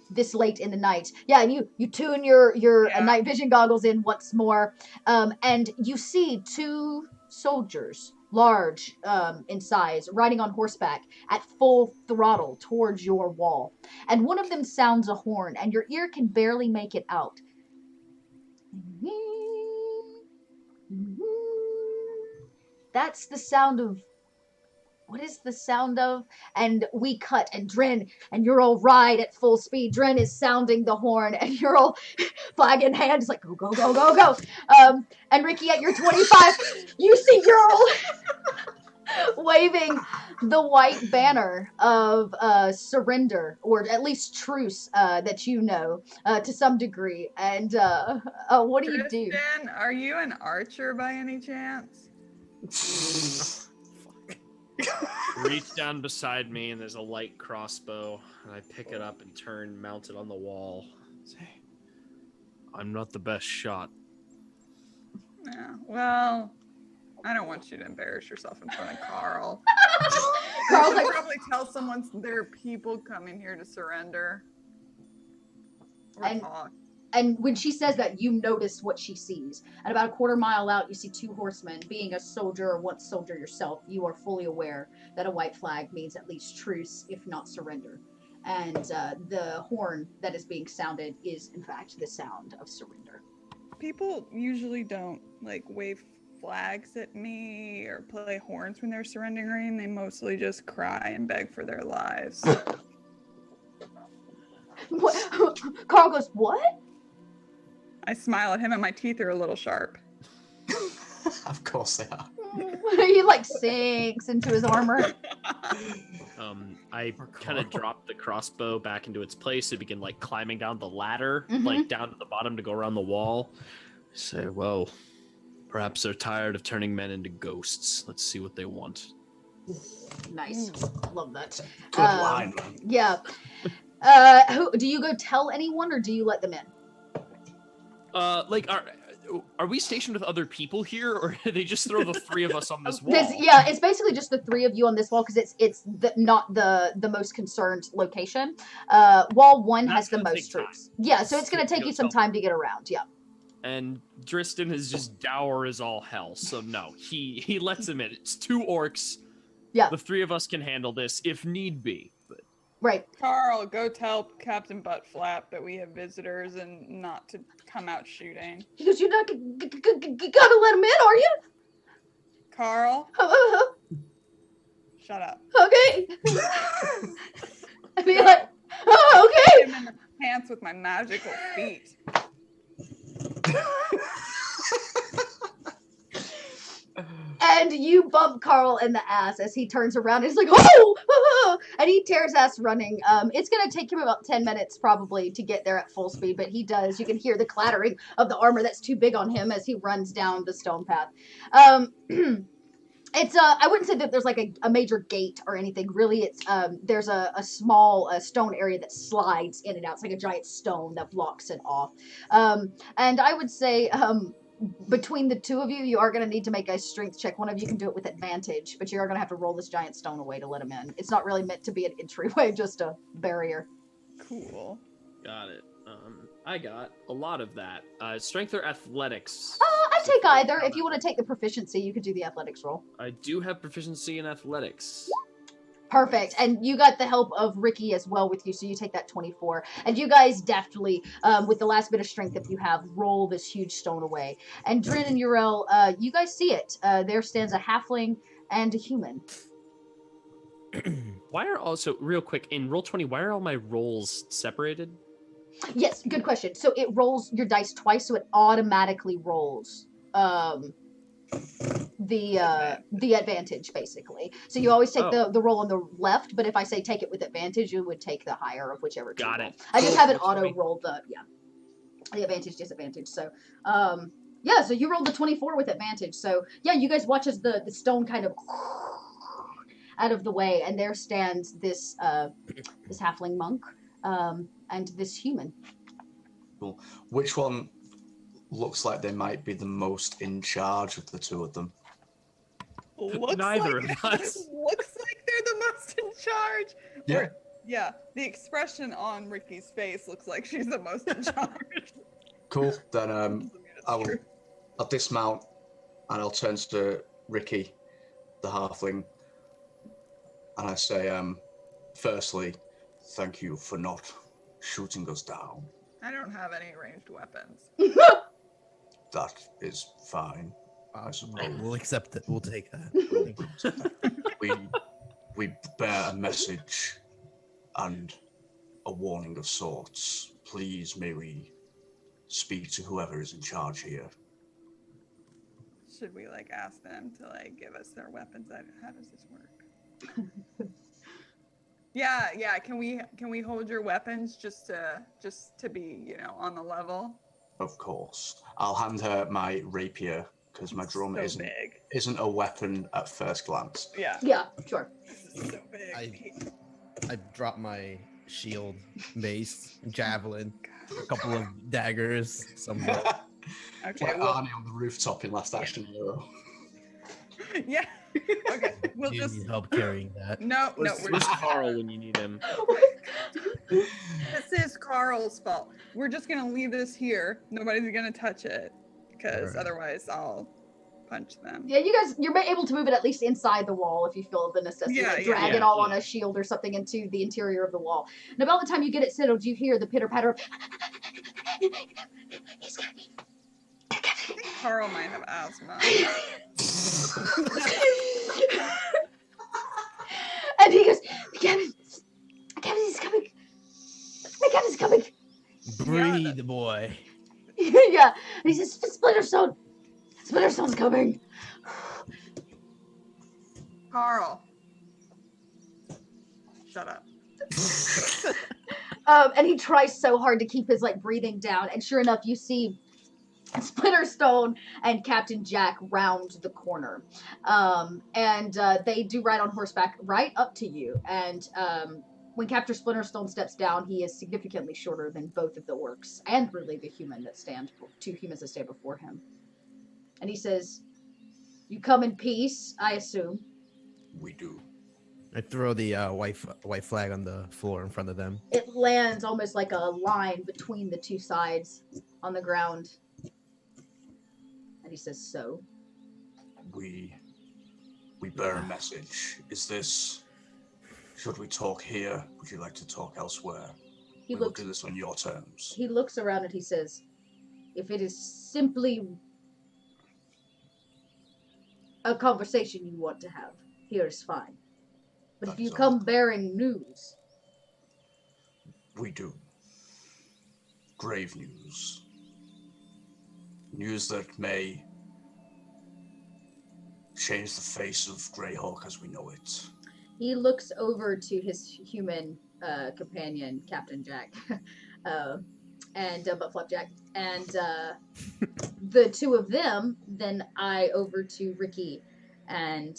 this late in the night. Yeah, and you tune your night vision goggles in once more, and you see 2 soldiers, large in size, riding on horseback at full throttle towards your wall. And one of them sounds a horn, and your ear can barely make it out. That's the sound of... What is the sound of? And we cut, and Dren, and you're all ride at full speed. Dren is sounding the horn, and you're all flag in hand. It's like, go, go, go, go, go. And Ricky, at your 25, you see Earl waving the white banner of surrender, or at least truce, that you know, to some degree. And what do you do? Tristan, are you an archer by any chance? Reach down beside me, and there's a light crossbow, and I pick it up and turn, mount it on the wall. Say, I'm not the best shot. Yeah. Well, I don't want you to embarrass yourself in front of Carl. Carl's You like, should probably tell someone there are people coming here to surrender. Or And- talk. and when she says that, you notice what she sees. And about a quarter mile out, you see 2 horsemen. Being a soldier or once soldier yourself, you are fully aware that a white flag means at least truce, if not surrender. And the horn that is being sounded is, in fact, the sound of surrender. People usually don't like wave flags at me or play horns when they're surrendering. They mostly just cry and beg for their lives. What? Carl goes, what? I smile at him and my teeth are a little sharp. Of course they are. He like sinks into his armor. I kind of dropped the crossbow back into its place and begin like climbing down the ladder, Mhm. like down to the bottom to go around the wall. Say, well, perhaps they're tired of turning men into ghosts. Let's see what they want. Nice. Love that. Good line, man. Yeah. Do you go tell anyone or do you let them in? Like, are we stationed with other people here, or do they just throw the 3 of us on this wall? It's basically just the 3 of you on this wall because it's not the most concerned location. Wall 1 That's has the gonna most take time. troops. Yeah, so it's going to take Go you some tell time to get around. Yeah. And Driston is just dour as all hell, so no, he lets him in. It's 2 orcs. Yeah. The 3 of us can handle this if need be. But Right. Carl, go tell Captain Buttflap that we have visitors and not to come out shooting. He goes, you're not gonna let him in, are you? Carl, shut up. Okay. I mean, like, oh, okay. Hit him in the pants with my magical feet. And you bump Carl in the ass as he turns around and he's like, oh! And he tears ass running. It's going to take him about 10 minutes probably to get there at full speed, but he does. You can hear the clattering of the armor that's too big on him as he runs down the stone path. It's I wouldn't say that there's like a major gate or anything. Really, it's there's a small stone area that slides in and out. It's like a giant stone that blocks it off. And I would say between the 2 of you, you are going to need to make a strength check. One of you can do it with advantage, but you are going to have to roll this giant stone away to let him in. It's not really meant to be an entryway, just a barrier. Cool. got it. I got a lot of that. Strength or athletics? I take either. If you want to take the proficiency, you could do the athletics roll. I do have proficiency in athletics. Perfect. And you got the help of Ricky as well with you, so you take that 24. And you guys deftly, with the last bit of strength that you have, roll this huge stone away. And Drin and Uriel, you guys see it. There stands a halfling and a human. Why are also, real quick, in Roll20, why are all my rolls separated? Yes, good question. So it rolls your dice twice, so it automatically rolls the advantage, basically. So you always take the roll on the left, but if I say take it with advantage, you would take the higher of whichever two Got roll. it. I just have it Cool. auto roll the advantage, disadvantage. So yeah, so you rolled the 24 with advantage. So yeah, you guys watch as the stone kind of out of the way, and there stands this this halfling monk and this human. Cool. Which one looks like they might be the most in charge of the 2 of them? Neither of us. Looks like they're the most in charge. Yeah. Or, yeah, the expression on Ricky's face looks like she's the most in charge. Cool. Then I'll dismount and I'll turn to Ricky, the halfling, and I say, firstly, thank you for not shooting us down. I don't have any ranged weapons. That is fine, I suppose. We'll accept it. We'll take that. we bear a message and a warning of sorts. Please, may we speak to whoever is in charge here. Should we like ask them to like give us their weapons? How does this work? Yeah. Can we hold your weapons just to be, on the level? Of course. I'll hand her my rapier because my drum so big. isn't a weapon at first glance. Yeah. Yeah, sure. This is so big. I drop my shield, mace, javelin, a couple of daggers, some. Okay. Like Well, Arnie on the rooftop in Last Action Hero. yeah. Okay. We'll Do you just need help carrying that? no. Where's Carl when you need him? This is Carl's fault. We're just gonna leave this here. Nobody's gonna touch it, because Alright. otherwise I'll punch them. Yeah, you're able to move it at least inside the wall if you feel the necessity. Yeah, Like, yeah, drag yeah, it all on yeah. a shield or something into the interior of the wall. And about the time you get it settled, you hear the pitter patter of. He's coming. I think Carl might have asthma. And he goes, the captain is coming. The captain's coming. Breathe, boy. Yeah. And he says, Splinterstone's coming. Carl. Shut up. And he tries so hard to keep his breathing down, and sure enough, you see Splinterstone and Captain Jack round the corner, and they do ride on horseback right up to you. And when Captain Splinterstone steps down, he is significantly shorter than both of the orcs, and really the two humans that stand before him. And he says, "You come in peace, I assume." We do. I throw the white flag on the floor in front of them. It lands almost like a line between the two sides on the ground. And he says, "So?" We bear a message. Should we talk here? Would you like to talk elsewhere? He We will looks do this on your terms. He looks around and he says, "If it is simply a conversation you want to have, here is fine. But if That you is all. come bearing news, We do. Grave news. News that may change the face of Greyhawk as we know it. he looks over to his human companion, Captain Jack, and Butt Flapjack, and the two of them then eye over to Ricky and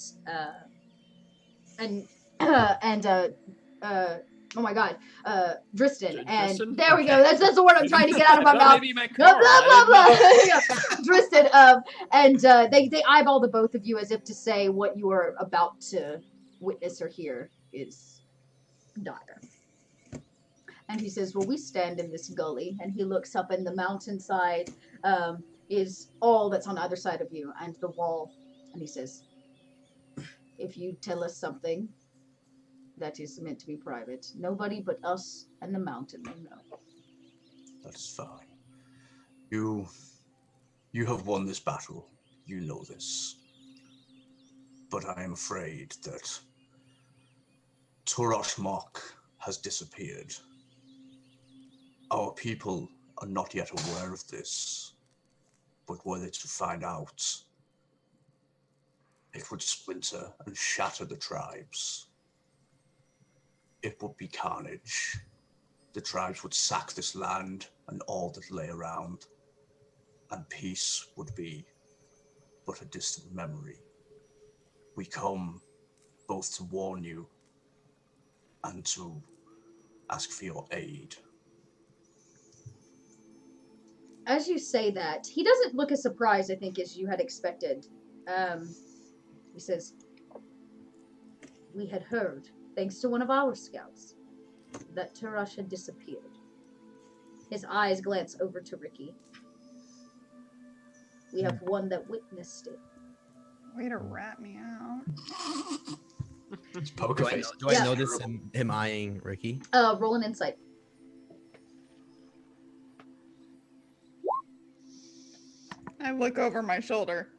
oh my god, Dristan. And Dristan? there we go. Okay. That's the word I'm trying to get out of my That mouth. may be my Blah Carl. blah I blah didn't blah. know. Dristan, and they eyeball the both of you as if to say what you are about to witness or hear is dire. And he says, "Well, we stand in this gully," and he looks up, and the mountainside is all that's on either side of you, and the wall. And he says, "If you tell us something that is meant to be private, nobody but us and the mountain will know." That is fine. You have won this battle. You know this. But I am afraid that Turash Mok has disappeared. Our people are not yet aware of this, but were they to find out, it would splinter and shatter the tribes. It would be carnage. The tribes would sack this land and all that lay around, and peace would be but a distant memory. We come both to warn you and to ask for your aid. As you say that, he doesn't look as surprised, I think, as you had expected. He says, "We had heard, thanks to one of our scouts, that Turash had disappeared." His eyes glance over to Ricky. "We have one that witnessed it." Way to rat me out. It's poker Do I, face. do I Yeah. notice him eyeing Ricky? Roll an insight. I look over my shoulder.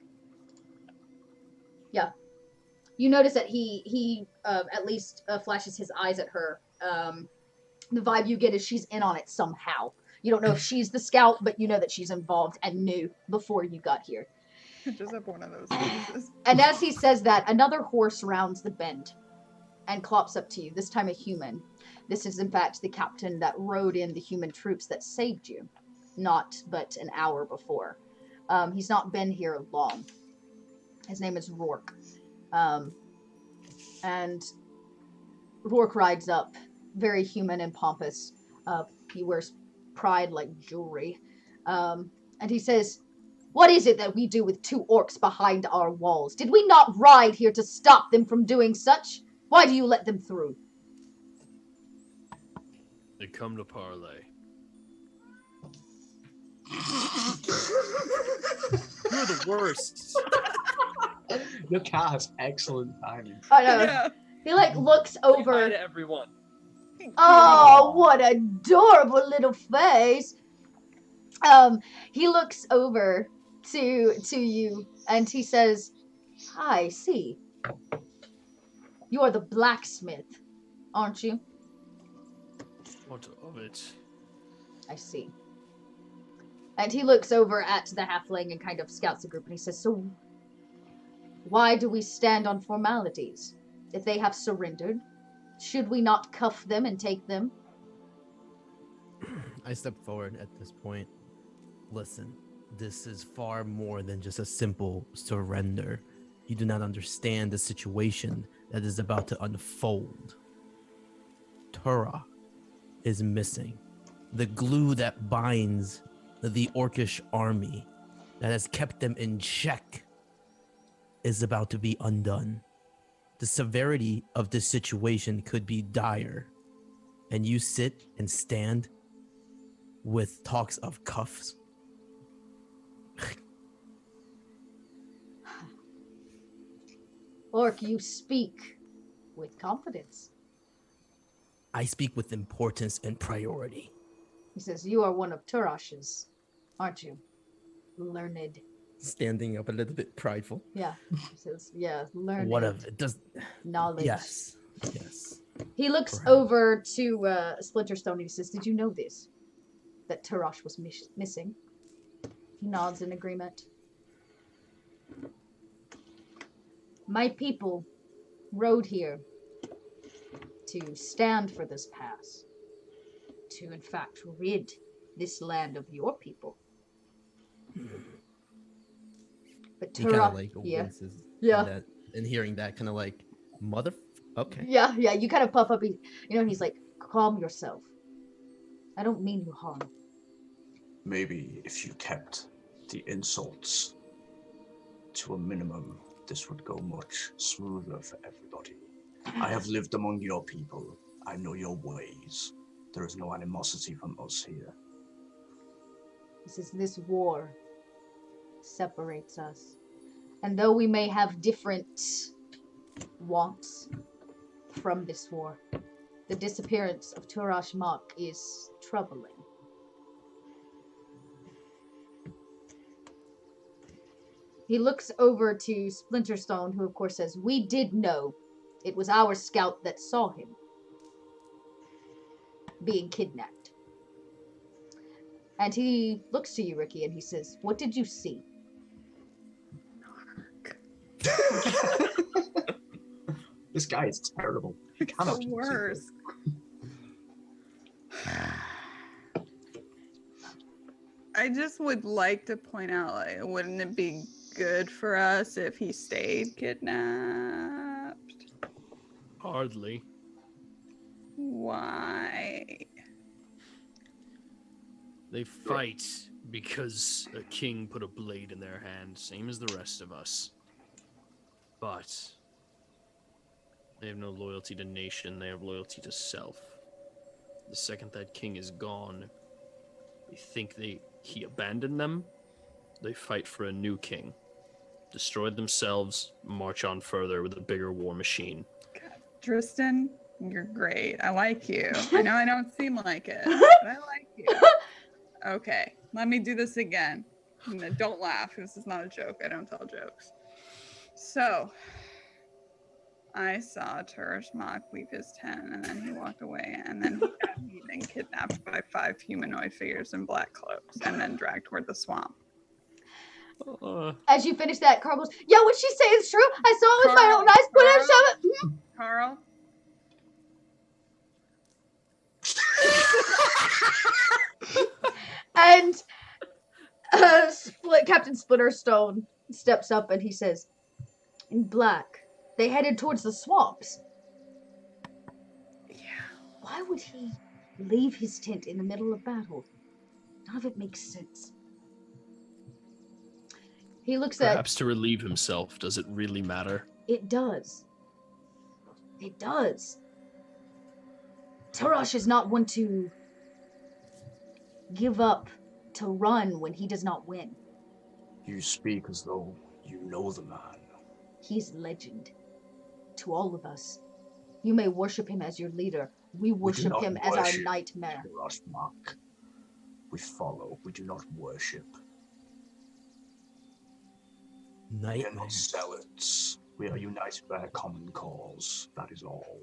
You notice that he at least flashes his eyes at her. The vibe you get is she's in on it somehow. You don't know if she's the scout, but you know that she's involved and knew before you got here. Just have one of those faces. And as he says that, another horse rounds the bend and clops up to you, this time a human. This is, in fact, the captain that rode in the human troops that saved you, not but an hour before. He's not been here long. His name is Rourke. And Rourke rides up, very human and pompous. He wears pride like jewelry. And he says, "What is it that we do with two orcs behind our walls? Did we not ride here to stop them from doing such? Why do you let them through?" They come to parley. You're the worst. Your cat has excellent timing. I know. Yeah. He like looks Say hi over. to everyone. Oh, what adorable little face. He looks over to you and he says, "I see. You are the blacksmith, aren't you?" What of it? I see. And he looks over at the halfling and kind of scouts the group and he says, "So why do we stand on formalities? If they have surrendered, should we not cuff them and take them?" I step forward at this point. Listen, this is far more than just a simple surrender. You do not understand the situation that is about to unfold. Turok is missing. The glue that binds the Orcish army that has kept them in check is about to be undone. The severity of this situation could be dire. And you sit and stand with talks of cuffs. Orc, you speak with confidence. I speak with importance and priority. He says, "You are one of Turash's, aren't you? Learned." Standing up a little bit prideful. Yeah. He says, "Yeah, learned. What of it? Does knowledge." yes. Yes. He looks Perhaps. over to Splinterstone and he says, "Did you know this? That Turash was missing?" He nods in agreement. "My people rode here to stand for this pass, to in fact rid this land of your people. But He kind of Turok, like yeah, winces. yeah. And hearing that, kind of like, mother. Okay. Yeah, you kind of puff up, and he's like, "Calm yourself. I don't mean you harm." Maybe if you kept the insults to a minimum, this would go much smoother for everybody. I have lived among your people. I know your ways. There is no animosity from us here. He says, "This war separates us. And though we may have different wants from this war, the disappearance of Turash Mok is troubling." He looks over to Splinterstone, who of course says, "We did know. It was our scout that saw him being kidnapped." And he looks to you, Ricky, and he says, "What did you see?" This guy is terrible. It's Cannot the be worst. I just would like to point out, like, wouldn't it be good for us if he stayed kidnapped? Hardly. Why? They fight because a king put a blade in their hand, same as the rest of us. But they have no loyalty to nation, they have loyalty to self. The second that king is gone, they think he abandoned them, they fight for a new king. Destroy themselves, march on further with a bigger war machine. Tristan, you're great. I like you. I know I don't seem like it, but I like you. Okay, let me do this again. No, don't laugh. This is not a joke. I don't tell jokes. So, I saw Turash Mok leave his tent, and then he walked away, and then he got eaten, kidnapped by 5 humanoid figures in black cloaks, and then dragged toward the swamp. As you finish that, Carl goes, "Yeah, what she say is true. I saw it with my own eyes. Put it, shove it." Carl? And Captain Splinterstone steps up and he says, "In black, they headed towards the swamps." Yeah. Why would he leave his tent in the middle of battle? None of it makes sense. He looks at... Perhaps to relieve himself. Does it really matter? It does. It does. Tarash is not one to give up, to run when he does not win. You speak as though you know the man. He's legend to all of us. You may worship him as your leader. We worship not him as our worship nightmare. Rosmark. We follow. We do not worship. We are Nightmare. not zealots. We are united by a common cause. That is all.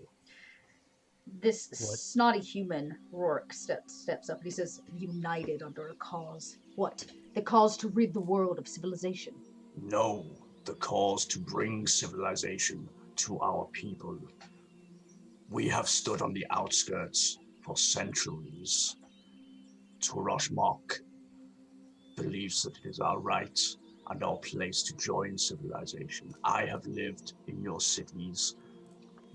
This What? snotty human, Rourke, steps up and he says, united under a cause. What? The cause to rid the world of civilization. No, the cause to bring civilization to our people. We have stood on the outskirts for centuries. Toroshmok believes that it is our right and our place to join civilization. I have lived in your cities.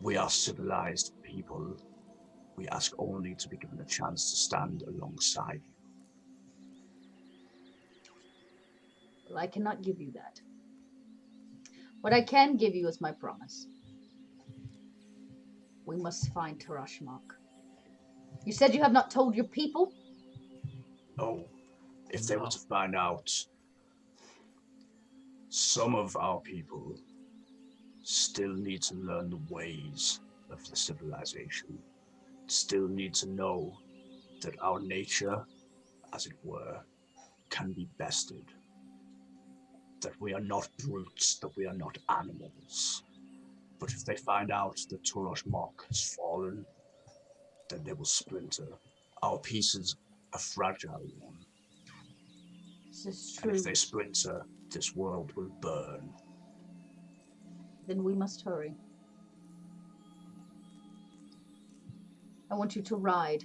We are civilized people. We ask only to be given a chance to stand alongside you. Well, I cannot give you that. What I can give you is my promise. We must find Tarashmak. You said you have not told your people? Oh, if they were to find out, some of our people still need to learn the ways of the civilization, still need to know that our nature, as it were, can be bested. That we are not brutes, that we are not animals. But if they find out that Toroshmok has fallen, then they will splinter. Our peace is a fragile one. This is And true. if they splinter, this world will burn. Then we must hurry. I want you to ride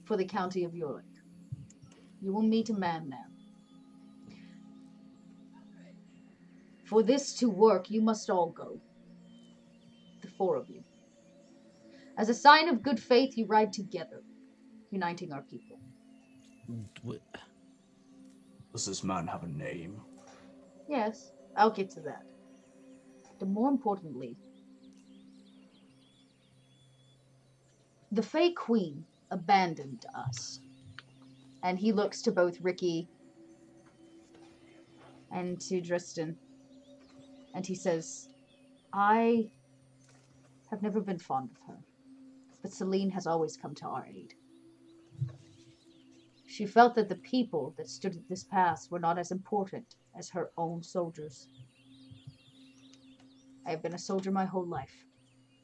for the county of Yorick. You will meet a man there. For this to work, you must all go. The four of you. As a sign of good faith, you ride together, uniting our people. Does this man have a name? Yes, I'll get to that. But more importantly, the Fey Queen abandoned us. And he looks to both Ricky and to Dristan. And he says, I have never been fond of her, but Celine has always come to our aid. She felt that the people that stood at this pass were not as important as her own soldiers. I have been a soldier my whole life,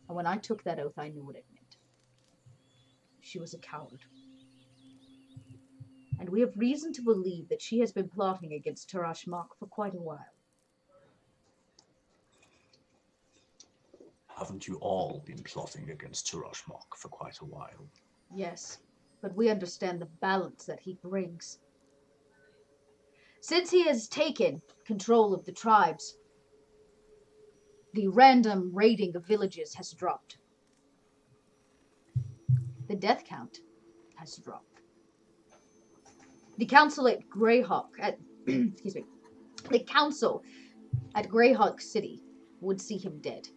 and when I took that oath, I knew what it meant. She was a coward. And we have reason to believe that she has been plotting against Tarashmak for quite a while. Haven't you all been plotting against Toroshmok for quite a while? Yes, but we understand the balance that he brings. Since he has taken control of the tribes, the random raiding of villages has dropped. The death count has dropped. The council at Greyhawk, the council at Greyhawk City would see him dead.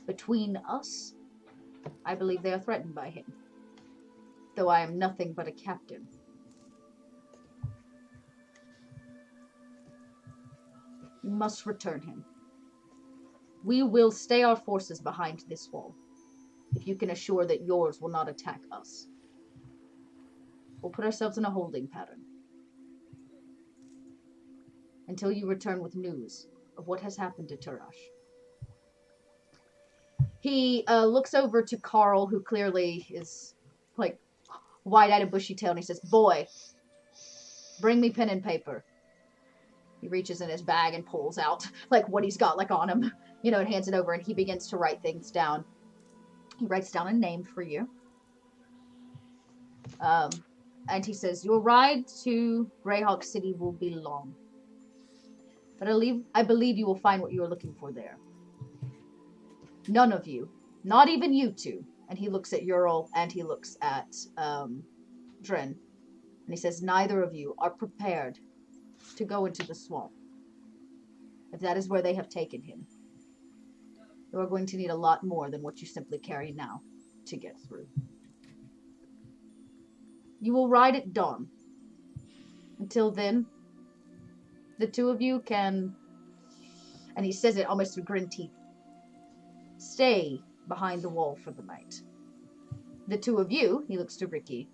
Between us, I believe they are threatened by him, though I am nothing but a captain. You must return him. We will stay our forces behind this wall, if you can assure that yours will not attack us. We'll put ourselves in a holding pattern until you return with news of what has happened to Tarash. He looks over to Carl, who clearly is like wide-eyed and bushy-tailed, and he says, "Boy, bring me pen and paper." He reaches in his bag and pulls out like what he's got like on him, and hands it over, and he begins to write things down. He writes down a name for you. And he says, "Your ride to Greyhawk City will be long, but I believe you will find what you are looking for there. None of you, not even you two," and he looks at Ural and he looks at Dren, and he says, "Neither of you are prepared to go into the swamp, if that is where they have taken him. You are going to need a lot more than what you simply carry now to get through. You will ride at dawn. Until then, the two of you can, and he says it almost through gritted teeth, stay behind the wall for the night. The two of you, he looks to Ricky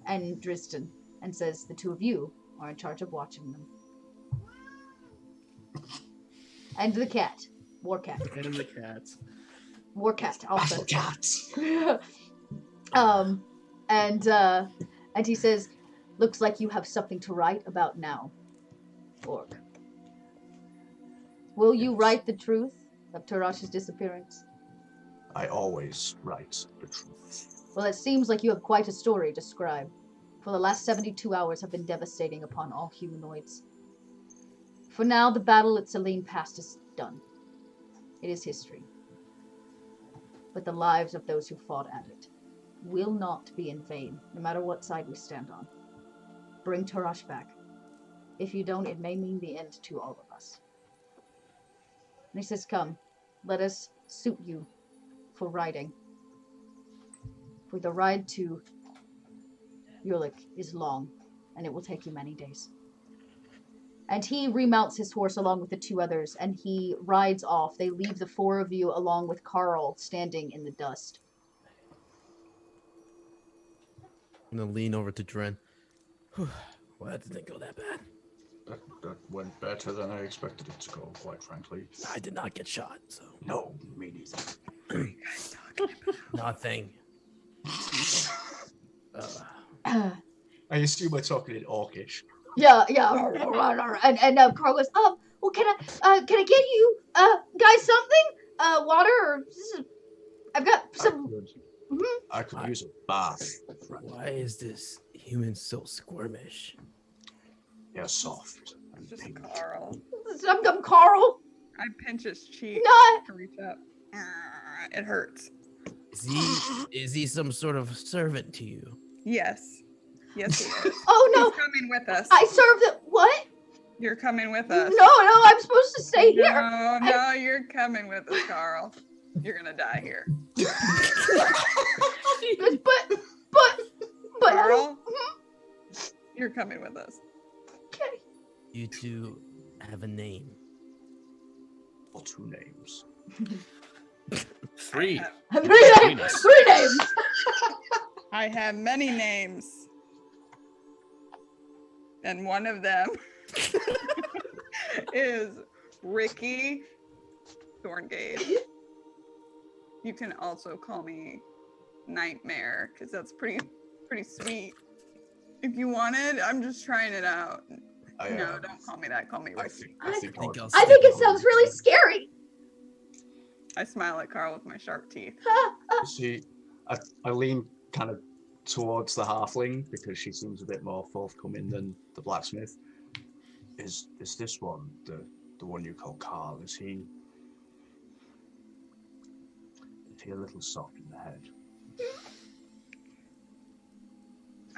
and Dristan and says, the two of you are in charge of watching them. And the cat. War cat. And the cats. War cat. Also. Battle cats. And he says, looks like you have something to write about now, Orc. Will you write the truth of Tarash's disappearance? I always write the truth. Well, it seems like you have quite a story to scribe. For the last 72 hours have been devastating upon all humanoids. For now, the battle at Selene Pass is done. It is history. But the lives of those who fought at it will not be in vain, no matter what side we stand on. Bring Tarash back. If you don't, it may mean the end to all of us. And he says, come, let us suit you for riding. For the ride to Yulik is long, and it will take you many days. And he remounts his horse along with the two others, and he rides off. They leave the four of you along with Carl standing in the dust. I'm gonna lean over to Dren. Why didn't it go that bad? That went better than I expected it to go, quite frankly. I did not get shot, so. No, me neither. Nothing. I assume we're talking in Orcish. Yeah. And Carl goes, well, can I get you, guys, something? Water or I've got some. I could use a bath. Why is this human so squirmish? Yeah, soft. It's And just pink. Carl. I'm Carl. I pinch his cheek No. to reach up. It hurts. Is he some sort of servant to you? Yes. Yes, he is. Oh no, He's coming with us. I serve the what? You're coming with us. No, I'm supposed to stay here. No, you're coming with us, Carl. You're gonna die here. But Carl, you're coming with us. okay. You two have a name. Or two names. Three. Three names. I have many names. And one of them is Ricky Thorngate. You can also call me Nightmare, because that's pretty sweet. If you wanted, I'm just trying it out. No, don't call me that. Call me Ricky. I think I think it sounds really scary. I smile at Carl with my sharp teeth. See, I lean kind of towards the halfling because she seems a bit more forthcoming than the blacksmith. Is this one the one you call Carl? Is he a little soft in the head?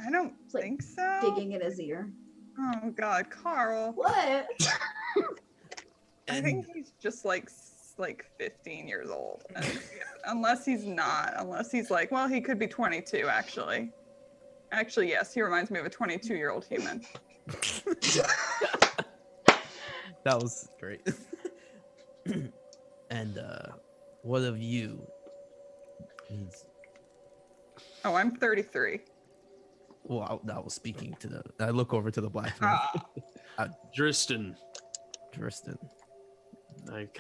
I don't It's like think so. Digging in his ear. Oh God, Carl. What? I think he's just like 15 years old. And unless he's not. Unless he's like, well, he could be 22 actually. Actually, yes, he reminds me of a 22-year-old human. That was great. And what of you needs? Oh, I'm 33. Well, I was speaking to the. I look over to the blacksmith. Dristan. Tristan.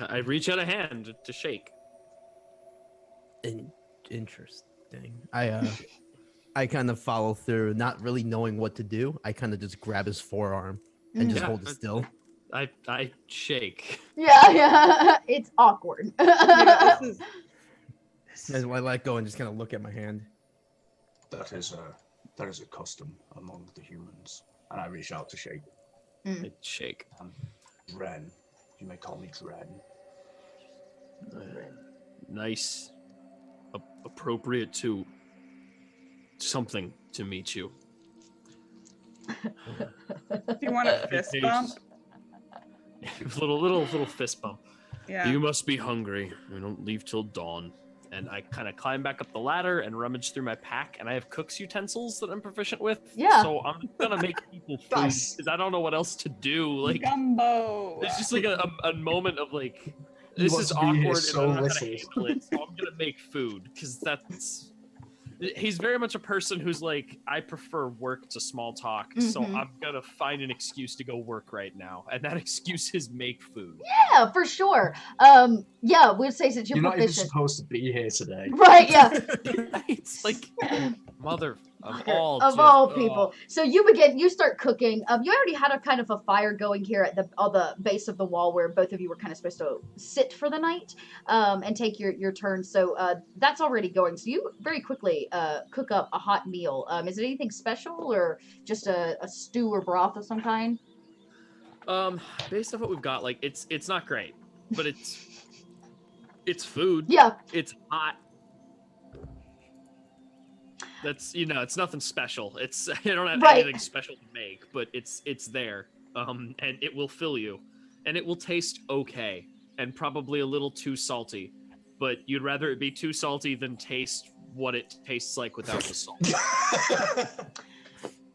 I reach out a hand to shake. Interesting. I kind of follow through, not really knowing what to do. I kind of just grab his forearm and just Yeah, hold it still. I shake. Yeah. It's awkward. Yeah, this is And I let go and just kind of look at my hand. That is a custom among the humans. And I reach out to shake. I shake. Ren. You may call me Dren. Nice. Appropriate to something to meet you. Do you want a fist bump? little fist bump. Yeah. You must be hungry. We don't leave till dawn. And I kind of climb back up the ladder and rummage through my pack, and I have cook's utensils that I'm proficient with. Yeah. So I'm gonna make people food Nice. because I don't know what else to do. Like, Gumbo. it's just like a moment of like, You this want is to be here awkward so and I don't know how to little. handle it. So I'm gonna make food because that's. He's very much a person who's like, I prefer work to small talk, so Mhm. I'm gonna find an excuse to go work right now, and that excuse is make food. Yeah, for sure. Yeah, we'll say since you're You're not even proficient. supposed to be here today. Right, yeah. It's like, mother of Fucker, all, of just- all oh. people. So you start cooking. You already had a kind of a fire going here at the base of the wall where both of you were kind of supposed to sit for the night, and take your turn. So that's already going. So you very quickly cook up a hot meal. Is it anything special or just a stew or broth of some kind? Based off what we've got, like it's not great, but it's food. Yeah. It's hot. That's it's nothing special. It's I don't have Right. anything special to make, but it's there. And it will fill you, and it will taste okay, and probably a little too salty. But you'd rather it be too salty than taste what it tastes like without the salt.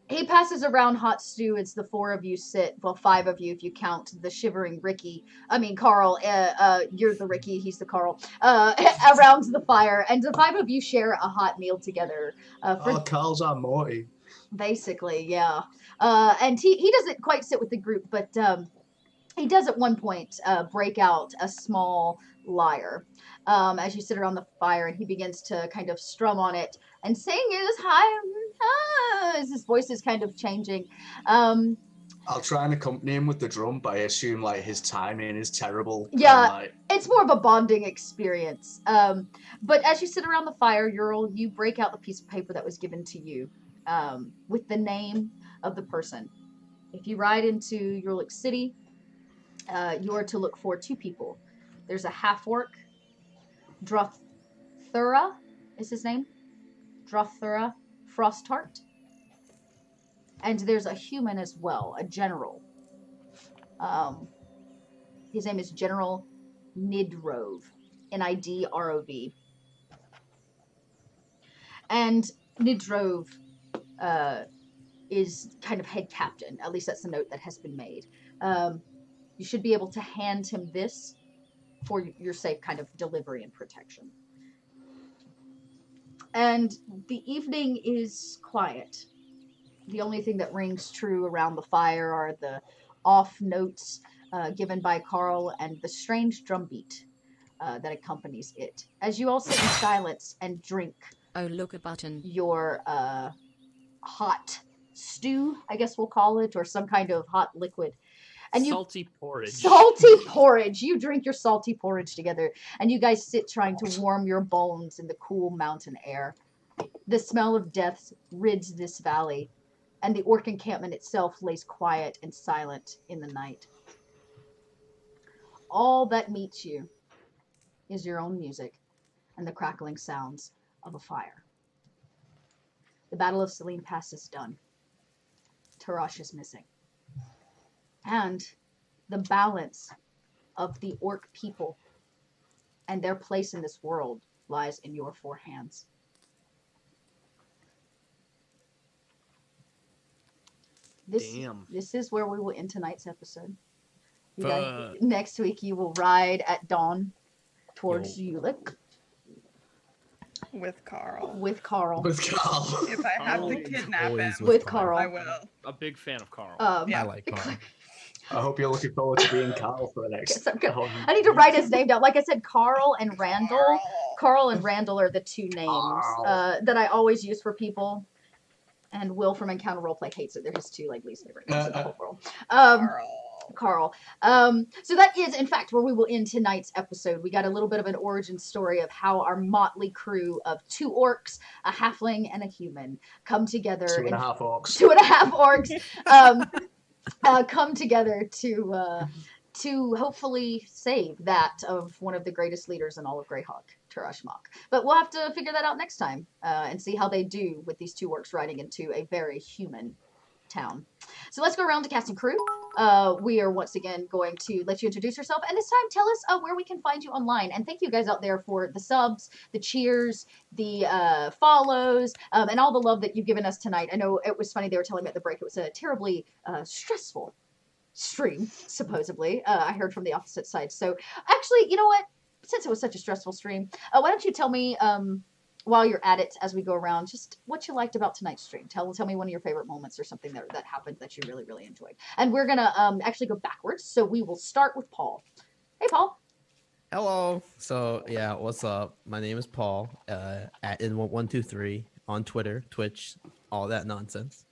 He passes around hot stew. It's the four of you sit. Well, five of you if you count the shivering Ricky. I mean, Carl. You're the Ricky. He's the Carl. Around the fire, and the five of you share a hot meal together. For Carl's our Morty. basically, yeah. And he doesn't quite sit with the group, but he does at one point break out a small lyre as you sit around the fire, and he begins to kind of strum on it and sing his high as his voice is kind of changing. I'll try and accompany him with the drum, but I assume like his timing is terrible. Yeah. And, like, It's more of a bonding experience. But as you sit around the fire, you break out the piece of paper that was given to you with the name of the person. If you ride into Urlik City, you are to look for two people. There's a half-orc, Drothura is his name. Drothura Frostheart. And there's a human as well, a general. His name is General Nidrove, Nidrov. And Nidrove is kind of head captain. At least that's the note that has been made. You should be able to hand him this for your safe kind of delivery and protection. And the evening is quiet. The only thing that rings true around the fire are the off notes given by Carl and the strange drumbeat that accompanies it. As you all sit in silence and drink Oh, look a button. your hot stew, I guess we'll call it, or some kind of hot liquid. And you Salty porridge. salty porridge. You drink your salty porridge together, and you guys sit trying to warm your bones in the cool mountain air. The smell of death rids this valley, and the orc encampment itself lays quiet and silent in the night. All that meets you is your own music and the crackling sounds of a fire. The Battle of Selene Pass is done. Tarash is missing. And the balance of the orc people and their place in this world lies in your four hands. Damn. This is where we will end tonight's episode. You guys, next week you will ride at dawn towards Ulick With Carl. with Carl. with Carl. If I have to Always, kidnap him, always With Carl. I will. A big fan of Carl. Yeah. I like Carl. I hope you're looking forward to being Carl for the next. Yes, I'm good. one. I need to write his name down. Like I said, Carl and Randall. Carl and Randall are the two names that I always use for people. And Will from Encounter Roleplay hates it. They're his two least favorite names in the whole world. Carl. So that is, in fact, where we will end tonight's episode. We got a little bit of an origin story of how our motley crew of 2 orcs, a halfling, and a human come together. 2.5 orcs. 2.5 orcs come together to hopefully save that of one of the greatest leaders in all of Greyhawk, Tarash Mach. But we'll have to figure that out next time and see how they do with these 2 orcs riding into a very human town. So let's go around to cast and crew. we are once again going to let you introduce yourself. And this time, tell us where we can find you online. And thank you guys out there for the subs, the cheers, the follows, and all the love that you've given us tonight. I know it was funny. They were telling me at the break it was a terribly stressful stream, supposedly. I heard from the opposite side. So actually, you know what? Since it was such a stressful stream, why don't you tell me while you're at it, as we go around, just what you liked about tonight's stream. Tell me one of your favorite moments or something that happened that you really, really enjoyed. And we're gonna actually go backwards, so we will start with Paul. Hey, Paul. Hello. So yeah, what's up? My name is Paul. At in123 on Twitter, Twitch, all that nonsense.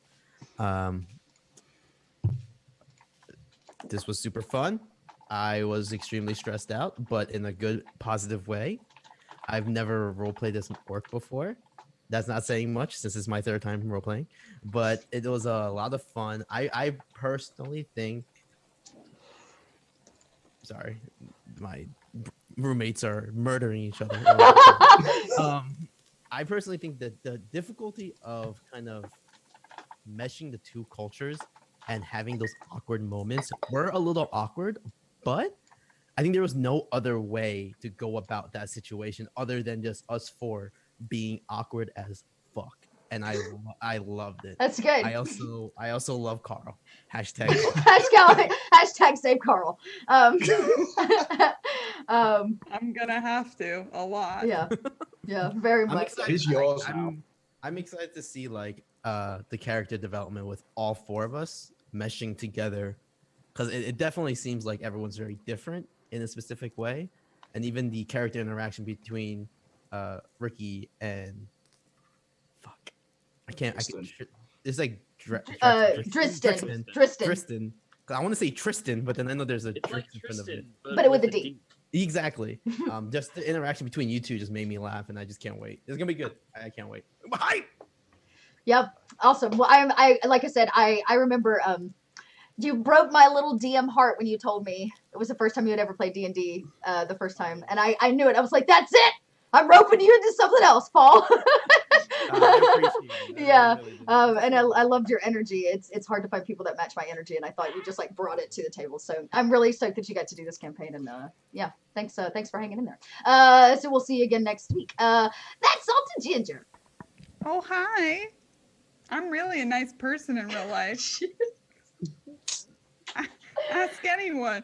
This was super fun. I was extremely stressed out, but in a good, positive way. I've never roleplayed this orc before. That's not saying much since it's my third time roleplaying, but it was a lot of fun. I personally think. Sorry, my roommates are murdering each other. I personally think that the difficulty of kind of meshing the two cultures and having those awkward moments were a little awkward, but I think there was no other way to go about that situation other than just us four being awkward as fuck. And I loved it. That's good. I also love Carl. Hashtag hashtag save Carl. I'm gonna have to a lot. Yeah, very much. He's yours now. I'm excited to see like the character development with all four of us meshing together, because it definitely seems like everyone's very different in a specific way, and even the character interaction between Ricky and it's like Tristan. I want to say Tristan, but then I know there's a It's like in front of it. But with a D. Exactly. Just the interaction between you two just made me laugh, and I just can't wait. It's gonna be good. I can't wait. Bye. Yep. Awesome. Well, I like I said, I remember you broke my little DM heart when you told me it was the first time you had ever played D&D the first time. And I knew it. I was like, that's it. I'm roping you into something else, Paul. I appreciate it. Yeah. Really And I loved your energy. It's hard to find people that match my energy. And I thought you just like brought it to the table. So I'm really stoked that you got to do this campaign. And yeah, thanks for hanging in there. So we'll see you again next week. That's Salted Ginger. Oh, hi. I'm really a nice person in real life. Ask anyone.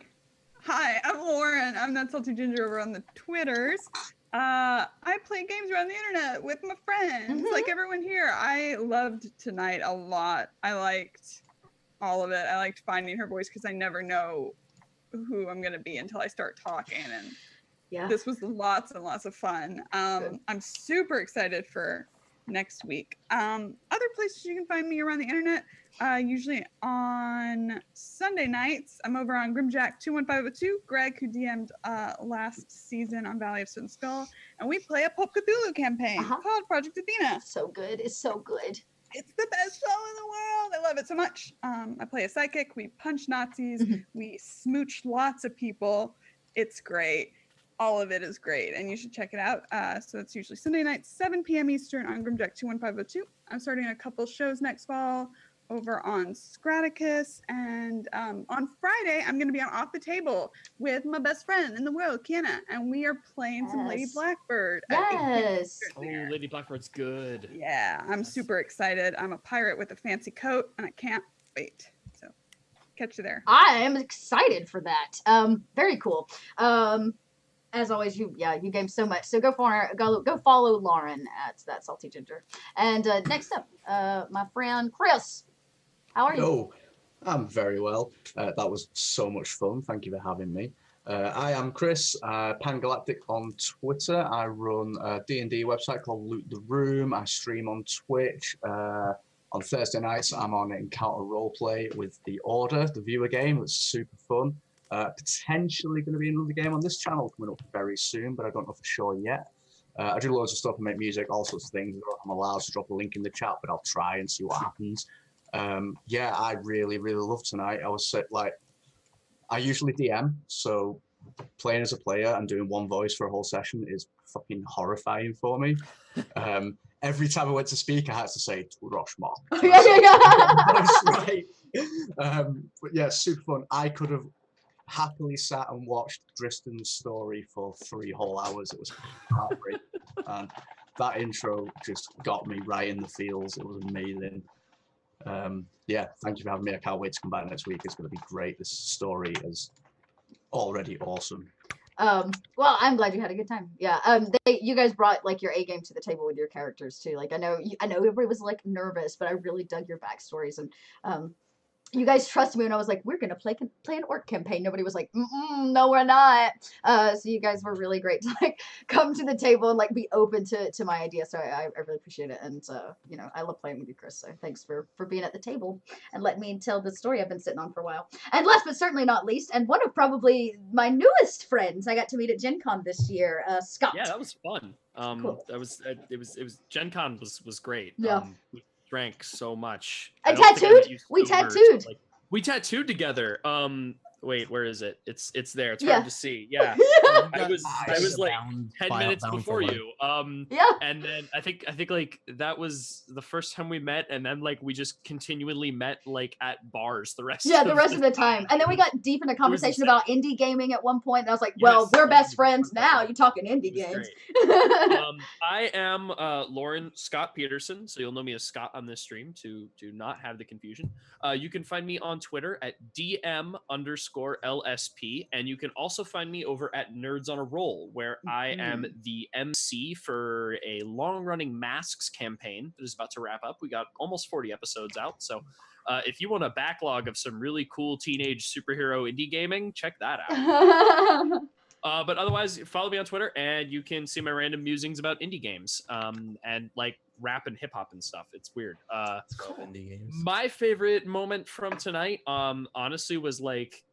Hi, I'm Lauren. I'm That Salty Ginger over on the Twitters. I play games around the internet with my friends, like everyone here. I loved tonight a lot. I liked all of it. I liked finding her voice because I never know who I'm going to be until I start talking. And yeah, this was lots and lots of fun. I'm super excited for next week. Other places you can find me around the internet, usually on Sunday nights, I'm over on Grimjack 21502, Greg, who DM'd last season on Valley of Stone Skull, and we play a Pulp Cthulhu campaign called Project Athena. So good. It's so good. It's the best show in the world. I love it so much. I play a psychic. We punch Nazis. We smooch lots of people. It's great. All of it is great, and you should check it out. So it's usually Sunday nights, 7 p.m. Eastern on Grimjack 21502. I'm starting a couple shows next fall over on Scraticus, and on Friday, I'm going to be on Off the Table with my best friend in the world, Kiana, and we are playing some Lady Blackbird. Yes. Oh, Lady Blackbird's good. Yeah, I'm super excited. I'm a pirate with a fancy coat, and I can't wait. So catch you there. I am excited for that. Very cool. As always, you game so much. So go follow Lauren at That Salty Ginger. And next up, my friend Chris. How are you? Oh, I'm very well. That was so much fun. Thank you for having me. I am Chris, Pangalactic on Twitter. I run a D&D website called Loot the Room. I stream on Twitch. On Thursday nights, I'm on Encounter Roleplay with The Order, the viewer game. It's super fun. Potentially going to be another game on this channel coming up very soon, but I don't know for sure yet. I do loads of stuff and make music, all sorts of things. I'm allowed to drop a link in the chat, but I'll try and see what happens. Yeah, I really, really loved tonight. I usually DM, so playing as a player and doing one voice for a whole session is fucking horrifying for me. Every time I went to speak, I had to say Roshmar. Yeah. That's right. But yeah, super fun. I could have happily sat and watched Dristan's story for 3 whole hours. It was heartbreaking. And that intro just got me right in the feels. It was amazing. Yeah, thank you for having me. I can't wait to come back next week. It's going to be great. This story is already awesome. Well, I'm glad you had a good time. Yeah. You guys brought like your A game to the table with your characters too. Like I know everybody was like nervous, but I really dug your backstories, and you guys trusted me when I was like, we're gonna play an orc campaign. Nobody was like, no, we're not. So you guys were really great to like come to the table and like be open to my idea. So I really appreciate it. And you know, I love playing with you, Chris. So thanks for being at the table and letting me tell the story I've been sitting on for a while. And last but certainly not least, and one of probably my newest friends I got to meet at Gen Con this year, Scott. Yeah, that was fun. Cool. That was it was Gen Con was great. Yeah. We drank so much. I don't think tattooed? met you We sober, tattooed. so, like, we tattooed together. Wait, where is it? It's there. It's Yeah. hard to see. Yeah. I was like 10 minutes before you. Yeah. And then I think like that was the first time we met, and then like we just continually met like at bars the rest of the time. And then we got deep in a conversation insane. about indie gaming at one point, and I was like, well, we're best friends now. You talking indie games. I am Lauren Scott Peterson, so you'll know me as Scott on this stream to not have the confusion. You can find me on Twitter at DM_LSP, and you can also find me over at Nerds on a Roll, where I am the MC for a long-running Masks campaign that is about to wrap up. We got almost 40 episodes out, so if you want a backlog of some really cool teenage superhero indie gaming, check that out. But otherwise, follow me on Twitter, and you can see my random musings about indie games, and like rap and hip hop and stuff. It's weird. Indie games. My favorite moment from tonight, honestly, was like,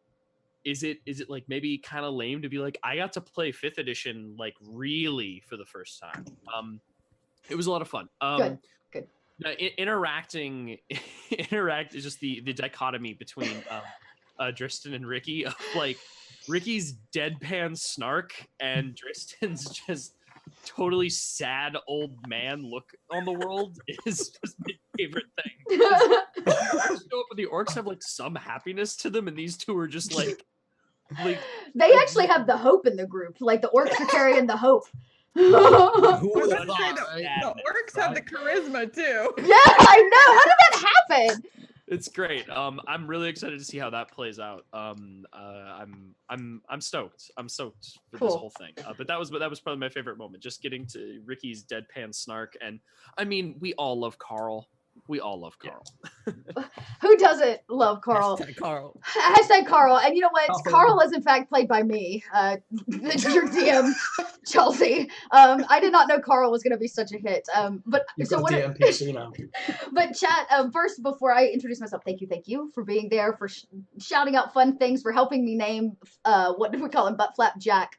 is it like maybe kind of lame to be like, I got to play 5th edition like really for the first time. It was a lot of fun. Good. Interacting is just the dichotomy between Dristan and Ricky of like Ricky's deadpan snark and Dristan's just totally sad old man look on the world is just my favorite thing. The orcs have like some happiness to them, and these two are just like they actually have the hope in the group. Like the orcs are carrying the hope. The orcs have the charisma too. Yeah, I know. How did that happen? It's great. I'm really excited to see how that plays out. I'm stoked. I'm stoked for this whole thing. But that was probably my favorite moment. Just getting to Ricky's deadpan snark, and I mean, we all love Carl. We all love Carl. Who doesn't love Carl? Hashtag Carl. And you know what? Carl is in fact played by me, your DM, Chelsea. I did not know Carl was going to be such a hit. But You've so got what? DMPC now. But chat. First, before I introduce myself, thank you for being there, for shouting out fun things, for helping me name what do we call him, Butt Flap Jack.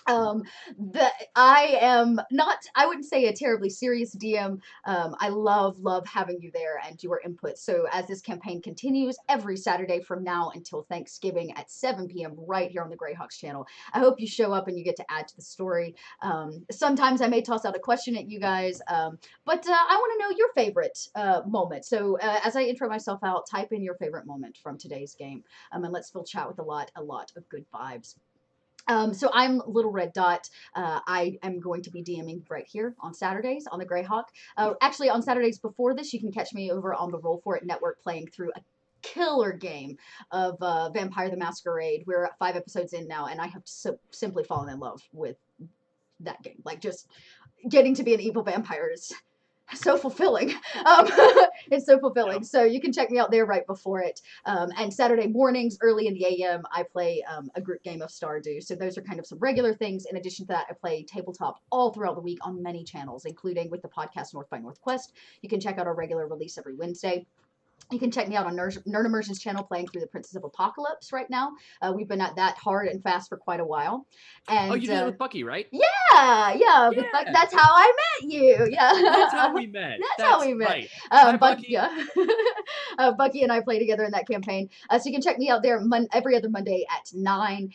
I am not, I wouldn't say a terribly serious DM. I love having you there and your input. So as this campaign continues every Saturday from now until Thanksgiving at 7 p.m. right here on the Greyhawks channel, I hope you show up and you get to add to the story. Sometimes I may toss out a question at you guys, but I want to know your favorite moment. So as I intro myself out, type in your favorite moment from today's game, and let's fill chat with a lot of good vibes. So I'm Little Red Dot. I am going to be DMing right here on Saturdays on the Greyhawk. Actually, on Saturdays before this, you can catch me over on the Roll For It network playing through a killer game of Vampire the Masquerade. We're 5 episodes in now, and I have simply fallen in love with that game. Like, just getting to be an evil vampire is so fulfilling. It's so fulfilling. Yeah. So you can check me out there right before it. And Saturday mornings, early in the AM, I play a group game of Stardew. So those are kind of some regular things. In addition to that, I play tabletop all throughout the week on many channels, including with the podcast North by Northwest. You can check out our regular release every Wednesday. You can check me out on Nerd Immersion's channel playing through the Princess of Apocalypse right now. We've been at that hard and fast for quite a while. And, you did it with Bucky, right? Yeah. That's how I met you. Yeah. That's how we met. That's how we met. Right. Hi, But Bucky. yeah. Bucky and I play together in that campaign. So you can check me out there every other Monday at 9.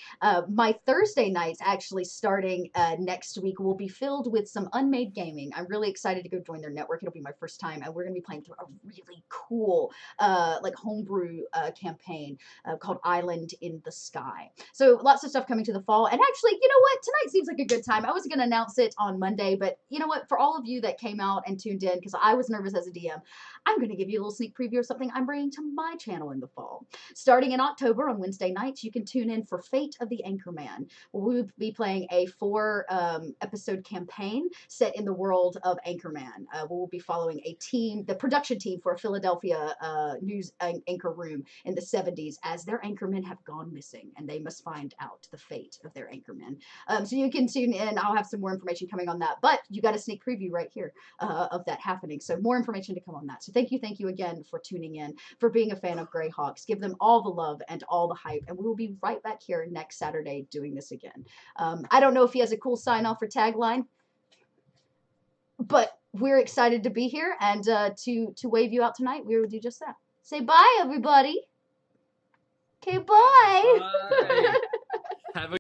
My Thursday nights, actually starting next week, will be filled with some Unmade Gaming. I'm really excited to go join their network. It'll be my first time, and we're going to be playing through a really cool like homebrew campaign called Island in the Sky. So lots of stuff coming to the fall. And actually, you know what? Tonight seems like a good time. I was going to announce it on Monday, but you know what? For all of you that came out and tuned in, because I was nervous as a DM, I'm going to give you a little sneak preview of something I'm bringing to my channel in the fall. Starting in October on Wednesday nights, you can tune in for Fate of the Anchorman. We'll be playing a 4-episode campaign set in the world of Anchorman. We'll be following a team, the production team for a Philadelphia news anchor room in the 70s, as their anchormen have gone missing, and they must find out the fate of their anchormen. So you can tune in. I'll have some more information coming on that, but you got a sneak preview right here of that happening. So more information to come on that. So thank you again for tuning in, for being a fan of Greyhawks. Give them all the love and all the hype, and we will be right back here next Saturday doing this again. I don't know if he has a cool sign-off or tagline, but we're excited to be here, and to wave you out tonight, we will do just that. Say bye, everybody. Okay, bye. Bye. Have a